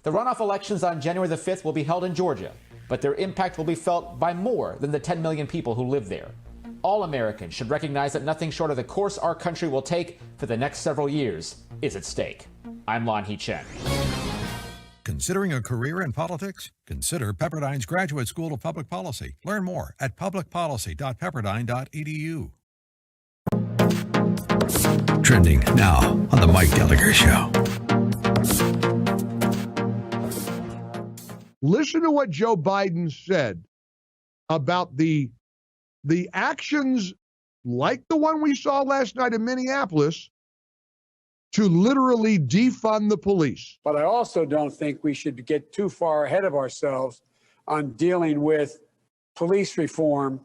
The runoff elections on January the 5th will be held in Georgia, but their impact will be felt by more than the 10 million people who live there. All Americans should recognize that nothing short of the course our country will take for the next several years is at stake. I'm Lan Hee Chen. Considering a career in politics? Consider Pepperdine's Graduate School of Public Policy. Learn more at publicpolicy.pepperdine.edu. Trending now on The Mike Gallagher Show. Listen to what Joe Biden said about the actions like the one we saw last night in Minneapolis to literally defund the police. But I also don't think we should get too far ahead of ourselves on dealing with police reform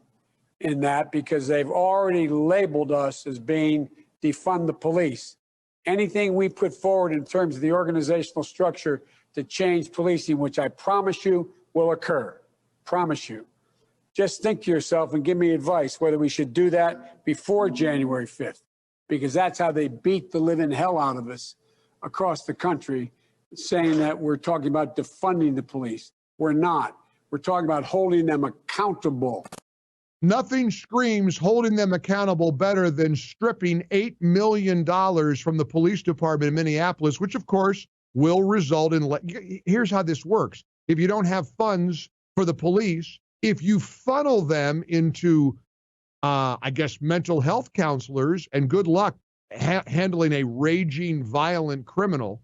in that, because they've already labeled us as being defund the police. Anything we put forward in terms of the organizational structure to change policing, which I promise you will occur, promise you. Just think to yourself and give me advice whether we should do that before January 5th, because that's how they beat the living hell out of us across the country, saying that we're talking about defunding the police. We're not. We're talking about holding them accountable. Nothing screams holding them accountable better than stripping $8 million from the police department in Minneapolis, which, of course, will result in... Here's how this works. If you don't have funds for the police, if you funnel them into, mental health counselors, and good luck handling a raging, violent criminal,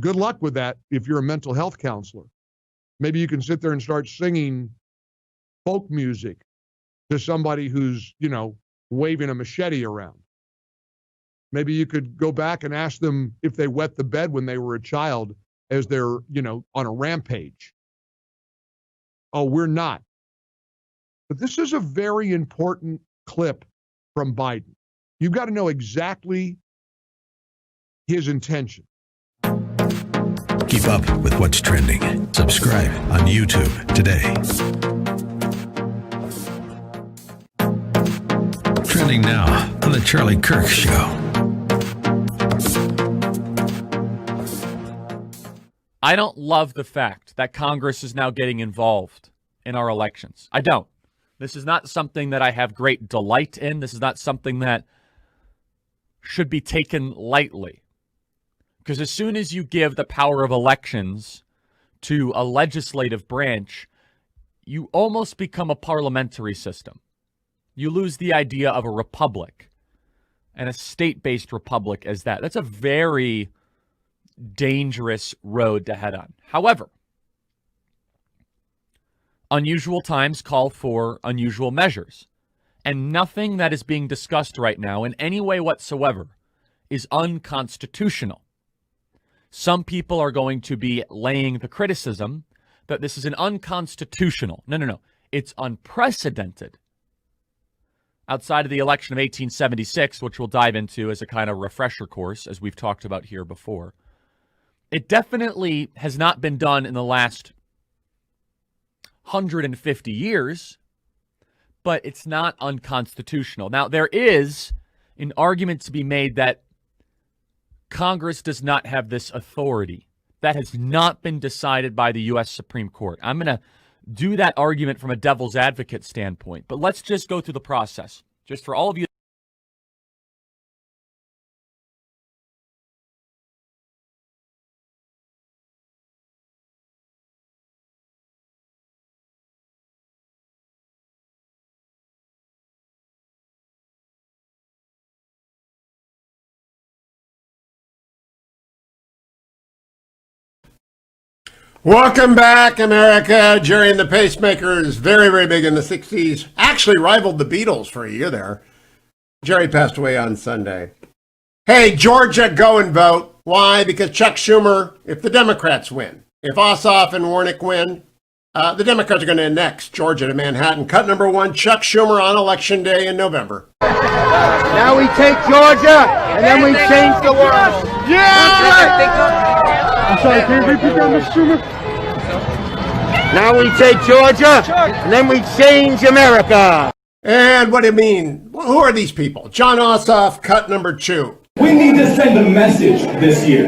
good luck with that if you're a mental health counselor. Maybe you can sit there and start singing folk music to somebody who's, waving a machete around. Maybe you could go back and ask them if they wet the bed when they were a child as they're, on a rampage. Oh, we're not. But this is a very important clip from Biden. You've got to know exactly his intention. Keep up with what's trending. Subscribe on YouTube today. Trending now on The Charlie Kirk Show. I don't love the fact that Congress is now getting involved in our elections. I don't. This is not something that I have great delight in. This is not something that should be taken lightly. Because as soon as you give the power of elections to a legislative branch, you almost become a parliamentary system. You lose the idea of a republic and a state-based republic as that. That's a very dangerous road to head on. However, unusual times call for unusual measures, and nothing that is being discussed right now in any way whatsoever is unconstitutional. Some people are going to be laying the criticism that this is an unconstitutional. No. It's unprecedented. Outside of the election of 1876, which we'll dive into as a kind of refresher course, as we've talked about here before, it definitely has not been done in the last 150 years, but it's not unconstitutional. Now, there is an argument to be made that Congress does not have this authority. That has not been decided by the U.S. Supreme Court. I'm going to do that argument from a devil's advocate standpoint, but let's just go through the process. Just for all of you. Welcome back, America. Jerry and the Pacemakers, very, very big in the 60s. Actually rivaled the Beatles for a year there. Jerry passed away on Sunday. Hey, Georgia, go and vote. Why? Because Chuck Schumer, if the Democrats win, if Ossoff and Warnock win, The Democrats are going to annex Georgia to Manhattan. Cut number 1, Chuck Schumer on Election Day in November. Now we take Georgia, and then we change the world. Yeah! I'm sorry, can you repeat that, Mr. Schumer? Now we take Georgia, and then we change America. And what do you mean? Who are these people? John Ossoff, cut number 2. We need to send a message this year.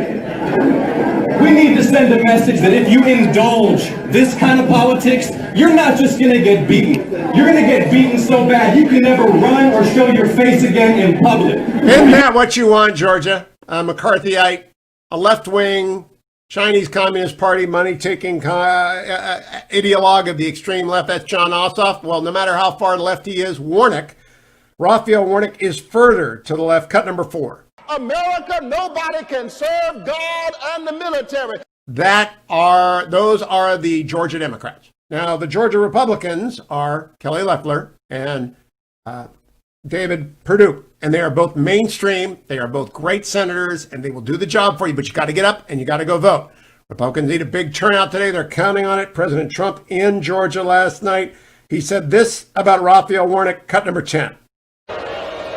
We need to send a message that if you indulge this kind of politics, you're not just going to get beaten. You're going to get beaten so bad you can never run or show your face again in public. Isn't that what you want, Georgia? A McCarthyite, a left-wing, Chinese Communist Party, money-taking ideologue of the extreme left. That's John Ossoff. Well, no matter how far left he is, Raphael Warnock is further to the left. Cut number 4. America, nobody can serve God and the military. Those are the Georgia Democrats. Now, the Georgia Republicans are Kelly Loeffler and David Perdue, and they are both mainstream. They are both great senators, and they will do the job for you, but you got to get up and you got to go vote. Republicans need a big turnout today. They're counting on it. President Trump in Georgia last night, he said this about Raphael Warnock, cut number 10.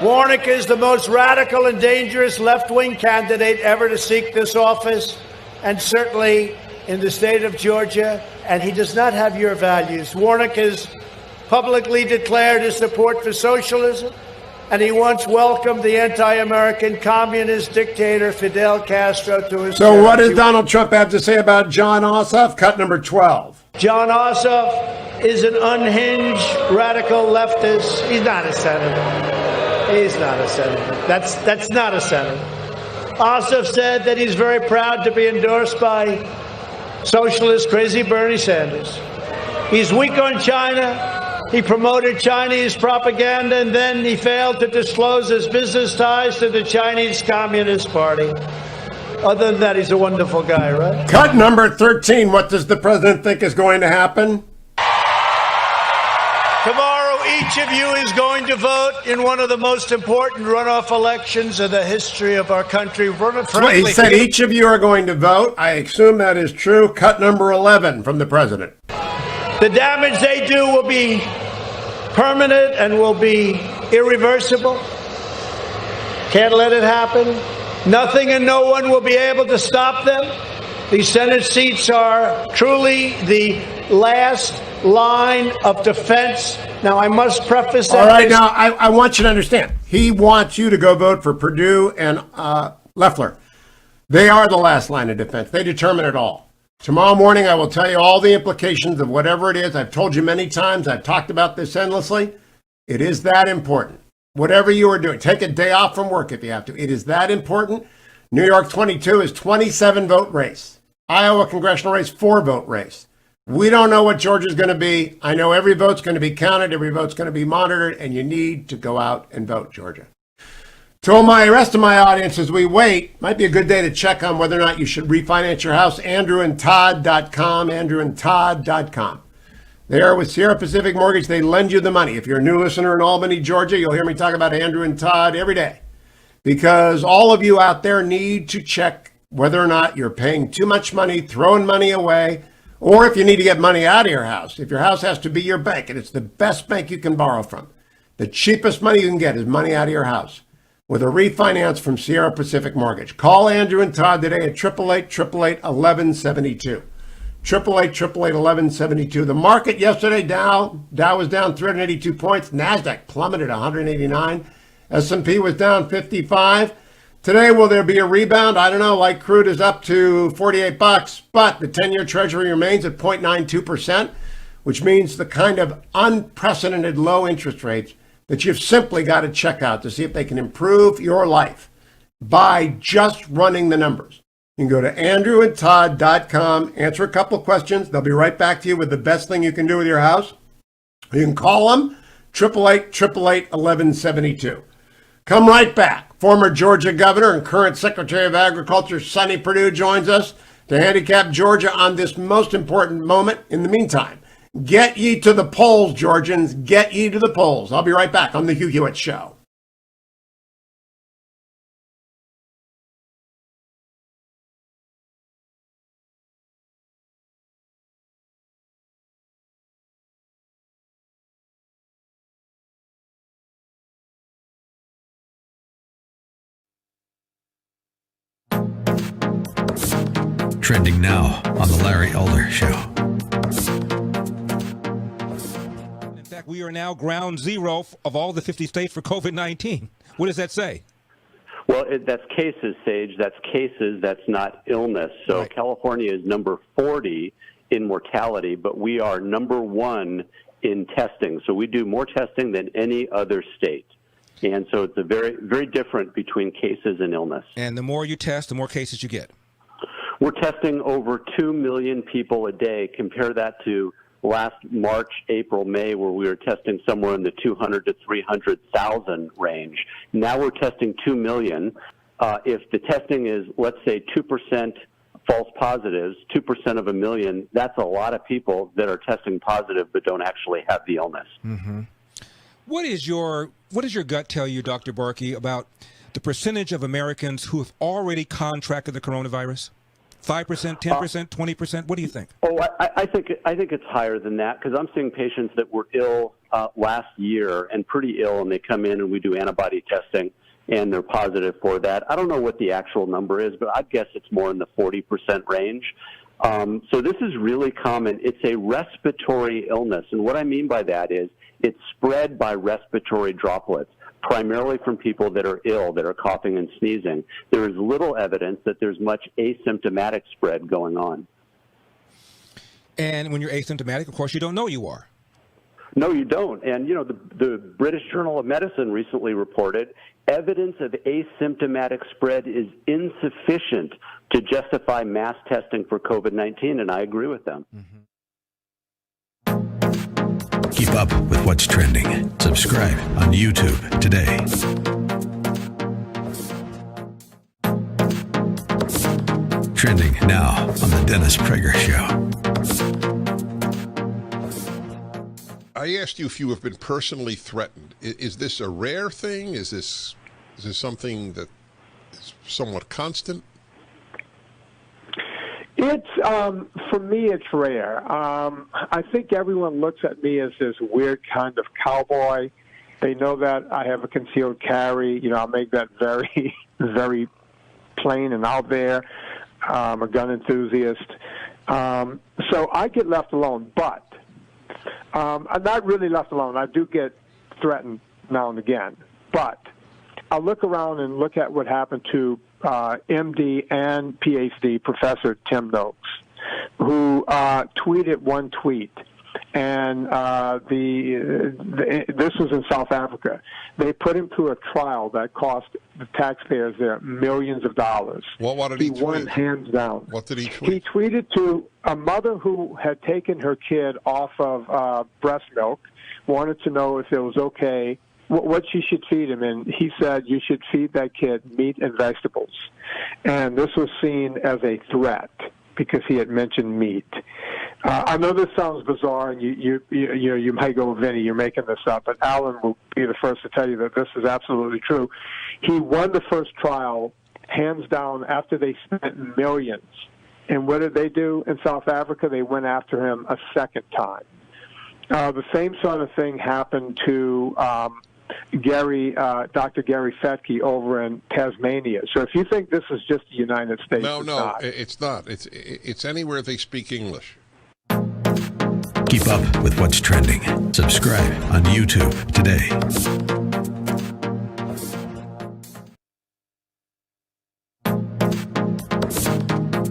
Warnock is the most radical and dangerous left-wing candidate ever to seek this office, and certainly in the state of Georgia, and he does not have your values. Warnock has publicly declared his support for socialism, and he once welcomed the anti-American communist dictator Fidel Castro to his So what does Donald Trump have to say about John Ossoff? Cut number 12. John Ossoff is an unhinged radical leftist. He's not a senator. He's not a senator. That's not a senator. Ossoff said that he's very proud to be endorsed by socialist crazy Bernie Sanders. He's weak on China. He promoted Chinese propaganda, and then he failed to disclose his business ties to the Chinese Communist Party. Other than that, he's a wonderful guy, right? Cut number 13. What does the president think is going to happen? Tomorrow, each of you is going to vote in one of the most important runoff elections in the history of our country. He said each of you are going to vote. I assume that is true. Cut number 11 from the president. The damage they do will be permanent and will be irreversible. Can't let it happen. Nothing and no one will be able to stop them. These Senate seats are truly the last line of defense. Now, I must preface that. All right, now, I want you to understand. He wants you to go vote for Perdue and Loeffler. They are the last line of defense. They determine it all. Tomorrow morning, I will tell you all the implications of whatever it is. I've told you many times. I've talked about this endlessly. It is that important. Whatever you are doing, take a day off from work if you have to. It is that important. New York 22 is 27-vote race. Iowa congressional race, 4-vote race. We don't know what Georgia's going to be. I know every vote's going to be counted. Every vote's going to be monitored, and you need to go out and vote, Georgia. To my rest of my audience, as we wait, might be a good day to check on whether or not you should refinance your house. AndrewandTodd.com, AndrewandTodd.com. There with Sierra Pacific Mortgage, they lend you the money. If you're a new listener in Albany, Georgia, you'll hear me talk about Andrew and Todd every day, because all of you out there need to check whether or not you're paying too much money, throwing money away, or if you need to get money out of your house. If your house has to be your bank, and it's the best bank you can borrow from, the cheapest money you can get is money out of your house with a refinance from Sierra Pacific Mortgage. Call Andrew and Todd today at 888-888-1172. 888-888-1172. The market yesterday, Dow was down 382 points. NASDAQ plummeted 189. S&P was down 55. Today, will there be a rebound? I don't know. Light crude is up to $48, but the 10-year Treasury remains at 0.92%, which means the kind of unprecedented low interest rates that you've simply got to check out to see if they can improve your life by just running the numbers. You can go to andrewandtodd.com, answer a couple of questions. They'll be right back to you with the best thing you can do with your house. You can call them, 888-888-1172. Come right back. Former Georgia governor and current Secretary of Agriculture, Sonny Perdue, joins us to handicap Georgia on this most important moment. In the meantime, get ye to the polls, Georgians. Get ye to the polls. I'll be right back on The Hugh Hewitt Show. Trending now on The Larry Elder Show. In fact, we are now ground zero of all the 50 states for COVID-19. What does that say? Well, that's cases, Sage. That's cases. That's not illness. So Right. California is number 40 in mortality, but we are number 1 in testing. So we do more testing than any other state. And so it's a very, very different between cases and illness. And the more you test, the more cases you get. We're testing over 2 million people a day. Compare that to last March, April, May, where we were testing somewhere in the 200 to 300,000 range. Now we're testing 2 million. If the testing is, let's say, 2% false positives, 2% of a million, that's a lot of people that are testing positive but don't actually have the illness. Mm-hmm. What does your gut tell you, Dr. Barkey, about the percentage of Americans who have already contracted the coronavirus? 5%, 10%, 20%? What do you think? Oh, I think it's higher than that, because I'm seeing patients that were ill last year and pretty ill, and they come in and we do antibody testing, and they're positive for that. I don't know what the actual number is, but I'd guess it's more in the 40% range. So this is really common. It's a respiratory illness, and what I mean by that is it's spread by respiratory droplets, primarily from people that are ill, that are coughing and sneezing. There is little evidence that there's much asymptomatic spread going on. And when you're asymptomatic, of course, you don't know you are. No, you don't. And, you know, the British Journal of Medicine recently reported evidence of asymptomatic spread is insufficient to justify mass testing for COVID-19, and I agree with them. Mm-hmm. Keep up with what's trending. Subscribe on YouTube today. Trending now on The Dennis Prager Show. I asked you if you have been personally threatened. Is this a rare thing? Is this something that is somewhat constant? It's for me, it's rare. I think everyone looks at me as this weird kind of cowboy. They know that I have a concealed carry. You know, I'll make that very, very plain and out there. I'm a gun enthusiast. So I get left alone, but I'm not really left alone. I do get threatened now and again, but I look around and look at what happened to MD and PhD Professor Tim Noakes, who tweeted one tweet, and this was in South Africa. They put him through a trial that cost the taxpayers there millions of dollars. Well, what did he tweet? Won hands down. What did he tweet? He tweeted to a mother who had taken her kid off of breast milk, wanted to know if it was okay, what she should feed him, and he said you should feed that kid meat and vegetables. And this was seen as a threat because he had mentioned meat. I know this sounds bizarre, and you might go, Vinny, you're making this up, but Alan will be the first to tell you that this is absolutely true. He won the first trial hands down after they spent millions. And what did they do in South Africa? They went after him a second time. The same sort of thing happened to Dr. Gary Fettke over in Tasmania. So if you think this is just the United States, it's not. It's anywhere they speak English. Keep up with what's trending. Subscribe on YouTube today.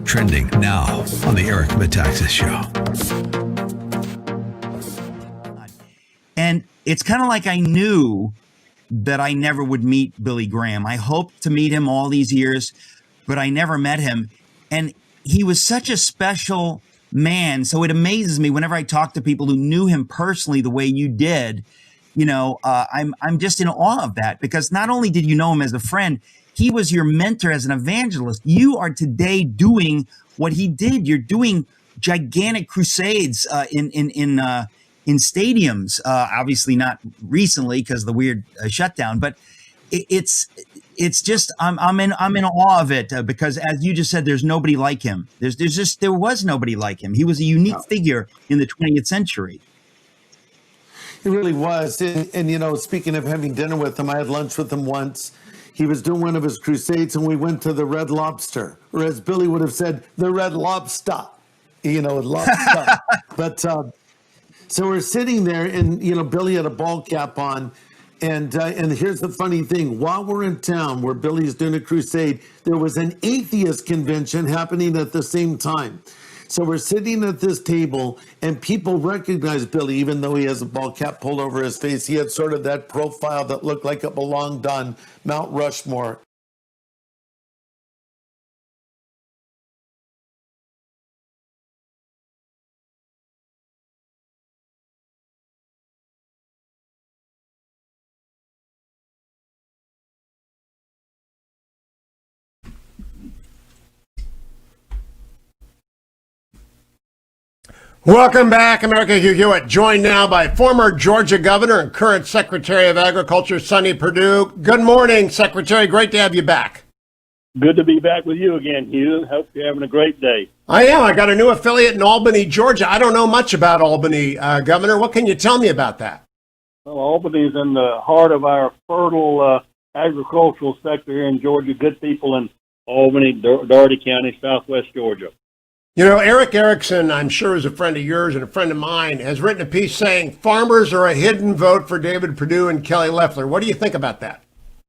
Trending now on the Eric Metaxas Show. And it's kind of like I knew that I never would meet Billy Graham. I hoped to meet him all these years, but I never met him. And he was such a special man. So it amazes me whenever I talk to people who knew him personally the way you did. You know, I'm just in awe of that, because not only did you know him as a friend, he was your mentor as an evangelist. You are today doing what he did. You're doing gigantic crusades in stadiums. Obviously not recently because of the weird shutdown, but it's just I'm in awe of it because, as you just said, there's nobody like him. There was nobody like him. He was a unique figure in the 20th century. He really was. And, you know, speaking of having dinner with him, I had lunch with him once. he was doing one of his crusades and we went to the Red Lobster, or as Billy would have said, the Red Lobster, lobster. But so we're sitting there and, Billy had a ball cap on. And here's the funny thing. While we're in town where Billy's doing a crusade, there was an atheist convention happening at the same time. So we're sitting at this table and people recognize Billy, even though he has a ball cap pulled over his face. He had sort of that profile that looked like it belonged on Mount Rushmore. Welcome back, America. Hugh Hewitt, joined now by former Georgia governor and current Secretary of Agriculture, Sonny Perdue. Good morning, Secretary. Great to have you back. Good to be back with you again, Hugh. Hope you're having a great day. I am. I got a new affiliate in Albany, Georgia. I don't know much about Albany, Governor. What can you tell me about that? Well, Albany is in the heart of our fertile agricultural sector here in Georgia. Good people in Albany, Dougherty County, southwest Georgia. Eric Erickson, I'm sure is a friend of yours and a friend of mine, has written a piece saying farmers are a hidden vote for David Perdue and Kelly Loeffler. What do you think about that?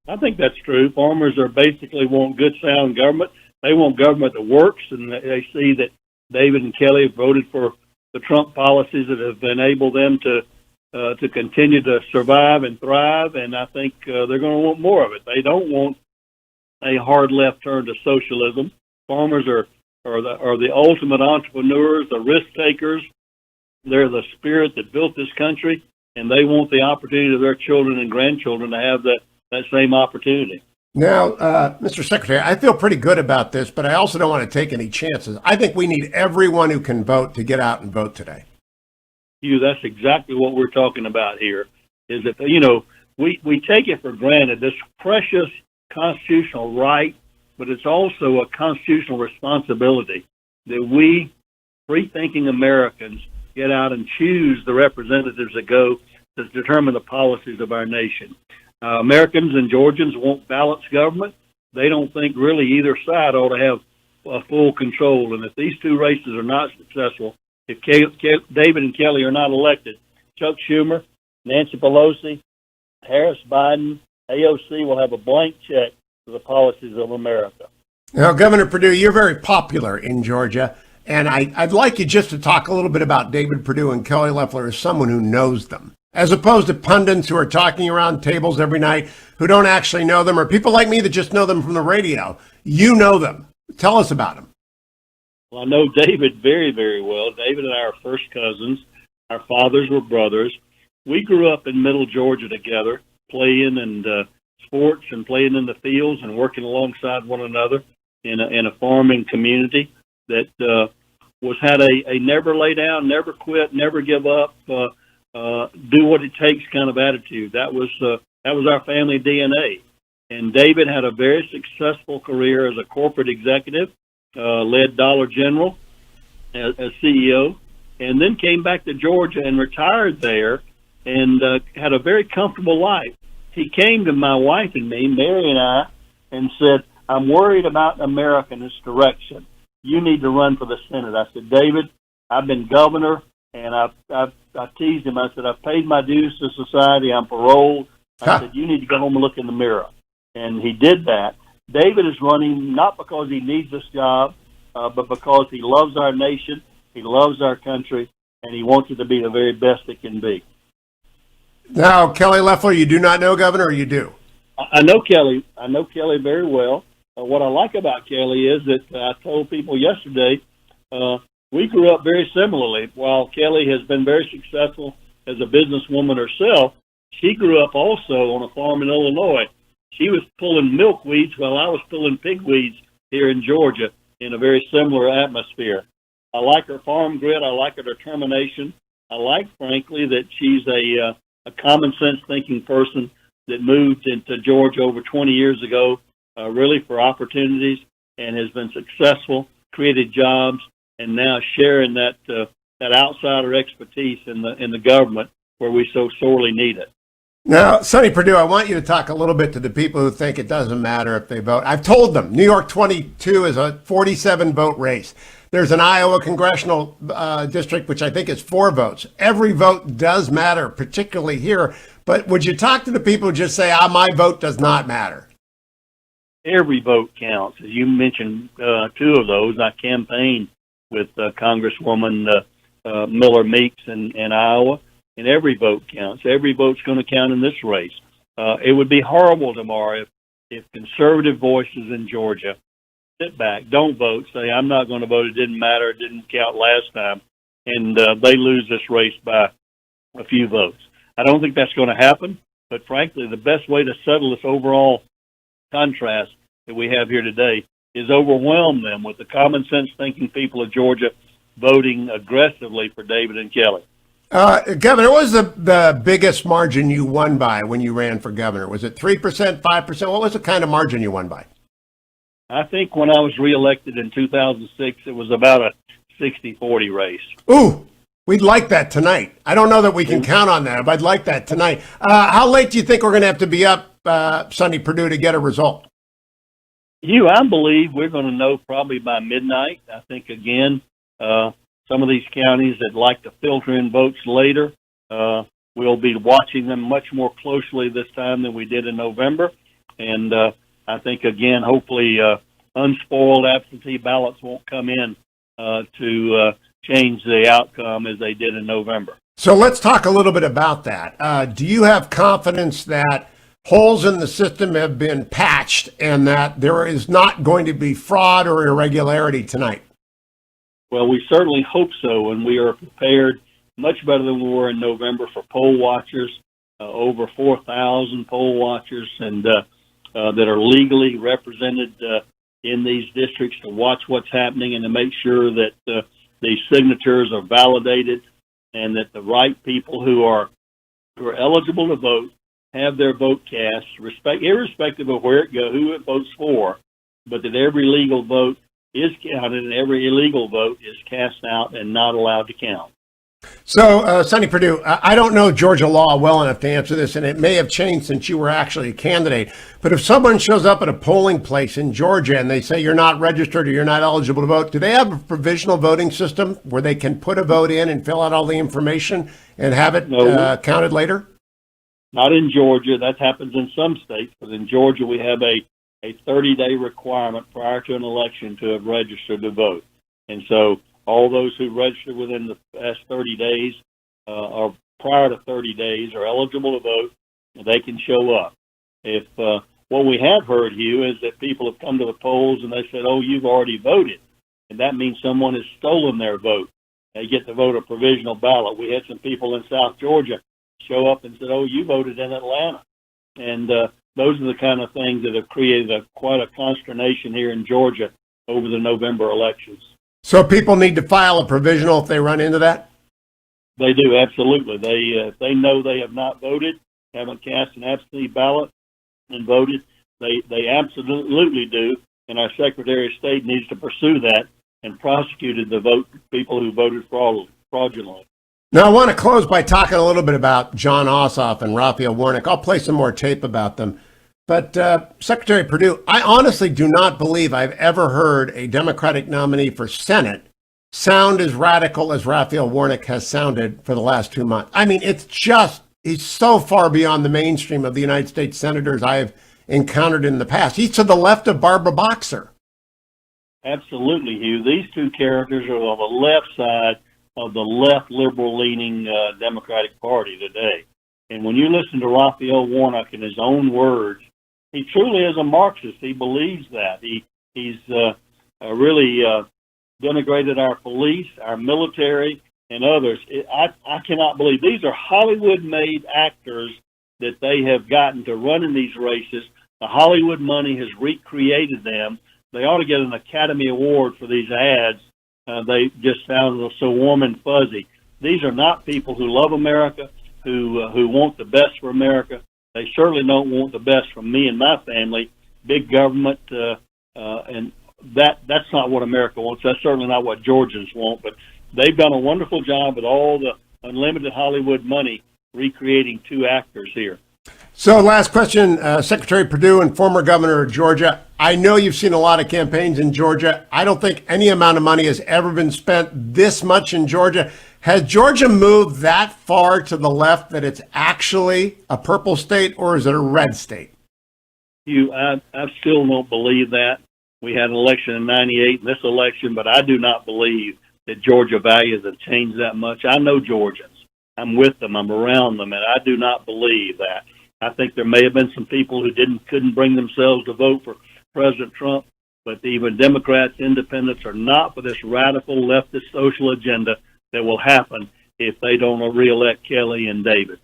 I think that's true. Farmers are basically want good, sound government. They want government that works, and they see that David and Kelly have voted for the Trump policies that have enabled them to continue to survive and thrive, and I think they're going to want more of it. They don't want a hard left turn to socialism. Farmers are the ultimate entrepreneurs, the risk takers. They're the spirit that built this country, and they want the opportunity of their children and grandchildren to have that same opportunity. Now, Mr. Secretary, I feel pretty good about this, but I also don't want to take any chances. I think we need everyone who can vote to get out and vote today. Hugh, that's exactly what we're talking about here, is that, we take it for granted, this precious constitutional right, but it's also a constitutional responsibility that we, free-thinking Americans, get out and choose the representatives that go to determine the policies of our nation. Americans and Georgians want balanced government. They don't think really either side ought to have full control. And if these two races are not successful, if David and Kelly are not elected, Chuck Schumer, Nancy Pelosi, Harris, Biden, AOC will have a blank check for the policies of America. Now, Governor Perdue, you're very popular in Georgia, and I'd like you just to talk a little bit about David Perdue and Kelly Loeffler as someone who knows them, as opposed to pundits who are talking around tables every night who don't actually know them, or people like me that just know them from the radio. You know them. Tell us about them. Well, I know David very, very well. David and I are first cousins. Our fathers were brothers. We grew up in Middle Georgia together, playing and sports and playing in the fields and working alongside one another in a farming community that had a never lay down, never quit, never give up, do what it takes kind of attitude. That was our family DNA. And David had a very successful career as a corporate executive, led Dollar General as CEO, and then came back to Georgia and retired there and had a very comfortable life. He came to my wife and me, Mary and I, and said, I'm worried about America in this direction. You need to run for the Senate. I said, David, I've been governor, and I teased him. I said, I've paid my dues to society. I'm paroled. I said, you need to go home and look in the mirror. And he did that. David is running not because he needs this job, but because he loves our nation, he loves our country, and he wants it to be the very best it can be. Now, Kelly Loeffler, you do not know, Governor, or you do? I know Kelly. I know Kelly very well. What I like about Kelly is that I told people yesterday, we grew up very similarly. While Kelly has been very successful as a businesswoman herself, she grew up also on a farm in Illinois. She was pulling milkweeds while I was pulling pigweeds here in Georgia in a very similar atmosphere. I like her farm grit. I like her determination. I like, frankly, that she's a common sense thinking person that moved into Georgia over 20 years ago, really for opportunities, and has been successful, created jobs, and now sharing that outsider expertise in the government where we so sorely need it. Now, Sonny Perdue, I want you to talk a little bit to the people who think it doesn't matter if they vote. I've told them New York 22 is a 47-vote race. There's an Iowa congressional district, which I think is 4 votes. Every vote does matter, particularly here. But would you talk to the people who just say, my vote does not matter? Every vote counts. As you mentioned 2 of those, I campaigned with Congresswoman Miller Meeks in Iowa. And every vote counts. Every vote's going to count in this race. It would be horrible tomorrow if conservative voices in Georgia sit back, don't vote, say, I'm not going to vote, it didn't matter, it didn't count last time, and they lose this race by a few votes. I don't think that's going to happen, but frankly, the best way to settle this overall contrast that we have here today is overwhelm them with the common sense thinking people of Georgia voting aggressively for David and Kelly. Governor, what was the biggest margin you won by when you ran for governor? Was it 3%, 5%? What was the kind of margin you won by? I think when I was reelected in 2006, it was about a 60-40 race. Ooh, we'd like that tonight. I don't know that we can count on that, but I'd like that tonight. How late do you think we're going to have to be up, Sonny Perdue, to get a result? I believe we're going to know probably by midnight. I think, again, some of these counties that like to filter in votes later, we'll be watching them much more closely this time than we did in November. And I think, again, hopefully unspoiled absentee ballots won't come in to change the outcome as they did in November. So let's talk a little bit about that. Do you have confidence that holes in the system have been patched and that there is not going to be fraud or irregularity tonight? Well, we certainly hope so, and we are prepared much better than we were in November for poll watchers, over 4,000 poll watchers and that are legally represented in these districts to watch what's happening and to make sure that these signatures are validated and that the right people who are eligible to vote have their vote cast, irrespective of where it goes, who it votes for, but that every legal vote is counted and every illegal vote is cast out and not allowed to count. So, Sonny Perdue, I don't know Georgia law well enough to answer this, and it may have changed since you were actually a candidate. But if someone shows up at a polling place in Georgia and they say you're not registered or you're not eligible to vote, do they have a provisional voting system where they can put a vote in and fill out all the information and have it counted later? Not in Georgia. That happens in some states, but in Georgia we have a 30-day requirement prior to an election to have registered to vote. And so all those who register within the past 30 days or prior to 30 days are eligible to vote, and they can show up. If what we have heard, Hugh, is that people have come to the polls and they said, you've already voted, and that means someone has stolen their vote. They get to vote a provisional ballot. We had some people in South Georgia show up and said, you voted in Atlanta. And those are the kind of things that have created quite a consternation here in Georgia over the November elections. So people need to file a provisional if they run into that? They do, absolutely. If they know they have not voted, haven't cast an absentee ballot and voted, they absolutely do. And our Secretary of State needs to pursue that and prosecuted the people who voted fraudulently. Now, I want to close by talking a little bit about John Ossoff and Raphael Warnock. I'll play some more tape about them. But Secretary Perdue, I honestly do not believe I've ever heard a Democratic nominee for Senate sound as radical as Raphael Warnock has sounded for the last 2 months. I mean, he's so far beyond the mainstream of the United States senators I have encountered in the past. He's to the left of Barbara Boxer. Absolutely, Hugh. These two characters are on the left side of the left liberal-leaning Democratic Party today. And when you listen to Raphael Warnock in his own words, he truly is a Marxist. He believes that. He's really denigrated our police, our military, and others. I cannot believe these are Hollywood-made actors that they have gotten to run in these races. The Hollywood money has recreated them. They ought to get an Academy Award for these ads. They just sound so warm and fuzzy. These are not people who love America, who want the best for America. They certainly don't want the best from me and my family. Big government, and that's not what America wants. That's certainly not what Georgians want. But they've done a wonderful job with all the unlimited Hollywood money recreating two actors here. So last question, Secretary Perdue and former governor of Georgia. I know you've seen a lot of campaigns in Georgia. I don't think any amount of money has ever been spent this much in Georgia. Has Georgia moved that far to the left that it's actually a purple state, or is it a red state? I still don't believe that. We had an election in 98 and this election, but I do not believe that Georgia values have changed that much. I know Georgians. I'm with them. I'm around them, and I do not believe that. I think there may have been some people who couldn't bring themselves to vote for President Trump, but even Democrats, independents are not for this radical leftist social agenda that will happen if they don't reelect Kelly and David.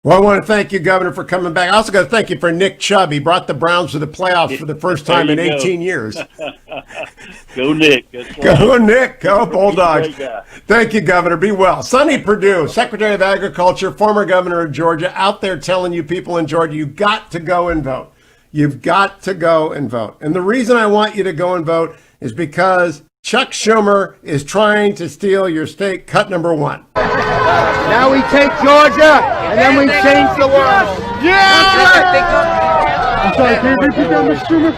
Well, I want to thank you, Governor, for coming back. I also got to thank you for Nick Chubb. He brought the Browns to the playoffs for the first time in 18 years. Go, Nick. That's right. Go, Nick. Go, Bulldogs. Thank you, Governor. Be well. Sonny Perdue, Secretary of Agriculture, former governor of Georgia, out there telling you people in Georgia, you've got to go and vote. You've got to go and vote. And the reason I want you to go and vote is because Chuck Schumer is trying to steal your state cut number one. Now we take Georgia, and then we change the world. Yeah! I'm sorry, can you repeat that, Mr. Schumer?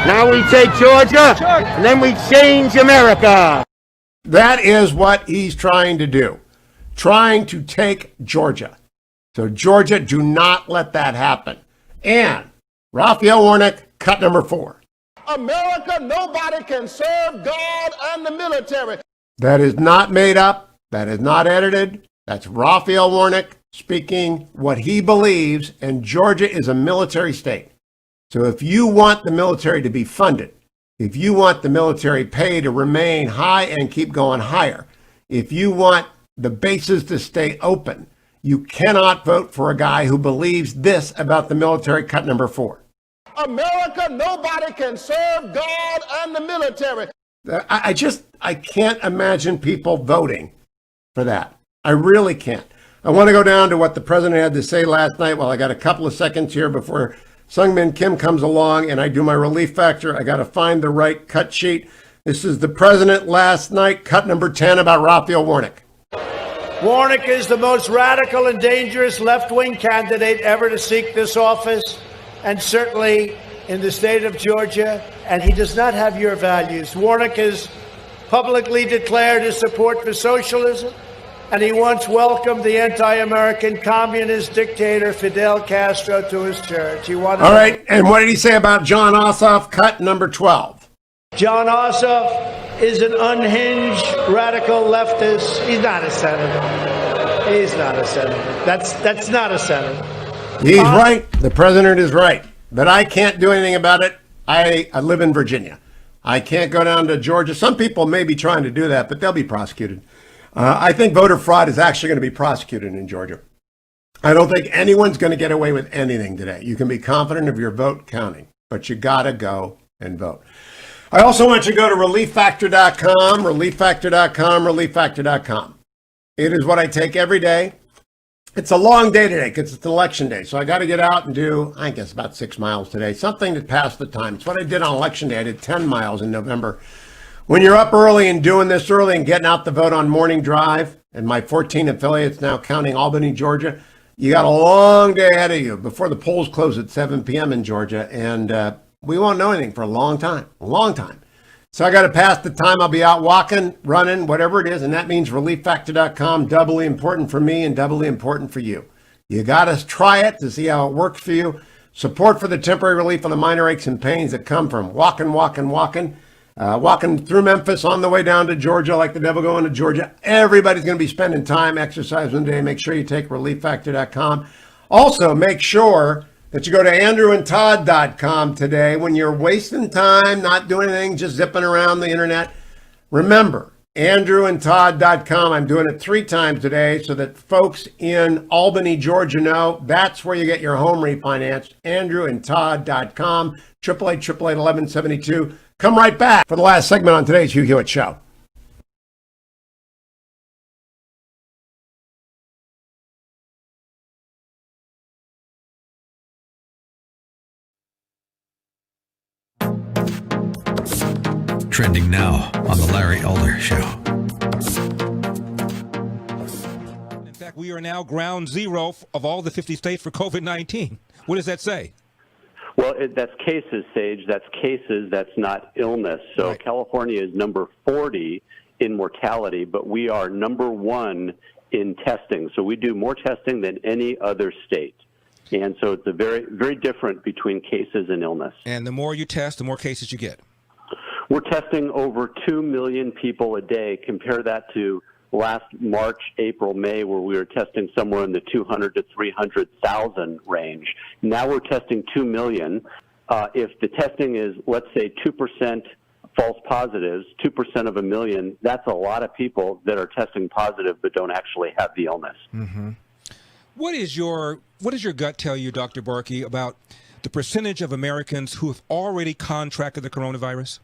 Now we take Georgia, and then we change America. That is what he's trying to do. Trying to take Georgia. So Georgia, do not let that happen. And Raphael Warnock, cut number 4. America, nobody can serve God and the military. That is not made up. That is not edited. That's Raphael Warnock speaking what he believes, and Georgia is a military state. So if you want the military to be funded, if you want the military pay to remain high and keep going higher, if you want the bases to stay open, you cannot vote for a guy who believes this about the military, cut number 4. America, nobody can serve God and the military. I can't imagine people voting for that. I really can't. I want to go down to what the president had to say last night. Well, I got a couple of seconds here before Seung Kim comes along and I do my relief factor. I got to find the right cut sheet. This is the president last night, cut number 10 about Raphael Warnock. Warnock is the most radical and dangerous left-wing candidate ever to seek this office, and certainly in the state of Georgia, and he does not have your values. Warnock has publicly declared his support for socialism, and he once welcomed the anti-American communist dictator Fidel Castro to his church. All right, and what did he say about John Ossoff, cut number 12? John Ossoff is an unhinged radical leftist. He's not a senator. He's not a senator. That's not a senator. He's right. The president is right. But I can't do anything about it. I live in Virginia. I can't go down to Georgia. Some people may be trying to do that, but they'll be prosecuted. I think voter fraud is actually going to be prosecuted in Georgia. I don't think anyone's going to get away with anything today. You can be confident of your vote counting, but you got to go and vote. I also want you to go to relieffactor.com, relieffactor.com, relieffactor.com. It is what I take every day. It's a long day today because it's election day. So I got to get out and do, I guess, about 6 miles today. Something to pass the time. It's what I did on election day. I did 10 miles in November. When you're up early and doing this early and getting out the vote on morning drive, and my 14 affiliates now counting Albany, Georgia, you got a long day ahead of you before the polls close at 7 p.m. in Georgia. And we won't know anything for a long time. So I got to pass the time. I'll be out walking, running, whatever it is. And that means relieffactor.com, doubly important for me and doubly important for you. You got to try it to see how it works for you. Support for the temporary relief of the minor aches and pains that come from walking through Memphis on the way down to Georgia like the devil going to Georgia. Everybody's going to be spending time exercising today. Make sure you take relieffactor.com. Also, make sure that you go to andrewandtodd.com today when you're wasting time, not doing anything, just zipping around the internet. Remember, andrewandtodd.com. I'm doing it 3 times today so that folks in Albany, Georgia know that's where you get your home refinanced. andrewandtodd.com, 888-888-1172. Come right back for the last segment on today's Hugh Hewitt Show. Trending now on the Larry Elder Show. In fact, we we are now ground zero of all the 50 states for COVID-19. What does that say? Well, that's cases, Sage. That's cases. That's not illness. So Right. California is number 40 in mortality, but we are number 1 in testing. So we do more testing than any other state. And so it's a very, very different between cases and illness. And the more you test, the more cases you get. We're testing over 2 million people a day. Compare that to last March, April, May, where we were testing somewhere in the 200 to 300,000 range. Now we're testing 2 million. If the testing is, let's say, 2% false positives, 2% of a million, that's a lot of people that are testing positive but don't actually have the illness. Mm-hmm. What does your gut tell you, Dr. Barkey, about the percentage of Americans who have already contracted the coronavirus?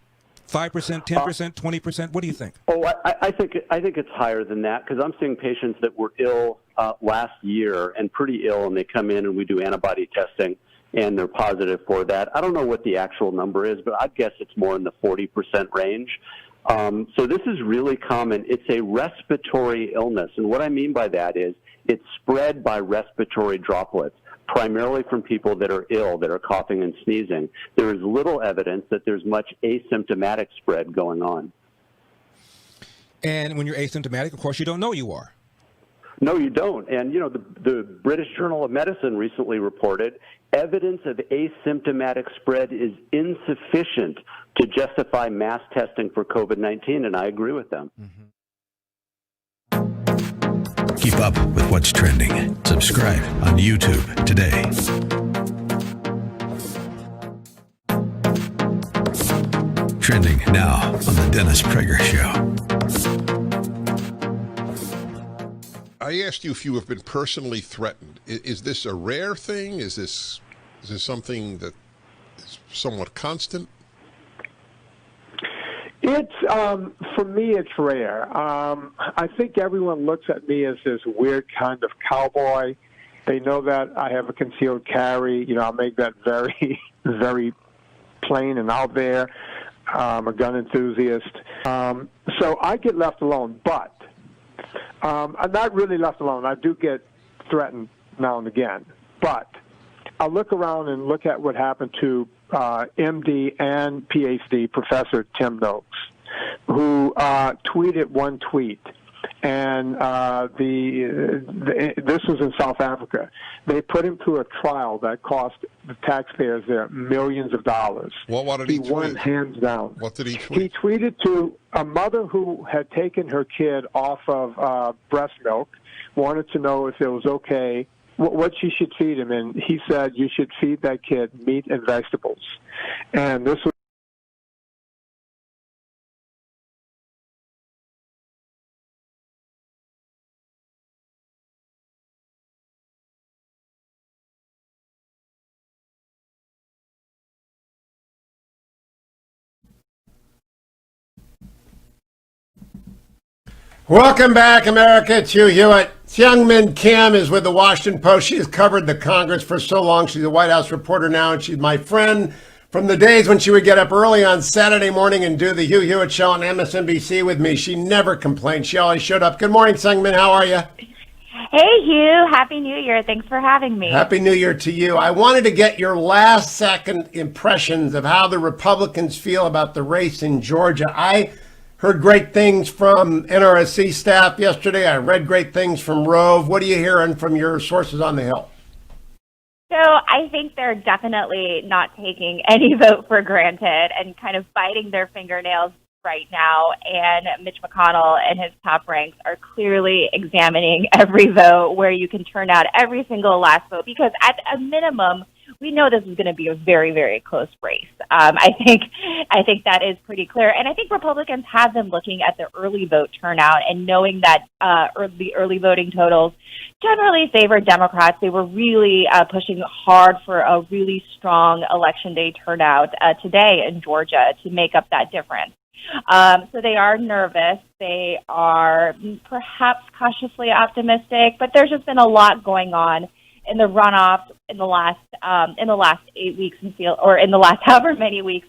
5%, 10%, 20%? What do you think? Oh, I think it's higher than that, because I'm seeing patients that were ill last year and pretty ill, and they come in and we do antibody testing and they're positive for that. I don't know what the actual number is, but I'd guess it's more in the 40% range. So this is really common. It's a respiratory illness, and what I mean by that is it's spread by respiratory droplets, primarily from people that are ill, that are coughing and sneezing. There is little evidence that there's much asymptomatic spread going on. And when you're asymptomatic, of course, you don't know you are. No, you don't. And, you know, the British Journal of Medicine recently reported evidence of asymptomatic spread is insufficient to justify mass testing for COVID-19, and I agree with them. Mm-hmm. Keep up with what's trending. Subscribe on YouTube today. Trending now on the Dennis Prager Show. I asked you if you have been personally threatened. Is this a rare thing? Is this something that is somewhat constant? It's for me, it's rare. I think everyone looks at me as this weird kind of cowboy. They know that I have a concealed carry. You know, I make that very, very plain and out there. I'm a gun enthusiast. So I get left alone, but I'm not really left alone. I do get threatened now and again, but I look around and look at what happened to MD and PhD Professor Tim Noakes, who tweeted one tweet, and this was in South Africa. They put him through a trial that cost the taxpayers there millions of dollars. What did he tweet? Won hands down. What did he tweet? He tweeted to a mother who had taken her kid off of breast milk, wanted to know if it was okay, what she should feed him, and he said you should feed that kid meat and vegetables. And this was Welcome back, America. It's Hugh Hewitt. Seung Min Kim is with the Washington Post. She has covered the Congress for so long. She's a White House reporter now, and she's my friend from the days when she would get up early on Saturday morning and do the Hugh Hewitt Show on MSNBC with me. She never complained. She always showed up. Good morning, Seung Min. How are you? Hey, Hugh. Happy New Year. Thanks for having me. Happy New Year to you. I wanted to get your last second impressions of how the Republicans feel about the race in Georgia. I heard great things from NRSC staff yesterday. I read great things from Rove. What are you hearing from your sources on the Hill? So I think they're definitely not taking any vote for granted and kind of biting their fingernails right now. And Mitch McConnell and his top ranks are clearly examining every vote, where you can turn out every single last vote, because at a minimum, we know this is going to be a very, very close race. I think that is pretty clear. And I think Republicans have been looking at the early vote turnout and knowing that the early voting totals generally favor Democrats. They were really pushing hard for a really strong Election Day turnout today in Georgia to make up that difference. So they are nervous. They are perhaps cautiously optimistic, but there's just been a lot going on in the runoff in the last 8 weeks in the last however many weeks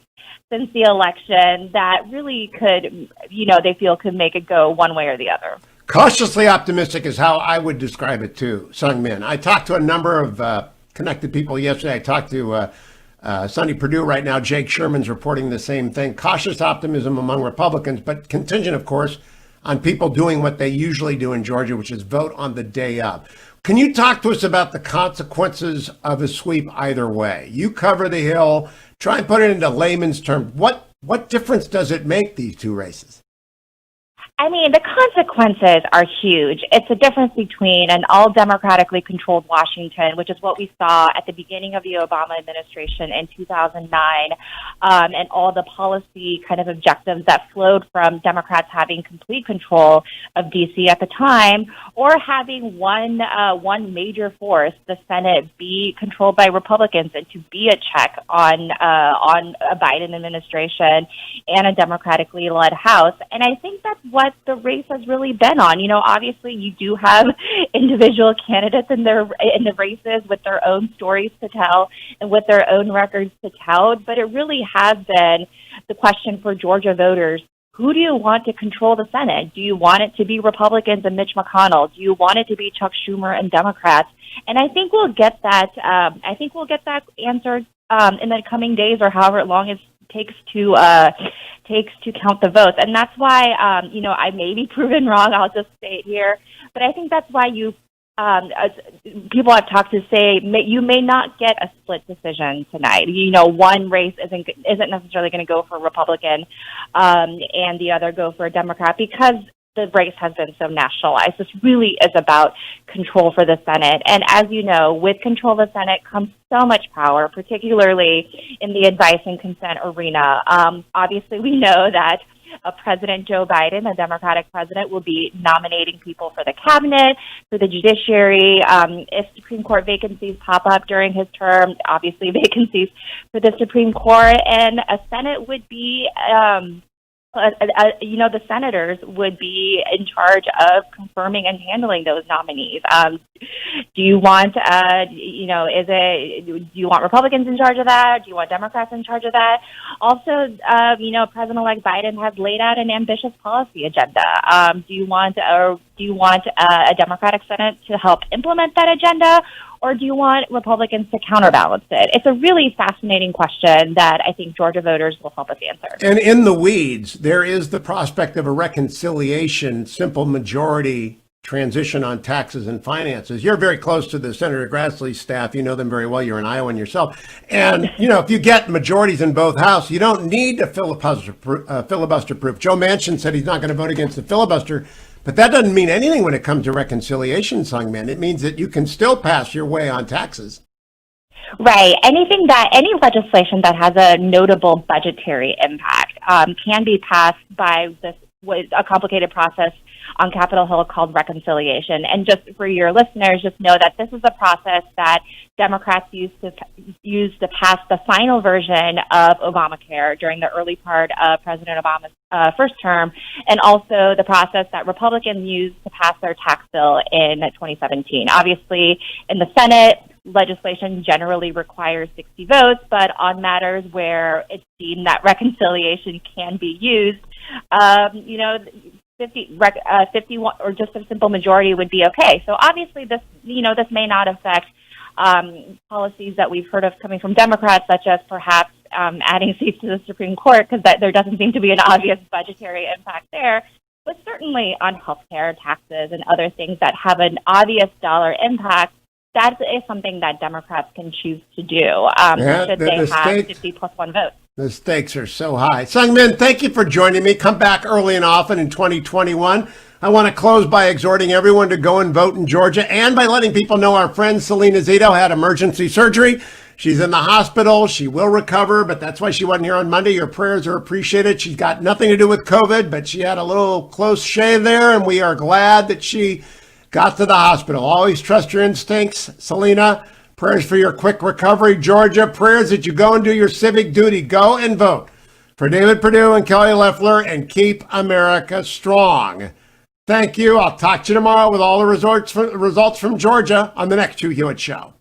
since the election that really could, they feel could make it go one way or the other. Cautiously optimistic is how I would describe it too, Seung Min. I talked to a number of connected people yesterday. I talked to Sonny Perdue right now. Jake Sherman's reporting the same thing. Cautious optimism among Republicans, but contingent, of course, on people doing what they usually do in Georgia, which is vote on the day of. Can you talk to us about the consequences of a sweep either way? You cover the Hill. Try and put it into layman's terms. What difference does it make, these two races? I mean, the consequences are huge. It's a difference between an all-democratically controlled Washington, which is what we saw at the beginning of the Obama administration in 2009, and all the policy kind of objectives that flowed from Democrats having complete control of D.C. at the time, or having one major force, the Senate, be controlled by Republicans and to be a check on a Biden administration and a democratically led House. And I think that's what the race has really been on. You know, obviously you do have individual candidates in the races with their own stories to tell and with their own records to tout, but it really has been the question for Georgia voters. Who do you want to control the Senate? Do you want it to be Republicans and Mitch McConnell? Do you want it to be Chuck Schumer and Democrats? And I think we'll get that. I think we'll get that answered in the coming days, or however long it takes to count the votes. And that's why, I may be proven wrong. I'll just say it here. But I think that's why people I've talked to say you may not get a split decision tonight. You know, one race isn't necessarily going to go for a Republican, and the other go for a Democrat, because the race has been so nationalized. This really is about control for the Senate. And as you know, with control of the Senate comes so much power, particularly in the advice and consent arena. Obviously, we know that President Joe Biden, a Democratic president, will be nominating people for the cabinet, for the judiciary. If Supreme Court vacancies pop up during his term, obviously vacancies for the Supreme Court, and a Senate would be the senators would be in charge of confirming and handling those nominees. Do you want, do you want Republicans in charge of that? Do you want Democrats in charge of that? Also, President-elect Biden has laid out an ambitious policy agenda. Do you want a Democratic Senate to help implement that agenda? Or do you want Republicans to counterbalance it? It's a really fascinating question that I think Georgia voters will help us answer. And in the weeds, there is the prospect of a reconciliation, simple majority transition on taxes and finances. You're very close to the Senator Grassley's staff. You know them very well. You're an Iowan yourself. And, if you get majorities in both houses, you don't need a filibuster proof. Joe Manchin said he's not going to vote against the filibuster. But that doesn't mean anything when it comes to reconciliation, Seung Min. It means that you can still pass your way on taxes. Right. Any legislation that has a notable budgetary impact can be passed by a complicated process on Capitol Hill called reconciliation. And just for your listeners, just know that this is a process that Democrats used to pass the final version of Obamacare during the early part of President Obama's first term, and also the process that Republicans used to pass their tax bill in 2017. Obviously, in the Senate, legislation generally requires 60 votes, but on matters where it's deemed that reconciliation can be used, 51 or just a simple majority would be okay. So obviously this may not affect policies that we've heard of coming from Democrats, such as perhaps adding seats to the Supreme Court, because there doesn't seem to be an obvious budgetary impact there. But certainly on healthcare, taxes, and other things that have an obvious dollar impact, that is something that Democrats can choose to do should they have 50 plus one vote. The stakes are so high. Seung Min, thank you for joining me. Come back early and often in 2021. I want to close by exhorting everyone to go and vote in Georgia, and by letting people know our friend Selena Zito had emergency surgery. She's in the hospital. She will recover, but that's why she wasn't here on Monday. Your prayers are appreciated. She's got nothing to do with COVID, but she had a little close shave there, and we are glad that she got to the hospital. Always trust your instincts, Selena. Prayers for your quick recovery, Georgia. Prayers that you go and do your civic duty. Go and vote for David Perdue and Kelly Loeffler, and keep America strong. Thank you. I'll talk to you tomorrow with all the results from Georgia on the next Hugh Hewitt Show.